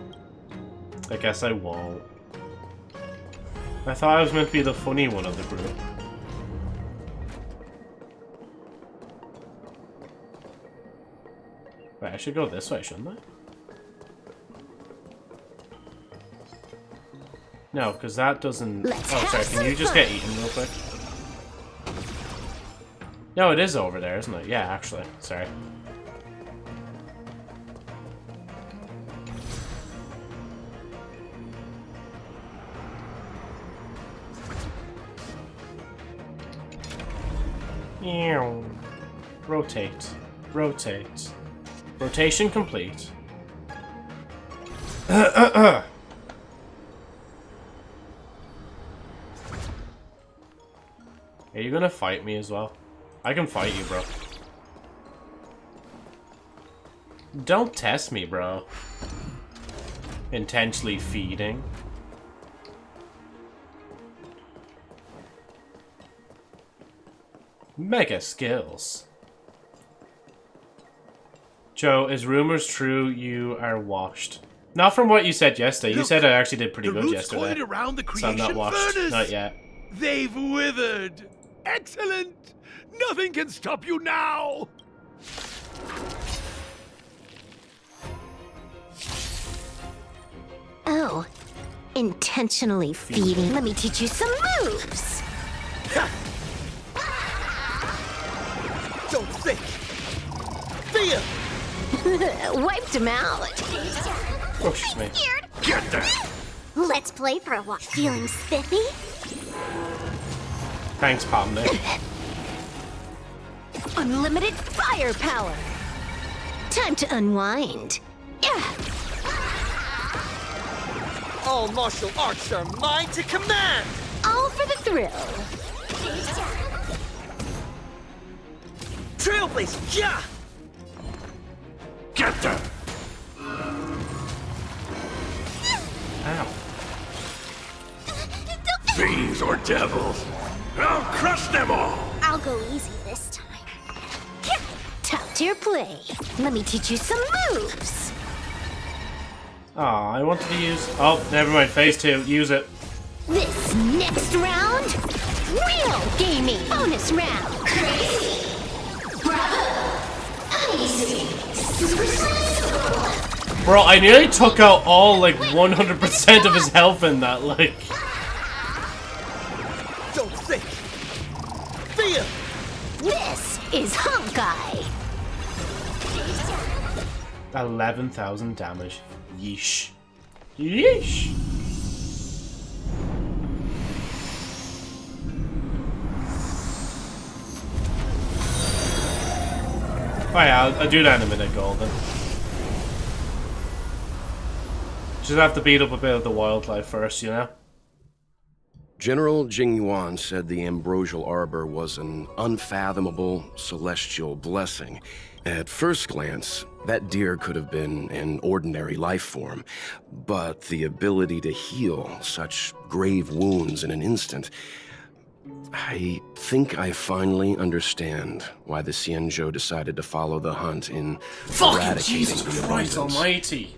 I guess I won't. I thought I was meant to be the funny one of the group. Wait, I should go this way, shouldn't I? No, because that doesn't... Oh, sorry, can you just get eaten real quick? No, it is over there, isn't it? Yeah, actually. Sorry. Ew. Rotate. Rotate. Rotation complete. Are you gonna fight me as well? I can fight you, bro. Don't test me, bro. Intentionally feeding. Mega skills. Joe, is rumors true you are washed? Not from what you said yesterday. You said I actually did pretty good yesterday. Around the So I'm not washed. furnace. Not yet. They've withered. Excellent. Nothing can stop you now. Oh, intentionally feeding. Let me teach you some moves. Don't think. Feel. Wiped him out. Push me. Get there. Let's play for a while. Feeling spiffy? Thanks, Pomnick. Unlimited firepower. Time to unwind. Yeah. All martial arts are mine to command. All for the thrill. Trailblazer, yeah. Get there. Ow. Fiends or devils. I'll crush them all. I'll go easy this time. Top tier play. Let me teach you some moves. Aw, I wanted to use... Oh, never mind. Phase 2. Use it. This next round, real gaming. Bonus round. Crazy. Bravo. Amazing. Super sensible. Bro, I nearly took out all, like, 100% of his health in that, like... Don't think. Feel. This is Honkai. 11,000 damage. Yeesh. Yeesh. Oh yeah, I'll do that in a minute, Golden. Just have to beat up a bit of the wildlife first, you know? General Jingyuan said the ambrosial arbor was an unfathomable celestial blessing. At first glance, that deer could have been an ordinary life form, but the ability to heal such grave wounds in an instant... I think I finally understand why the Xianzhou decided to follow the hunt in Fucking eradicating Jesus the Christ abundance. almighty!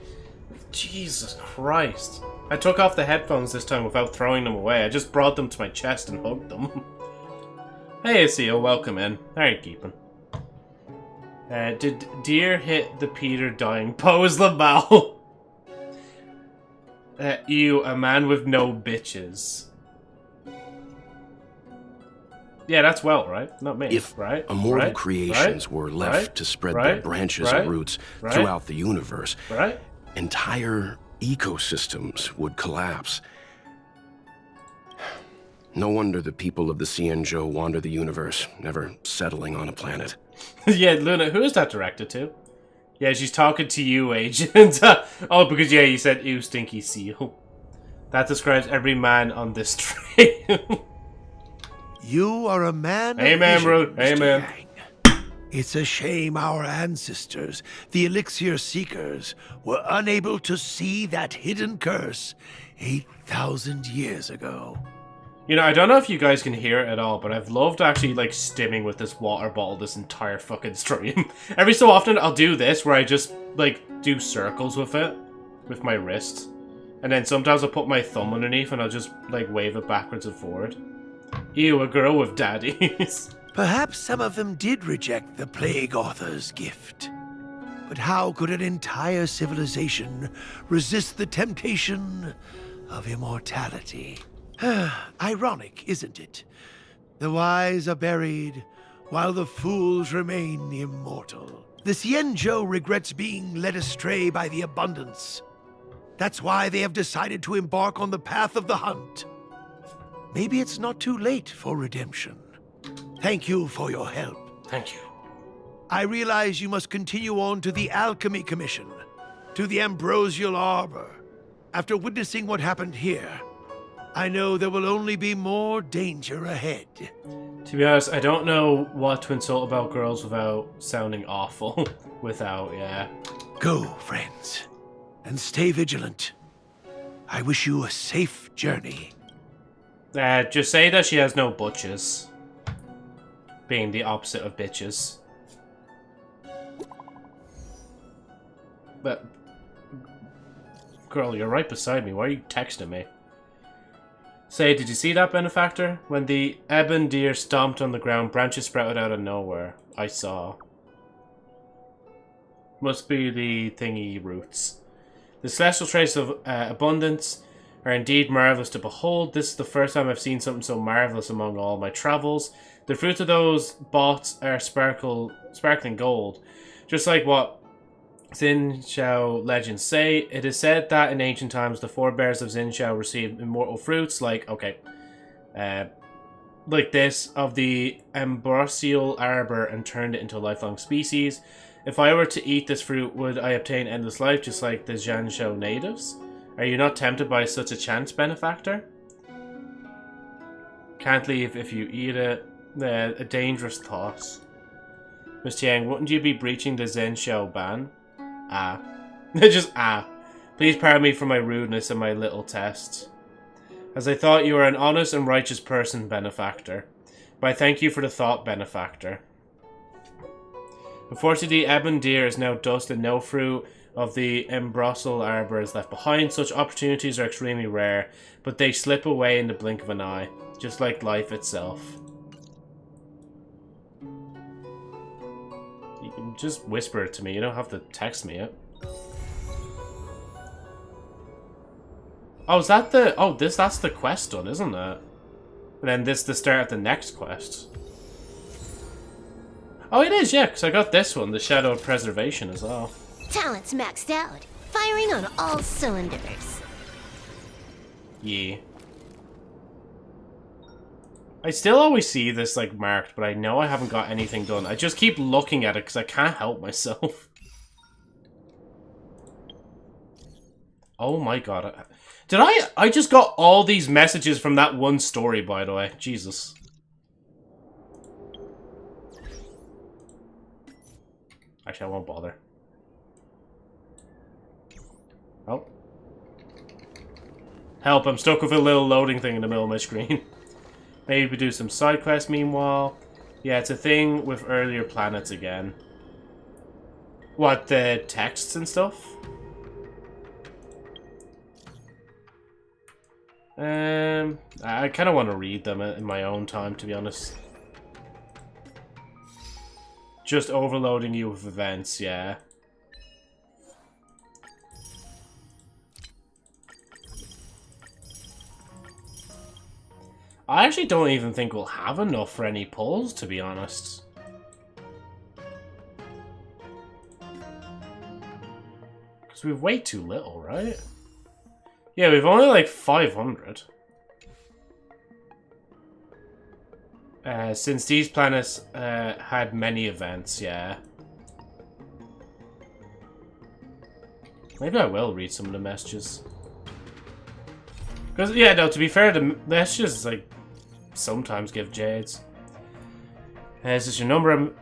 Jesus Christ. I took off the headphones this time without throwing them away. I just brought them to my chest and hugged them. Hey, Seal, welcome in. How are you keeping? Did deer hit the Peter dying pose the bow? You, a man with no bitches. Yeah, that's well, right? Not me, If right? immortal right? creations right? were left right? to spread right? their branches right? and roots right? throughout the universe, right? entire ecosystems would collapse. No wonder the people of the Xianzhou wander the universe, never settling on a planet. Yeah, Luna, who is that directed to? Yeah, she's talking to you, Agent. Oh, because, yeah, you said, ew, stinky seal. That describes every man on this train. You are a man Amen, of bro. vision, Mr. Amen. Yang. It's a shame our ancestors, the Elixir Seekers, were unable to see that hidden curse 8,000 years ago. You know, I don't know if you guys can hear it at all, but I've loved actually, like, stimming with this water bottle this entire fucking stream. Every so often, I'll do this, where I just, like, do circles with it, with my wrist. And then sometimes I'll put my thumb underneath, and I'll just, like, wave it backwards and forward. Ew, a girl with daddies. Perhaps some of them did reject the Plague Author's gift. But how could an entire civilization resist the temptation of immortality? Ironic, isn't it? The wise are buried, while the fools remain immortal. The Xianzhou regrets being led astray by the abundance. That's why they have decided to embark on the path of the hunt. Maybe it's not too late for redemption. Thank you for your help. Thank you. I realize you must continue on to the Alchemy Commission, to the Ambrosial Arbor. After witnessing what happened here, I know there will only be more danger ahead. To be honest, I don't know what to insult about girls without sounding awful. Without, yeah. Go, friends, and stay vigilant. I wish you a safe journey. Just say that she has no butches. Being the opposite of bitches. But... Girl, you're right beside me. Why are you texting me? Say, did you see that, Benefactor? When the ebon deer stomped on the ground, branches sprouted out of nowhere. I saw. Must be the thingy roots. The celestial traits of abundance are indeed marvelous to behold. This is the first time I've seen something so marvelous among all my travels. The fruits of those bots are sparkling gold. Just like what Xianzhou legends say, it is said that in ancient times the forebears of Xianzhou received immortal fruits like this of the Ambrosial Arbor and turned it into a lifelong species. If I were to eat this fruit, would I obtain endless life just like the Xianzhou natives? Are you not tempted by such a chance, Benefactor? Can't leave if you eat it. A dangerous thought. Miss Yang, wouldn't you be breaching the Xianzhou ban? Ah. Just ah. Please pardon me for my rudeness and my little test. As I thought you were an honest and righteous person, Benefactor. But I thank you for the thought, Benefactor. Unfortunately, the ebon deer is now dust and no fruit of the Ambrosial Arbor is left behind. Such opportunities are extremely rare, but they slip away in the blink of an eye, just like life itself. You can just whisper it to me, you don't have to text me it. Oh, is that the... Oh, that's the quest done, isn't it? And then this the start of the next quest. Oh, it is, yeah, because I got this one, the Shadow of Preservation as well. Talent's maxed out. Firing on all cylinders. Yeah. I still always see this, like, marked, but I know I haven't got anything done. I just keep looking at it because I can't help myself. Oh my god. Did I just got all these messages from that one story, by the way. Jesus. Actually, I won't bother. Oh. Help, I'm stuck with a little loading thing in the middle of my screen. Maybe do some side quests meanwhile. Yeah, it's a thing with earlier planets again. What, the texts and stuff? I kind of want to read them in my own time, to be honest. Just overloading you with events, yeah. I actually don't even think we'll have enough for any pulls, to be honest. Because we've way too little, right? Yeah, we've only like 500. Since these planets had many events, yeah. Maybe I will read some of the messages. Because, yeah, no, to be fair, the messages, like, sometimes give jades. Is this your number?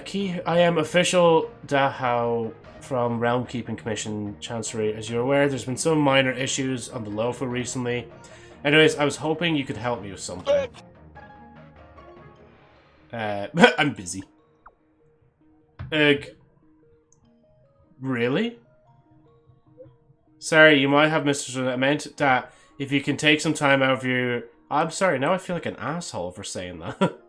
Key? I am official Dahao from Realm Keeping Commission Chancery. As you're aware, there's been some minor issues on the Luofu recently. Anyways, I was hoping you could help me with something. I'm busy. Really? Sorry, you might have misunderstood. I meant that if you can take some time out of your... I'm sorry, now I feel like an asshole for saying that.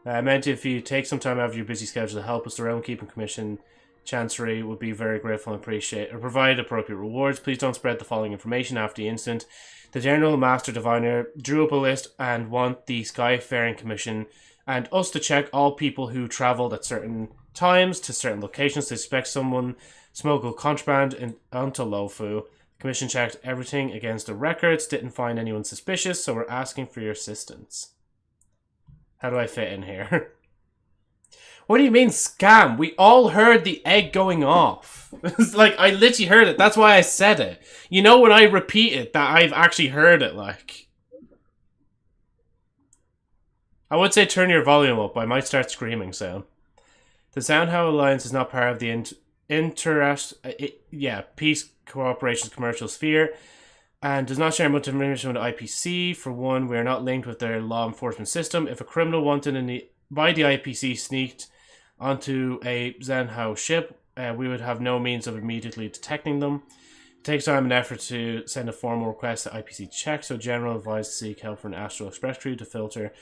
I meant if you take some time out of your busy schedule to help us, the Realm Keeping Commission Chancery would be very grateful and appreciate or provide appropriate rewards. Please don't spread the following information after the incident. The General Master Diviner drew up a list and want the Skyfaring Commission and us to check all people who travelled at certain times to certain locations to suspect someone smuggled contraband onto Luofu. The Commission checked everything against the records, didn't find anyone suspicious, so we're asking for your assistance. How do I fit in here? What do you mean scam? We all heard the egg going off. It's like, I literally heard it. That's why I said it. You know when I repeat it, that I've actually heard it, like. I would say turn your volume up. I might start screaming soon. The Xianzhou Alliance is not part of the peace, cooperation, commercial sphere, and does not share much information with the IPC. For one, we are not linked with their law enforcement system. If a criminal wanted by the IPC sneaked onto a Xianzhou ship, we would have no means of immediately detecting them. It takes time and effort to send a formal request to IPC check, so General advised to seek help from an Astral Express crew to filter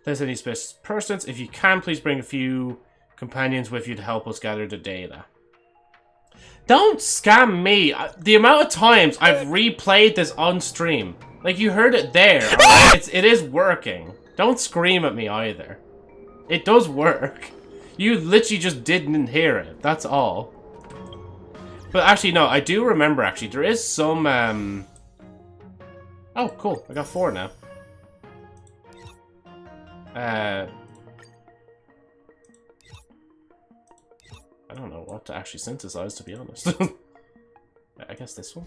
there's any suspicious persons. If you can, please bring a few companions with you to help us gather the data. Don't scam me. The amount of times I've replayed this on stream. Like, you heard it there. Right? It is working. Don't scream at me either. It does work. You literally just didn't hear it. That's all. But actually, no. I do remember, actually. There is some, Oh, cool. I got 4 now. I don't know what to actually synthesize, to be honest. I guess this one?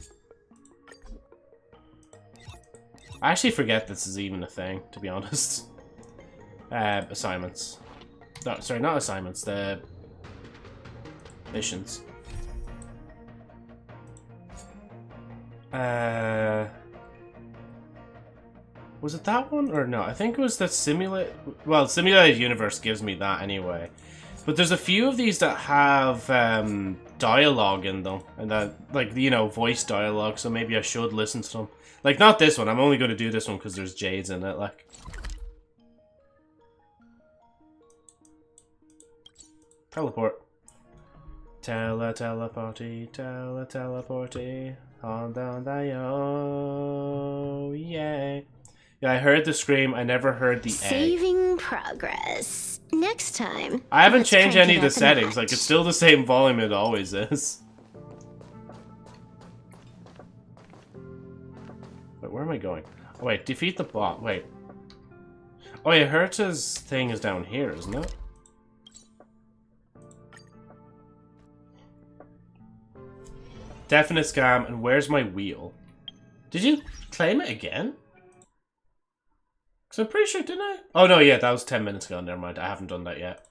I actually forget this is even a thing, to be honest. Assignments. No, sorry, not assignments. The missions. Was it that one or no? I think it was the simulate. Well, simulated universe gives me that anyway. But there's a few of these that have dialogue in them, and that, like, you know, voice dialogue. So maybe I should listen to them. Like, not this one. I'm only going to do this one because there's jades in it. Like, teleport. Teleporty. On down the yo, yeah. Yeah, I heard the scream. I never heard the egg. Saving progress. Next time. I haven't changed any of the settings. Like, it's still the same volume it always is. Wait, where am I going? Oh, wait, defeat the bot. Wait. Oh, yeah, Herta's thing is down here, isn't it? Definite scam, and where's my wheel? Did you claim it again? Because I'm pretty sure, didn't I? Oh, no, yeah, that was 10 minutes ago. Never mind, I haven't done that yet.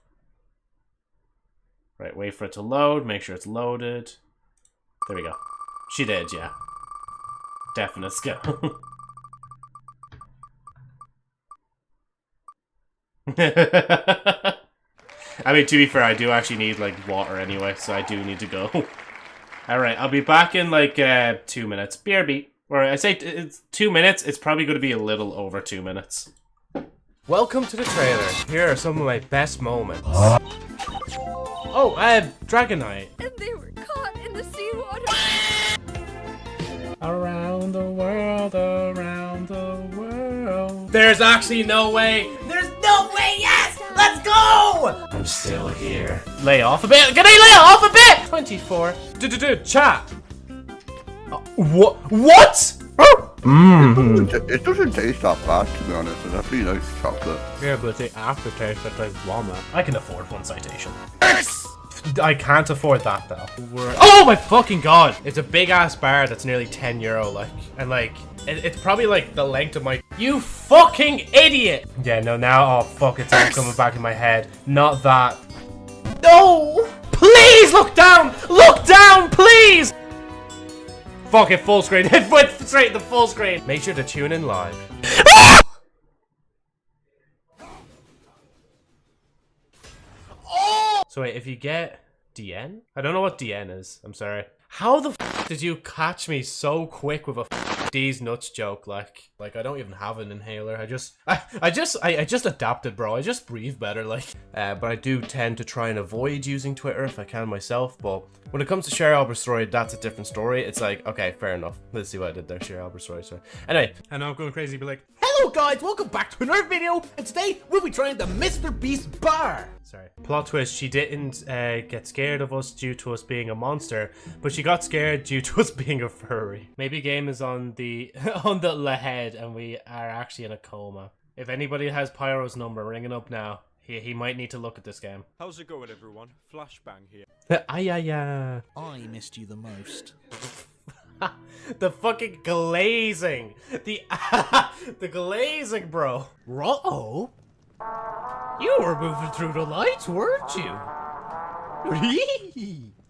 Right, wait for it to load. Make sure it's loaded. There we go. She did, yeah. Definite scam. I mean, to be fair, I do actually need, like, water anyway, so I do need to go. Alright, I'll be back in, like, 2 minutes. BRB. Or I say it's 2 minutes, it's probably going to be a little over 2 minutes. Welcome to the trailer. Here are some of my best moments. Oh, Dragonite. And they were caught in the seawater. Around the world, around the world. There's actually no way. There's no way. Yes, let's go. I'm still here. Lay off a bit. Can I lay off a bit? 24. Chat. What? It doesn't taste that bad, to be honest. It's actually nice chocolate. Yeah, but the aftertaste that tastes vomit. I can afford one citation. Yes! I can't afford that though. Oh my fucking god! It's a big ass bar that's nearly €10, like, and like, it's probably like the length of my. You fucking idiot! Yeah, no, now, oh fuck, it's all coming back in my head. Not that. No! Please look down! Look down, please! Fuck it, full screen. It went straight to full screen. Make sure to tune in live. So wait, if you get DN? I don't know what DN is. I'm sorry. How the f did you catch me so quick with a D's nuts joke? Like I don't even have an inhaler. I just adapted, bro. I just breathe better, like. But I do tend to try and avoid using Twitter if I can myself. But when it comes to Cher Albert's story, that's a different story. It's like, okay, fair enough. Let's see what I did there, Cher Albert's story. Sorry. Anyway, I know I'm going crazy, but like, hello guys, welcome back to another video, and today we'll be trying the Mr. Beast bar. Sorry. Plot twist, she didn't get scared of us due to us being a monster, but she got scared due to us being a furry. Maybe game is on the on the head and we are actually in a coma. If anybody has Pyro's number, ring it up now. He might need to look at this game. How's it going, everyone? Flashbang here. I missed you the most. The fucking glazing. The glazing, bro. Uh-oh. You were moving through the lights, weren't you?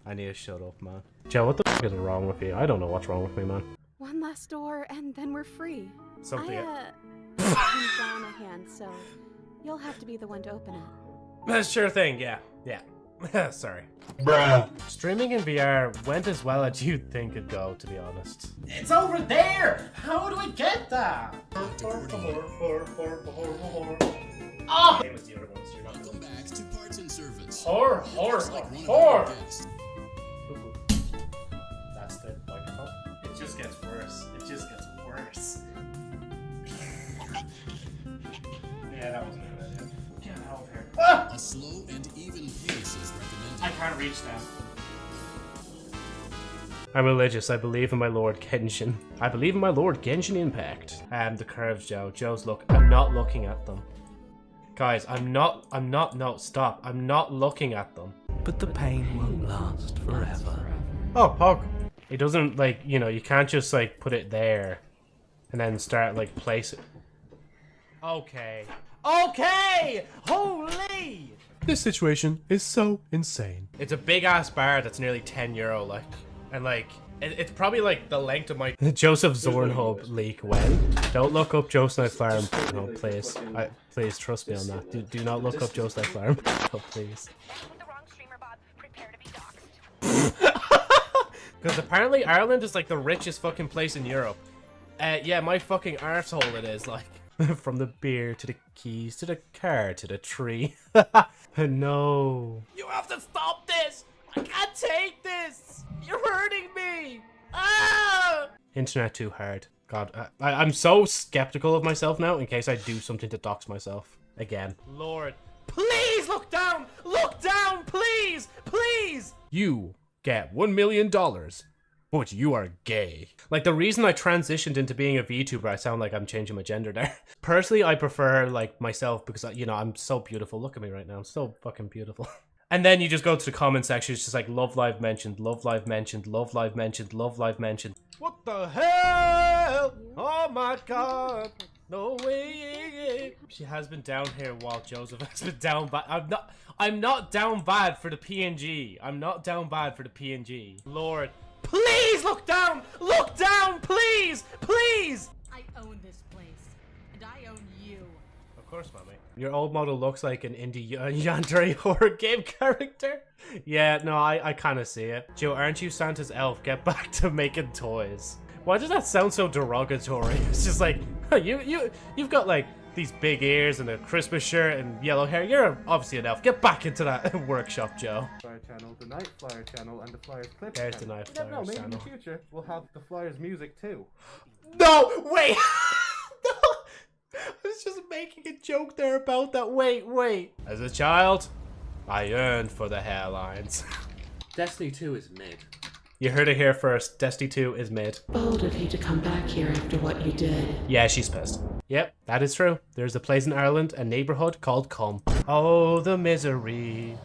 I need to shut up, man. Joe, what the fuck is wrong with you? I don't know what's wrong with me, man. One last door, and then we're free. Something. I'm down a hand, so you'll have to be the one to open it. Sure thing, yeah. Sorry. Bruh. Streaming in VR went as well as you'd think it'd go, to be honest. It's over there! How do I get that? Oh! Same as the other ones, you're not Welcome back to Parts and Service. Whore! That's the microphone. It just gets worse. It just gets worse. Yeah, that was a good idea. Get out of here. Ah! A slow and even pace is recommended. I can't reach them. I'm religious. I believe in my Lord Genshin. I believe in my Lord Genshin Impact. The curves, Joe. Joe's look. I'm not looking at them. Guys, no, stop. I'm not looking at them. But the pain won't last forever. Oh, Pog. It doesn't, like, you know, you can't just, like, put it there and then start, like, place it. Okay. Holy! This situation is so insane. It's a big-ass bar that's nearly €10, like, and, like, it's probably, like, the length of my Joseph Zornhub leak when. Don't look up Joe Snipe Farm. No, please. Please, trust me on that. Do not look up Joe Snipe Farm. Oh, please. Because apparently Ireland is, like, the richest fucking place in Europe. Yeah, my fucking arsehole it is, like. From the beer to the keys to the car to the tree. No. You have to stop this! I can't take this! You're hurting me! Ah! Internet too hard. God, I'm so skeptical of myself now in case I do something to dox myself. Again. Lord. Please look down! Look down, please! Please! You get $1 million. But you are gay. Like, the reason I transitioned into being a VTuber, I sound like I'm changing my gender there. Personally, I prefer, like, myself because, you know, I'm so beautiful. Look at me right now. I'm so fucking beautiful. And then you just go to the comment section. It's just like, love live mentioned, love live mentioned, love live mentioned, love live mentioned. What the hell? Oh my god. No way. She has been down here while Joseph has been down bad. I'm not down bad for the PNG. I'm not down bad for the PNG. Lord. Please look down! Look down, please! Please! I own this place, and I own you. Of course, mommy. Your old model looks like an indie yandere horror game character. Yeah, no, I kind of see it. Joe, aren't you Santa's elf? Get back to making toys. Why does that sound so derogatory? It's just like, you've got like these big ears and a Christmas shirt and yellow hair. You're obviously an elf. Get back into that workshop, Joe. Flyer channel, the Night Flyer channel, and the Flyers Clips There's channel. the Night Flyer maybe channel. in the future we'll have the Flyers music too. No, wait! No! I was joke there about that. Wait. As a child, I yearned for the hairlines. Destiny 2 is mid. You heard it here first. Destiny 2 is mid. Bold of you to come back here after what you did. Yeah, she's pissed. Yep, that is true. There's a place in Ireland, a neighborhood called Cum. Oh, the misery.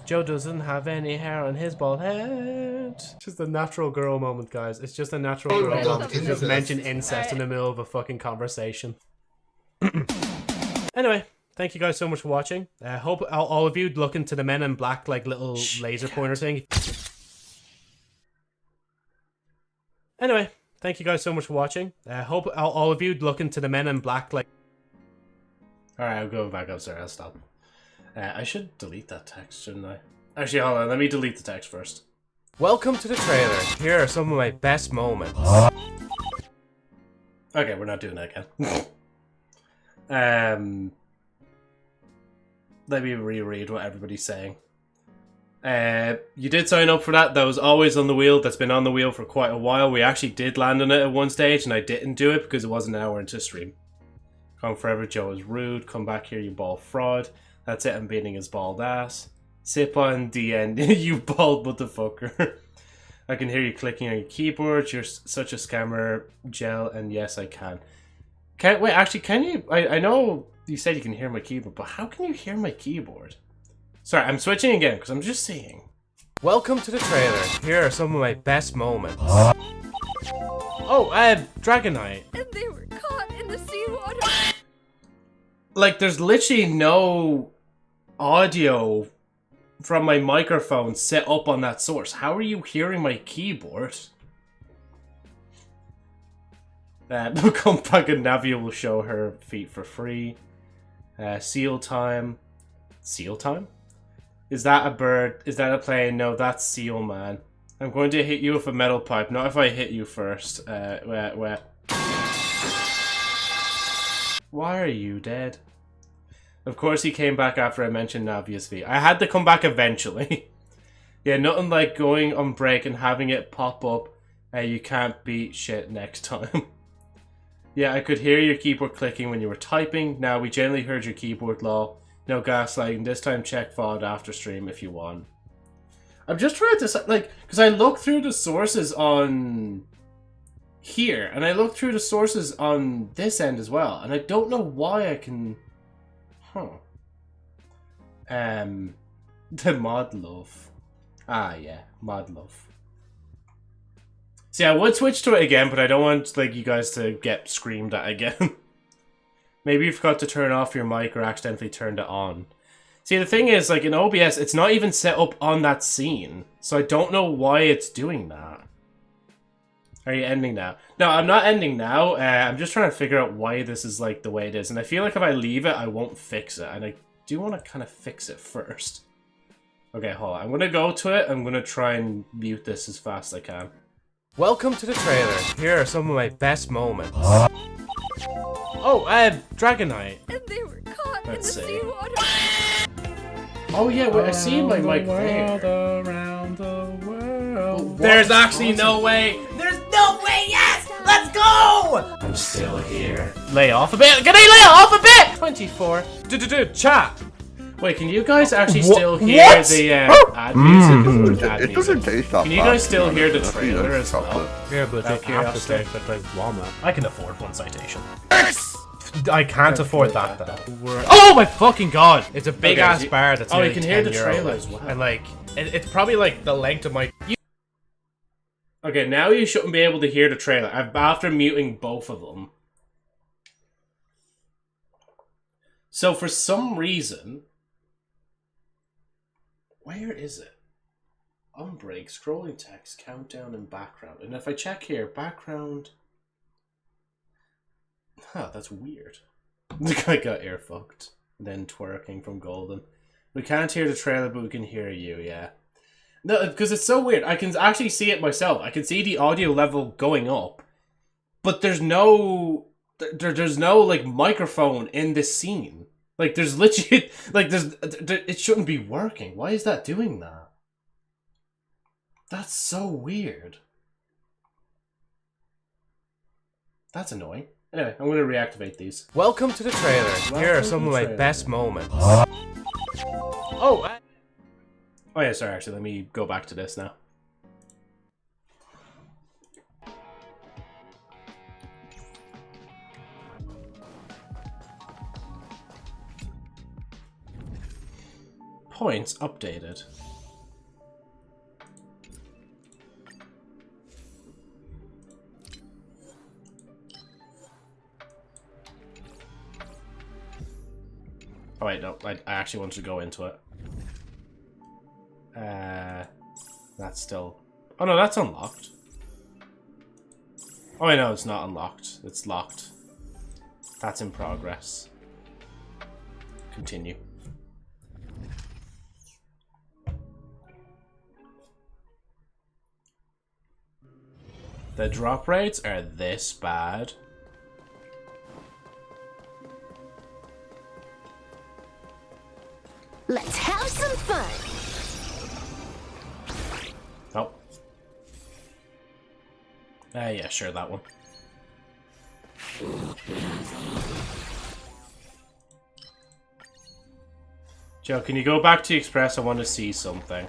Joe doesn't have any hair on his bald head. Just a natural girl moment, guys. It's just a natural girl moment to just mention incest in the middle of a fucking conversation. Anyway, thank you guys so much for watching. I hope all of you look into the Men in Black, like, little laser pointer thing. Anyway, thank you guys so much for watching. I hope all of you look into the Men in Black, like... Alright, I'll go back upstairs. I'll stop. I should delete that text, shouldn't I? Actually, hold on. Let me delete the text first. Welcome to the trailer. Here are some of my best moments. Okay, we're not doing that again. Let me reread what everybody's saying. You did sign up for that. That was always on the wheel. That's been on the wheel for quite a while. We actually did land on it at one stage, and I didn't do it because it wasn't an hour into stream. Come forever, Joe is rude. Come back here, you bald fraud. That's it, I'm beating his bald ass. Sip on the end, you bald motherfucker. I can hear you clicking on your keyboard. You're such a scammer, Gel, and yes, I can. Wait, actually, can you? I know you said you can hear my keyboard, but how can you hear my keyboard? Sorry, I'm switching again, because I'm just seeing. Welcome to the trailer. Here are some of my best moments. Oh, Dragonite. And they were caught in the seawater. Like, there's literally no audio from my microphone set up on that source. How are you hearing my keyboard? Come back and Navia will show her feet for free. Seal time. Seal time? Is that a bird? Is that a plane? No, that's Seal Man. I'm going to hit you with a metal pipe, not if I hit you first. Where? Why are you dead? Of course he came back after I mentioned Navia's feet. I had to come back eventually. Yeah, nothing like going on break and having it pop up. You can't beat shit next time. Yeah, I could hear your keyboard clicking when you were typing. Now, we generally heard your keyboard law. No gaslighting. This time check VOD after stream if you want. I'm just trying to decide, like, because I looked through the sources on here, and I looked through the sources on this end as well, and I don't know why I can... The mod love. Ah, yeah, mod love. See, I would switch to it again, but I don't want, like, you guys to get screamed at again. Maybe you forgot to turn off your mic or accidentally turned it on. See, the thing is, like, in OBS, it's not even set up on that scene, so I don't know why it's doing that. Are you ending now? No, I'm not ending now. I'm just trying to figure out why this is, like, the way it is. And I feel like if I leave it, I won't fix it. And I do want to kind of fix it first. Okay, hold on. I'm going to go to it. I'm going to try and mute this as fast as I can. Welcome to the trailer. Here are some of my best moments. Oh, Dragonite. And they were caught Let's in the see. seawater. Oh yeah, wait, I see my mic there. Around the world. There's actually no way. There's no way, yes! Let's go! I'm still here. Lay off a bit. Can I lay off a bit? 24. Chat. Wait, can you guys actually still hear the ad music? It doesn't taste that Can you guys still hear the trailer as well? Yeah, but Out of curiosity. Walmart. I can afford one citation. I can't afford that though. Oh my fucking god! It's a big ass bar that's you nearly can hear the €10. trailer as well. And like, it's probably like the length of my... Okay, now you shouldn't be able to hear the trailer. After muting both of them. So for some reason... Where is it? On break, scrolling text, countdown, and background. And if I check here, background... Huh, that's weird. The guy got ear fucked. Then twerking from Golden. We can't hear the trailer, but we can hear you, yeah. No, because it's so weird. I can actually see it myself. I can see the audio level going up. But there's no... There's no, like, microphone in this scene. Like, there's literally... Like, it shouldn't be working. Why is that doing that? That's so weird. That's annoying. Anyway, I'm gonna reactivate these. Welcome to the trailer. Here are some of my best moments. Oh, oh yeah, sorry, actually, let me go back to this now. Points updated. Oh wait, no, I actually want to go into it. That's still... Oh no, that's unlocked. Oh wait, no, it's not unlocked. It's locked. That's in progress. Continue. The drop rates are this bad. Let's have some fun. Oh. Yeah, sure, that one. Joe, can you go back to Express? I want to see something.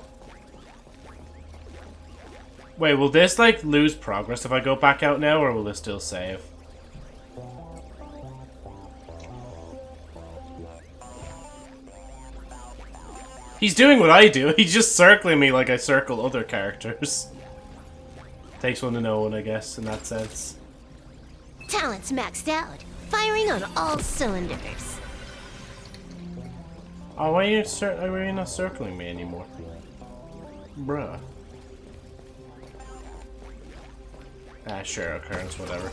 Wait, will this, like, lose progress if I go back out now, or will this still save? He's doing what I do. He's just circling me like I circle other characters. Takes one to know one, I guess, in that sense. Talent's maxed out. Firing on all cylinders. Oh, why are you not circling me anymore? Bruh. Ah, sure, occurrence, whatever.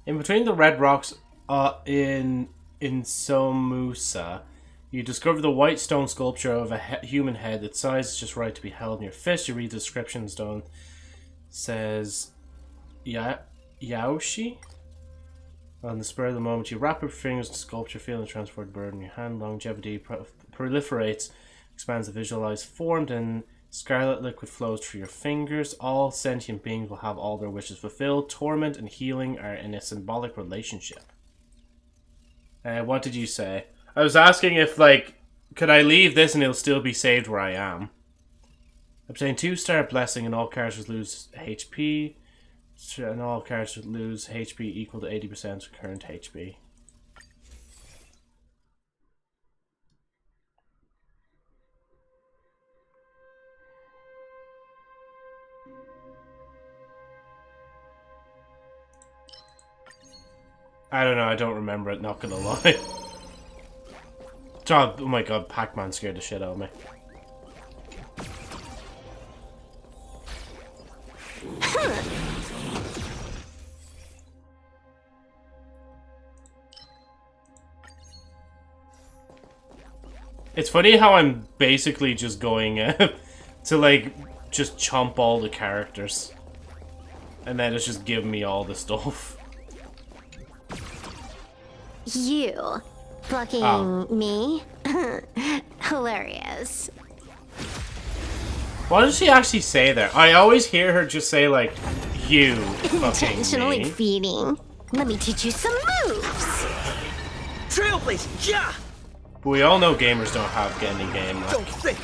In between the red rocks in Somusa, you discover the white stone sculpture of a human head. Its size is just right to be held in your fist. You read the description stone. It says, Yaoshi? On the spur of the moment, you wrap your fingers in the sculpture, feeling the transport burden in your hand. Longevity proliferates, expands the visualized form, then scarlet liquid flows through your fingers. All sentient beings will have all their wishes fulfilled. Torment and healing are in a symbolic relationship. What did you say? I was asking if, like, could I leave this and it'll still be saved where I am? Obtain 2-star blessing and all characters lose HP. And all characters lose HP equal to 80% of current HP. I don't know, I don't remember it, not gonna lie. Oh my god, Pac-Man scared the shit out of me. It's funny how I'm basically just going to, like, just chomp all the characters. And then it's just giving me all the stuff. You fucking me? Hilarious. What does she actually say there? I always hear her just say, like, you fucking Intentionally me. feeding. Let me teach you some moves. Trailblazer, yeah! But we all know gamers don't have any game. Like, don't think.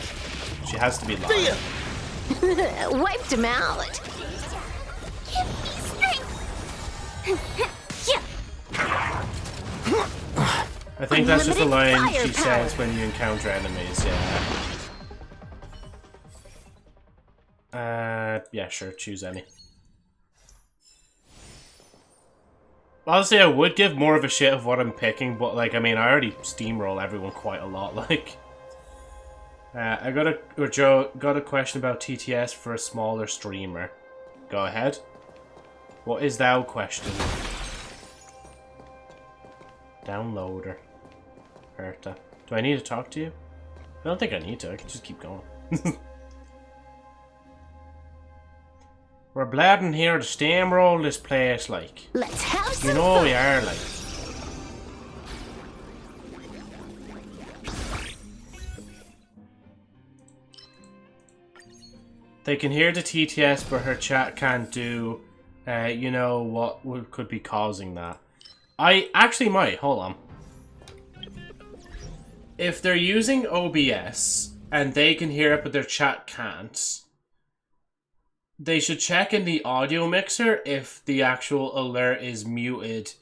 She has to be lying. Wiped him out. Give me strength. I think that's just a Unlimited line she firepower. says when you encounter enemies, yeah. Yeah, sure, choose any. Honestly, I would give more of a shit of what I'm picking, but, like, I mean, I already steamroll everyone quite a lot, like. Joe got a question about TTS for a smaller streamer. Go ahead. What is thou question? Downloader. Herta. Do I need to talk to you? I don't think I need to. I can just keep going. We're bladding here to steamroll this place, like. Let's have some You know fun. we are, like. They can hear the TTS, but her chat can't do, you know, what could be causing that. I actually might. Hold on. If they're using OBS and they can hear it, but their chat can't, they should check in the audio mixer if the actual alert is muted.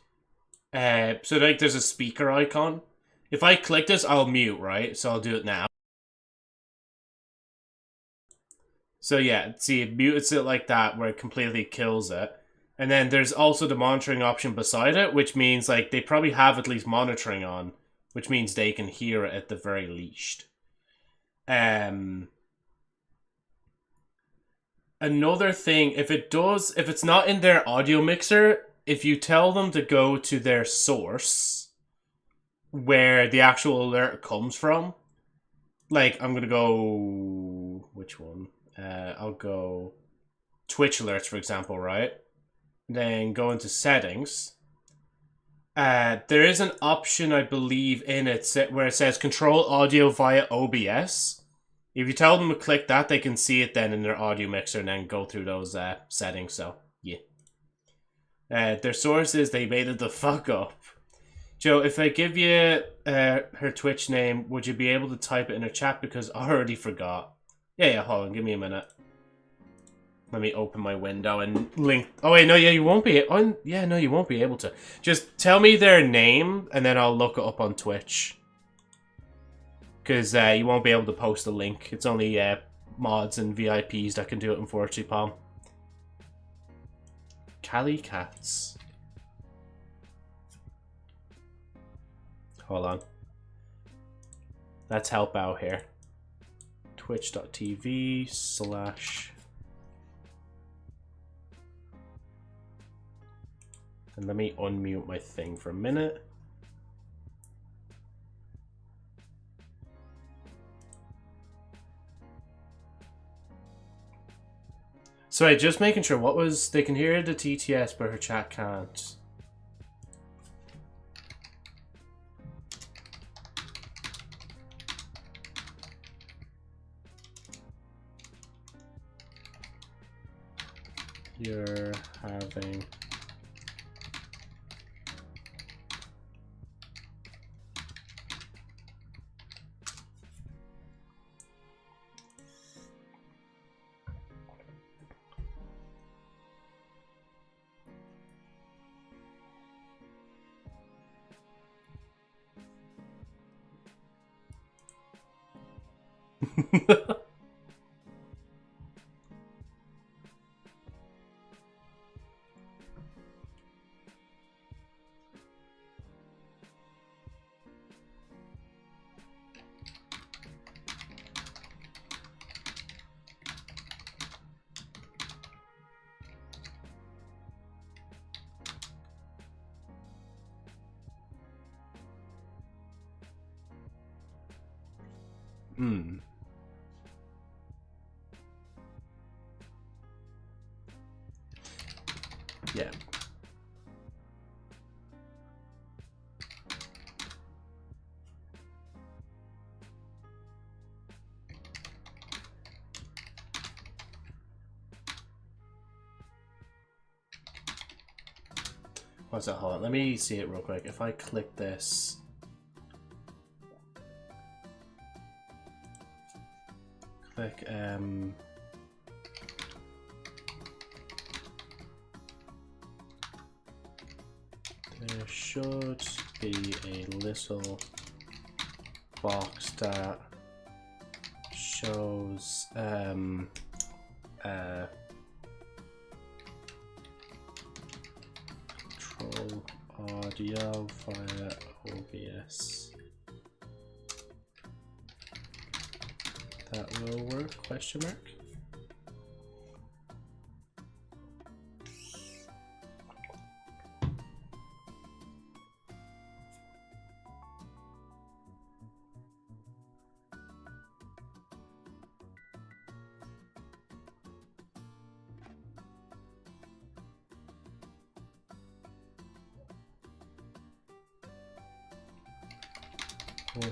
So like there's a speaker icon. If I click this, I'll mute, right? So I'll do it now. So yeah, see, it mutes it like that, where it completely kills it. And then there's also the monitoring option beside it, which means like they probably have at least monitoring on, which means they can hear it at the very least. Another thing, if it's not in their audio mixer, if you tell them to go to their source, where the actual alert comes from, like, I'm gonna go, which one? I'll go Twitch alerts, for example, right? Then go into settings. There is an option, I believe, in it where it says control audio via OBS. If you tell them to click that, they can see it then in their audio mixer and then go through those settings, so, yeah. Their source is they made it the fuck up. Joe, if I give you her Twitch name, would you be able to type it in her chat? Because I already forgot. Yeah, hold on, give me a minute. Let me open my window and link. Oh wait, no, yeah, you won't be. Oh, yeah, no, you won't be able to. Just tell me their name, and then I'll look it up on Twitch. Because you won't be able to post a link. It's only mods and VIPs that can do it, unfortunately, Palm. Cali Cats. Hold on. Let's help out here. Twitch.tv/ and let me unmute my thing for a minute. So just making sure, what was, they can hear the TTS but her chat can't. You're having Yeah. What's that? Hold on. Let me see it real quick. If I click this. Click, there should be a little box that shows control audio via OBS. That will work, question mark. Cool.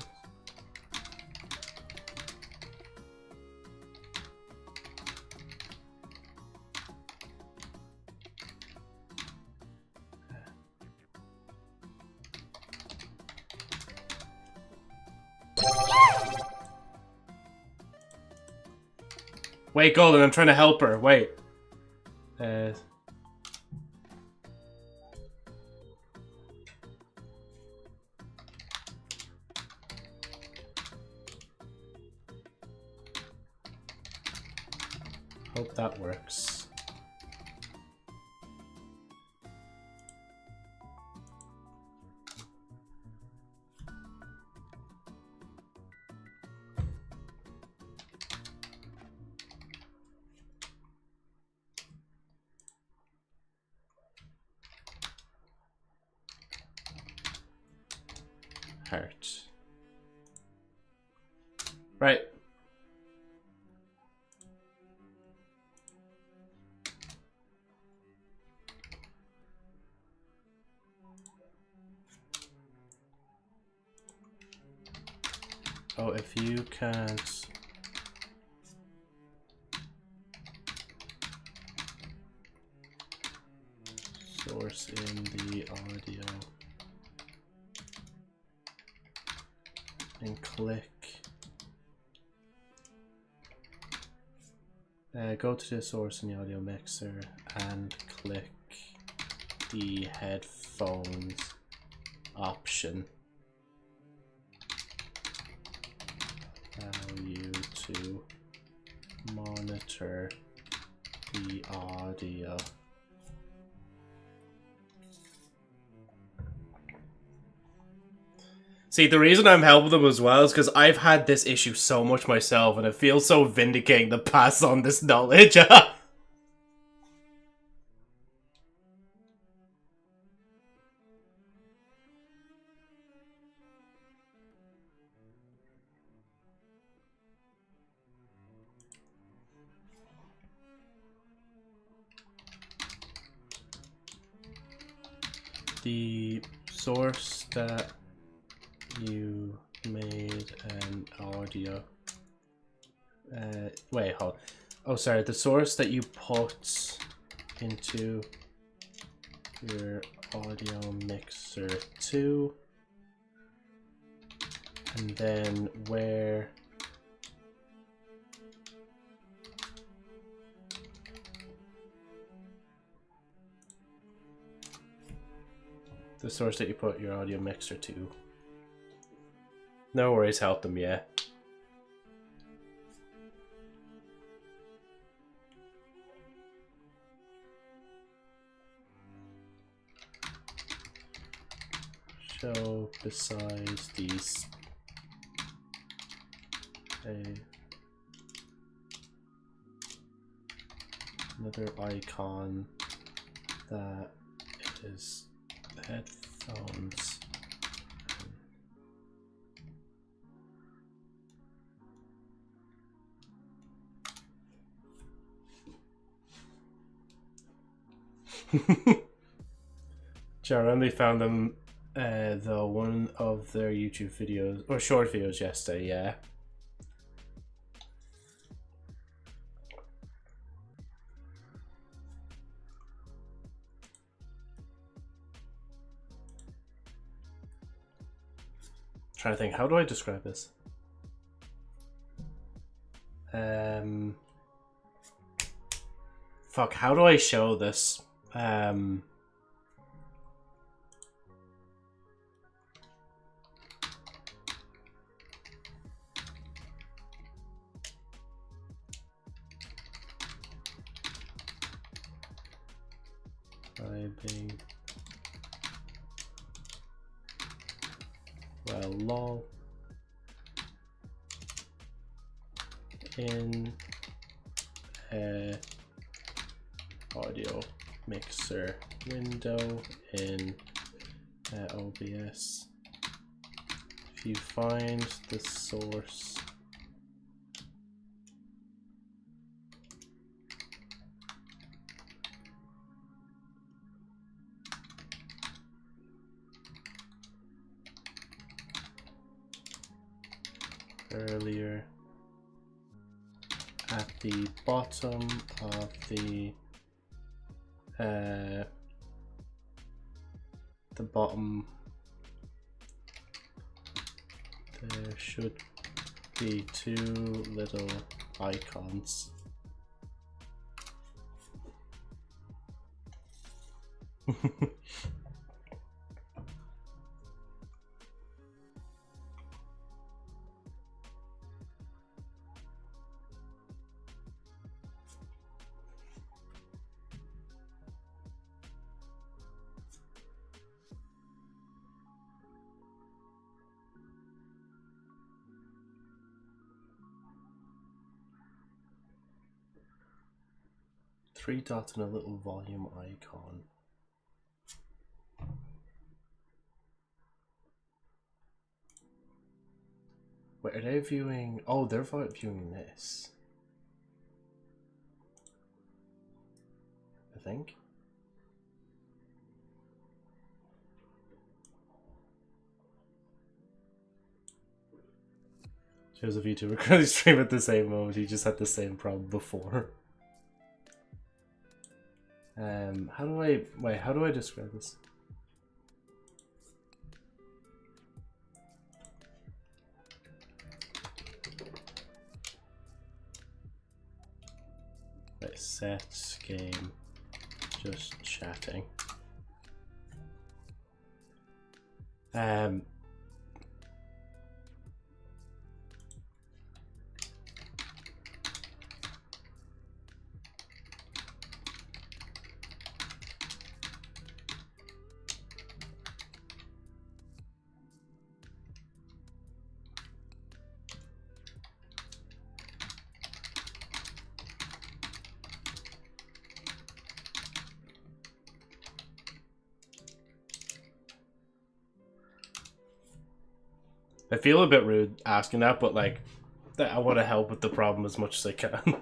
Wait, Golden, I'm trying to help her. Wait. Hope that works. Heart. Right. Oh, if you can't... source in the audio and click... go to the source in the audio mixer and click the headphones option. Allow you to monitor the audio. See, the reason I'm helping them as well is because I've had this issue so much myself, and it feels so vindicating to pass on this knowledge. The source that you made an audio. Wait, hold. Oh, sorry. The source that you put into your audio mixer 2, and then where the source that you put your audio mixer to. No worries, help them, yeah. Show besides these another icon that is headphones. Sure, I only found them the one of their YouTube videos or short videos yesterday, yeah. Trying to think, how do I describe this? Fuck, how do I show this? Describing. Well, lol. In a audio mixer window in OBS. If you find the source earlier at the bottom of the bottom, there should be two little icons. Three dots and a little volume icon. Wait, are they viewing? Oh, they're viewing this. I think. Shows a VTuber currently stream at the same moment. He just had the same problem before. How do I wait? How do I describe this? Wait, set game, just chatting. I feel a bit rude asking that, but like, I want to help with the problem as much as I can.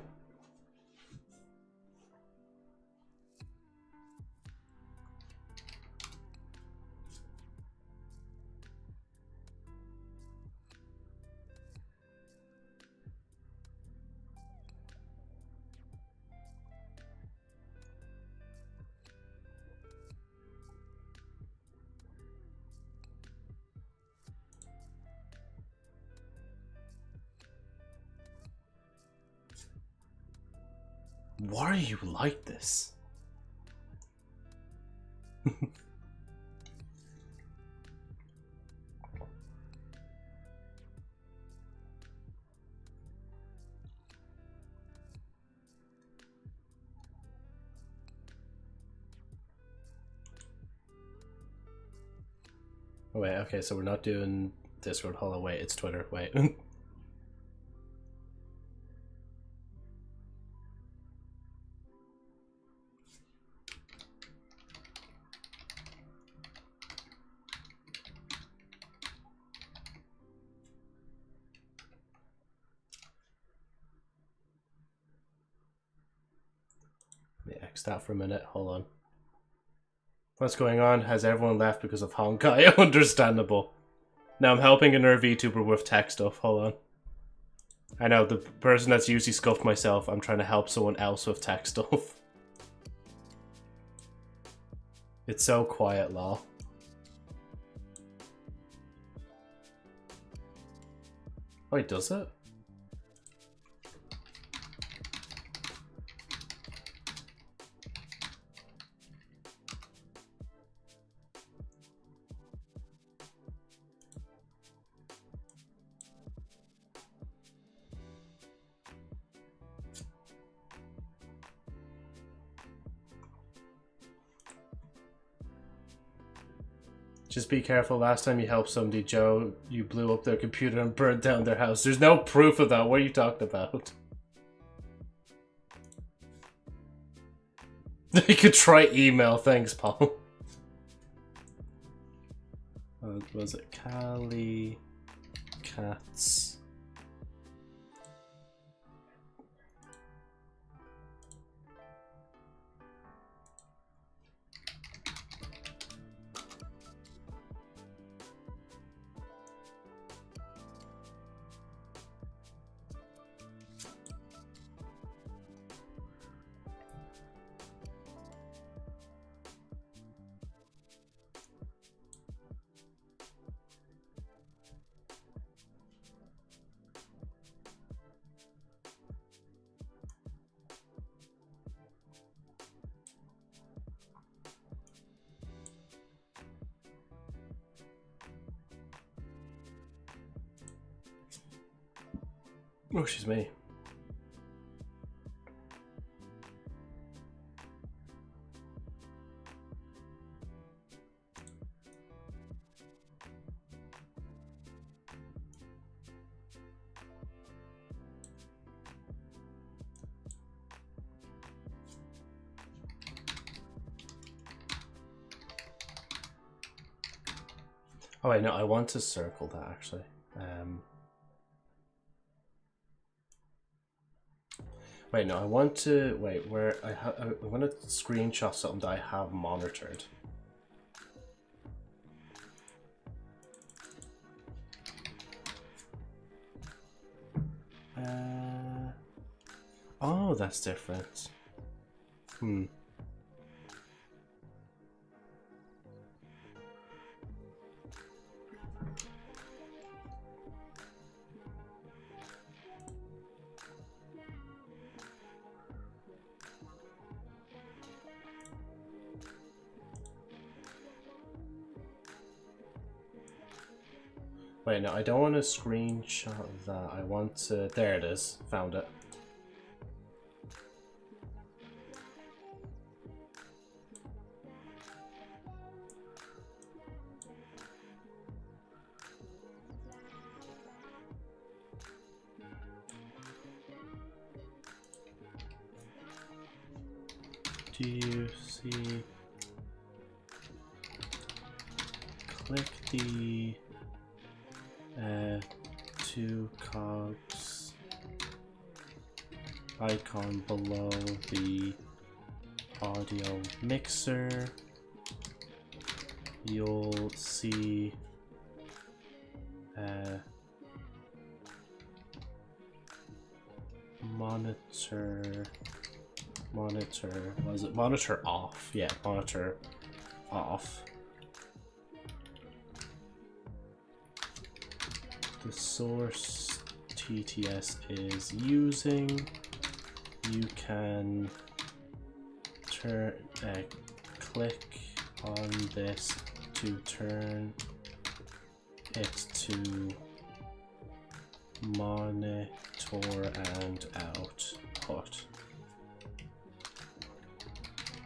Why are you like this? Oh, wait, okay, so we're not doing Discord. Hold on, wait, it's Twitter. Wait. X that for a minute. Hold on. What's going on? Has everyone left because of Honkai? Understandable. Now I'm helping another VTuber with tech stuff. Hold on. I know, the person that's usually scuffed myself, I'm trying to help someone else with tech stuff. It's so quiet, lol. Wait, does it? Just be careful. Last time you helped somebody, Joe, you blew up their computer and burned down their house. There's no proof of that. What are you talking about? You could try email. Thanks, Paul. Was it Cali Cats? Oh, she's me. Oh wait, no, I want to circle that actually. Wait, no, I want to wait. Where I want to screenshot something that I have monitored. Oh, that's different. Hmm. Wait, no, I don't want to screenshot that. I want to... There it is. Found it. Do you see? Click the... two cogs icon below the audio mixer. You'll see monitor, was it monitor off? Yeah, monitor off. The source TTS is using. You can turn click on this to turn it to monitor and output.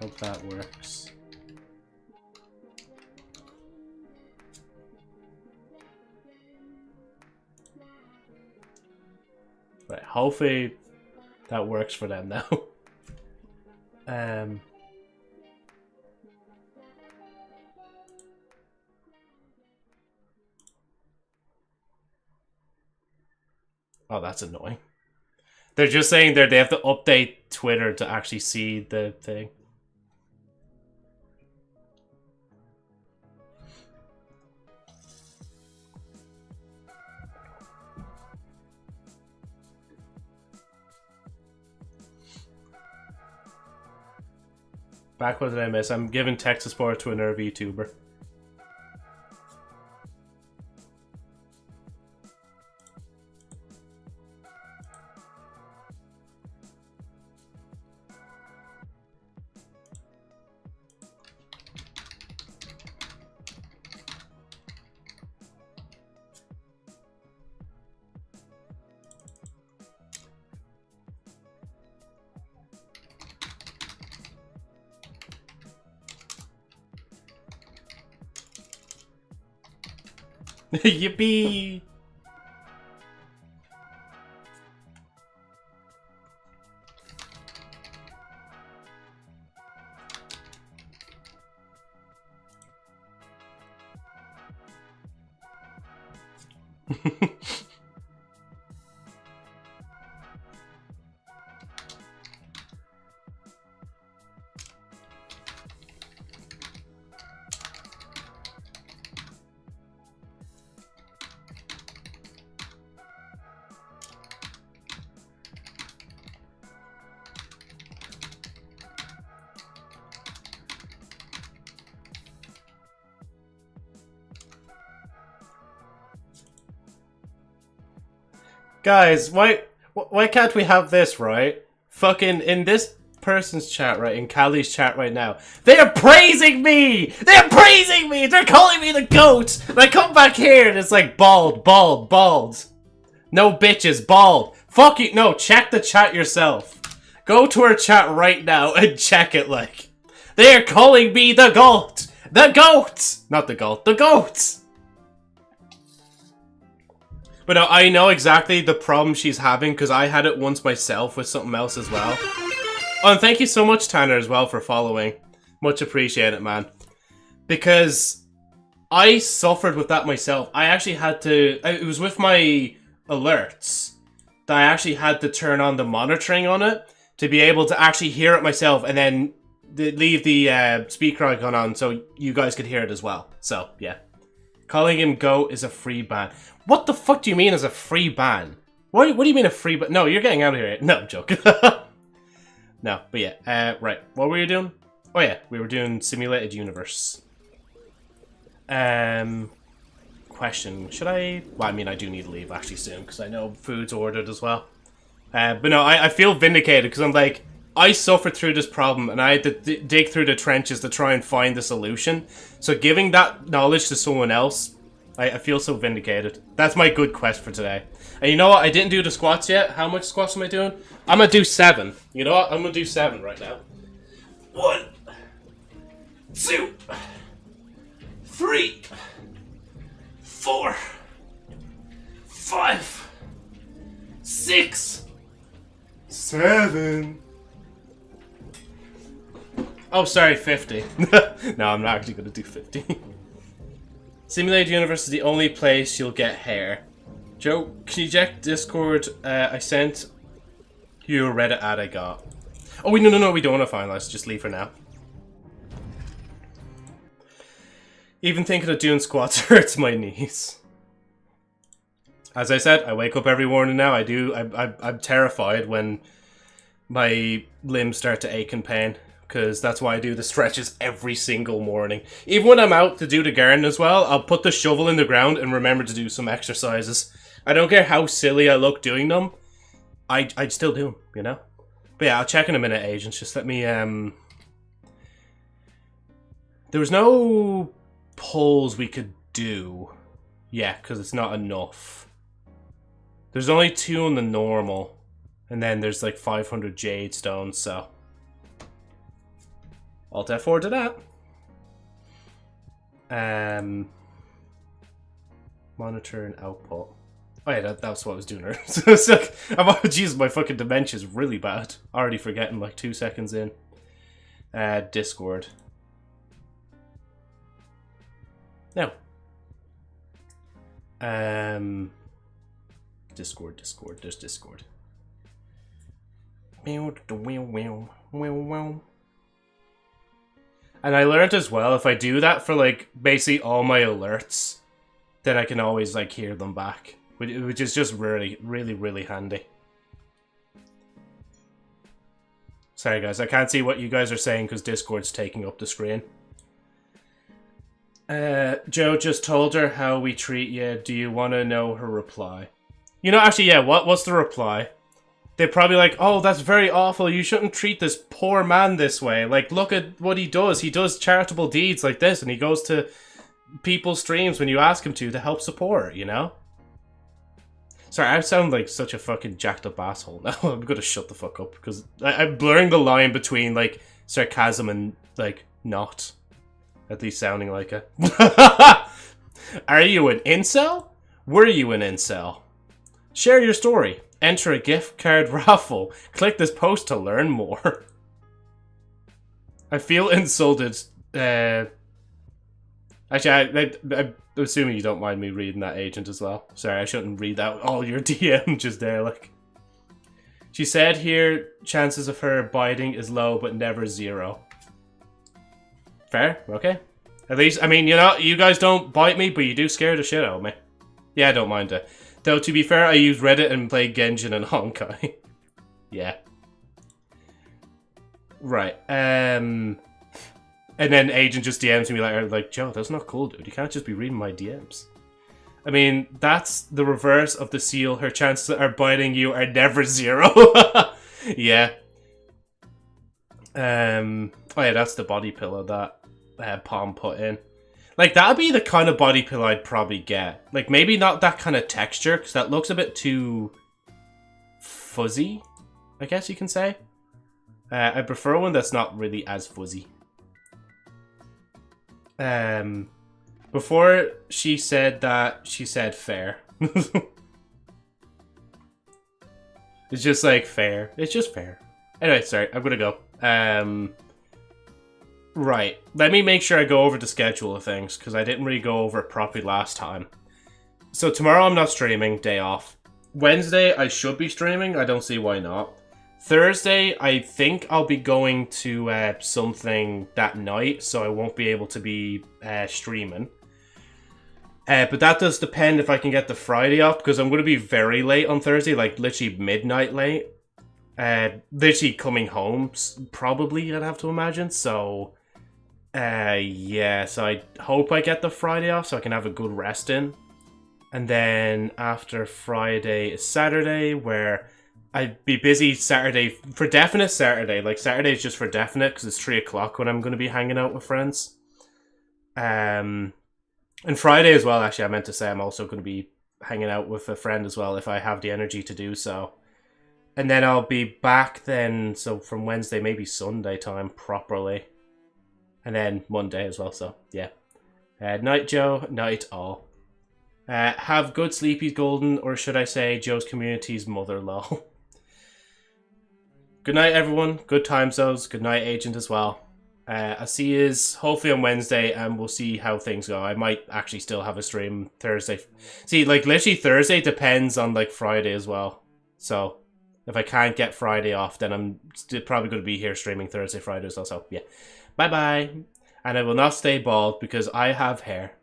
Hope that works. Right, hopefully that works for them now. Oh, that's annoying. They're just saying they have to update Twitter to actually see the thing. Back what did I miss? I'm giving tech support to a nerve YouTuber. Yippee! Guys, why can't we have this, right? Fucking in this person's chat, right? In Callie's chat right now. They're praising me! They're praising me! They're calling me the GOAT! And I come back here and it's like bald, bald, bald. No bitches, bald. Fuck you. No, check the chat yourself. Go to our chat right now and check it, like. They're calling me the GOAT. The GOAT. Not the GOAT. The GOAT. But no, I know exactly the problem she's having because I had it once myself with something else as well. Oh, and thank you so much, Tanner, as well for following. Much appreciated, man. Because I suffered with that myself. I actually had to... It was with my alerts that I actually had to turn on the monitoring on it to be able to actually hear it myself and then leave the speaker icon on so you guys could hear it as well. So, yeah. Calling him GOAT is a free ban. What the fuck do you mean as a free ban? What do you mean a free ban? No, you're getting out of here. No, I'm joking. No, but yeah. Right, what were you doing? Oh yeah, we were doing simulated universe. Question. Should I... Well, I mean, I do need to leave actually soon because I know food's ordered as well. But no, I feel vindicated because I'm like, I suffered through this problem and I had to dig through the trenches to try and find the solution. So giving that knowledge to someone else, I feel so vindicated. That's my good quest for today. And you know what? I didn't do the squats yet. How much squats am I doing? I'm gonna do 7. You know what? I'm gonna do 7 right now. 1, 2, 3, 4, 5, 6, 7. Oh, sorry, 50. No, I'm not actually gonna do 50. Simulated Universe is the only place you'll get hair. Joe, can you check Discord? I sent you a Reddit ad I got. Oh, wait, no, we don't want to finalize. Just leave for now. Even thinking of doing squats hurts my knees. As I said, I wake up every morning now. I'm terrified when my limbs start to ache and pain. Because that's why I do the stretches every single morning. Even when I'm out to do the garden as well, I'll put the shovel in the ground and remember to do some exercises. I don't care how silly I look doing them. I'd still do them, you know? But yeah, I'll check in a minute, agents. Just let me, There was no pulls we could do. Yeah, because it's not enough. There's only 2 on the normal. And then there's like 500 jade stones, so... Alt F4 to that. Monitor and output. Oh yeah, that's what I was doing earlier. So it's like, Jesus, my fucking dementia's really bad. Already forgetting like 2 seconds in. Discord. No. Discord. There's Discord. And I learned as well, if I do that for like basically all my alerts, then I can always like hear them back, which is just really handy. Sorry guys, I can't see what you guys are saying because Discord's taking up the screen. Joe just told her how we treat you. Do you want to know her reply? You know, actually, yeah, what's the reply? They're probably like, oh, that's very awful. You shouldn't treat this poor man this way. Like, look at what he does. He does charitable deeds like this, and he goes to people's streams when you ask him to help support, you know? Sorry, I sound like such a fucking jacked up asshole now. I'm gonna shut the fuck up, because I'm blurring the line between, like, sarcasm and, like, not. At least sounding like it. Are you an incel? Were you an incel? Share your story. Enter a gift card raffle. Click this post to learn more. I feel insulted. Actually, I'm assuming you don't mind me reading that, agent, as well. Sorry, I shouldn't read out all your DM just there, like. She said here, chances of her biting is low, but never 0. Fair, okay. At least, I mean, you know, you guys don't bite me, but you do scare the shit out of me. Yeah, I don't mind it. Though, to be fair, I use Reddit and play Genshin and Honkai. Yeah. Right, And then Agent just DMs me like, Joe, that's not cool, dude. You can't just be reading my DMs. I mean, that's the reverse of the seal. Her chances of biting you are never 0. Yeah. Oh yeah, that's the body pillow that Palm put in. Like, that'd be the kind of body pillow I'd probably get. Like, maybe not that kind of texture, because that looks a bit too fuzzy, I guess you can say. I prefer one that's not really as fuzzy. Before she said that, she said fair. It's just like fair. It's just fair. Anyway, sorry, I'm gonna go. Right, let me make sure I go over the schedule of things, because I didn't really go over it properly last time. So tomorrow I'm not streaming, day off. Wednesday I should be streaming, I don't see why not. Thursday I think I'll be going to something that night, so I won't be able to be streaming. But that does depend if I can get the Friday off, because I'm going to be very late on Thursday, like literally midnight late. Literally coming home, probably, I'd have to imagine, so... yeah, so I hope I get the Friday off so I can have a good rest in. And then after Friday is Saturday, where I'd be busy Saturday, for definite Saturday. Like, Saturday is just for definite, because it's 3 o'clock when I'm going to be hanging out with friends. And Friday as well, actually, I meant to say I'm also going to be hanging out with a friend as well, if I have the energy to do so. And then I'll be back then, so from Wednesday, maybe Sunday time, properly. And then Monday as well, so, yeah. Night, Joe. Night, all. Have good sleepies, Golden, or should I say Joe's community's mother, lol. Good night, everyone. Good time zones. Good night, Agent, as well. I'll see you hopefully on Wednesday, and we'll see how things go. I might actually still have a stream Thursday. See, like, literally Thursday depends on, like, Friday as well. So, if I can't get Friday off, then I'm still probably going to be here streaming Thursday, Friday as well. So, yeah. Bye-bye. And I will not stay bald because I have hair.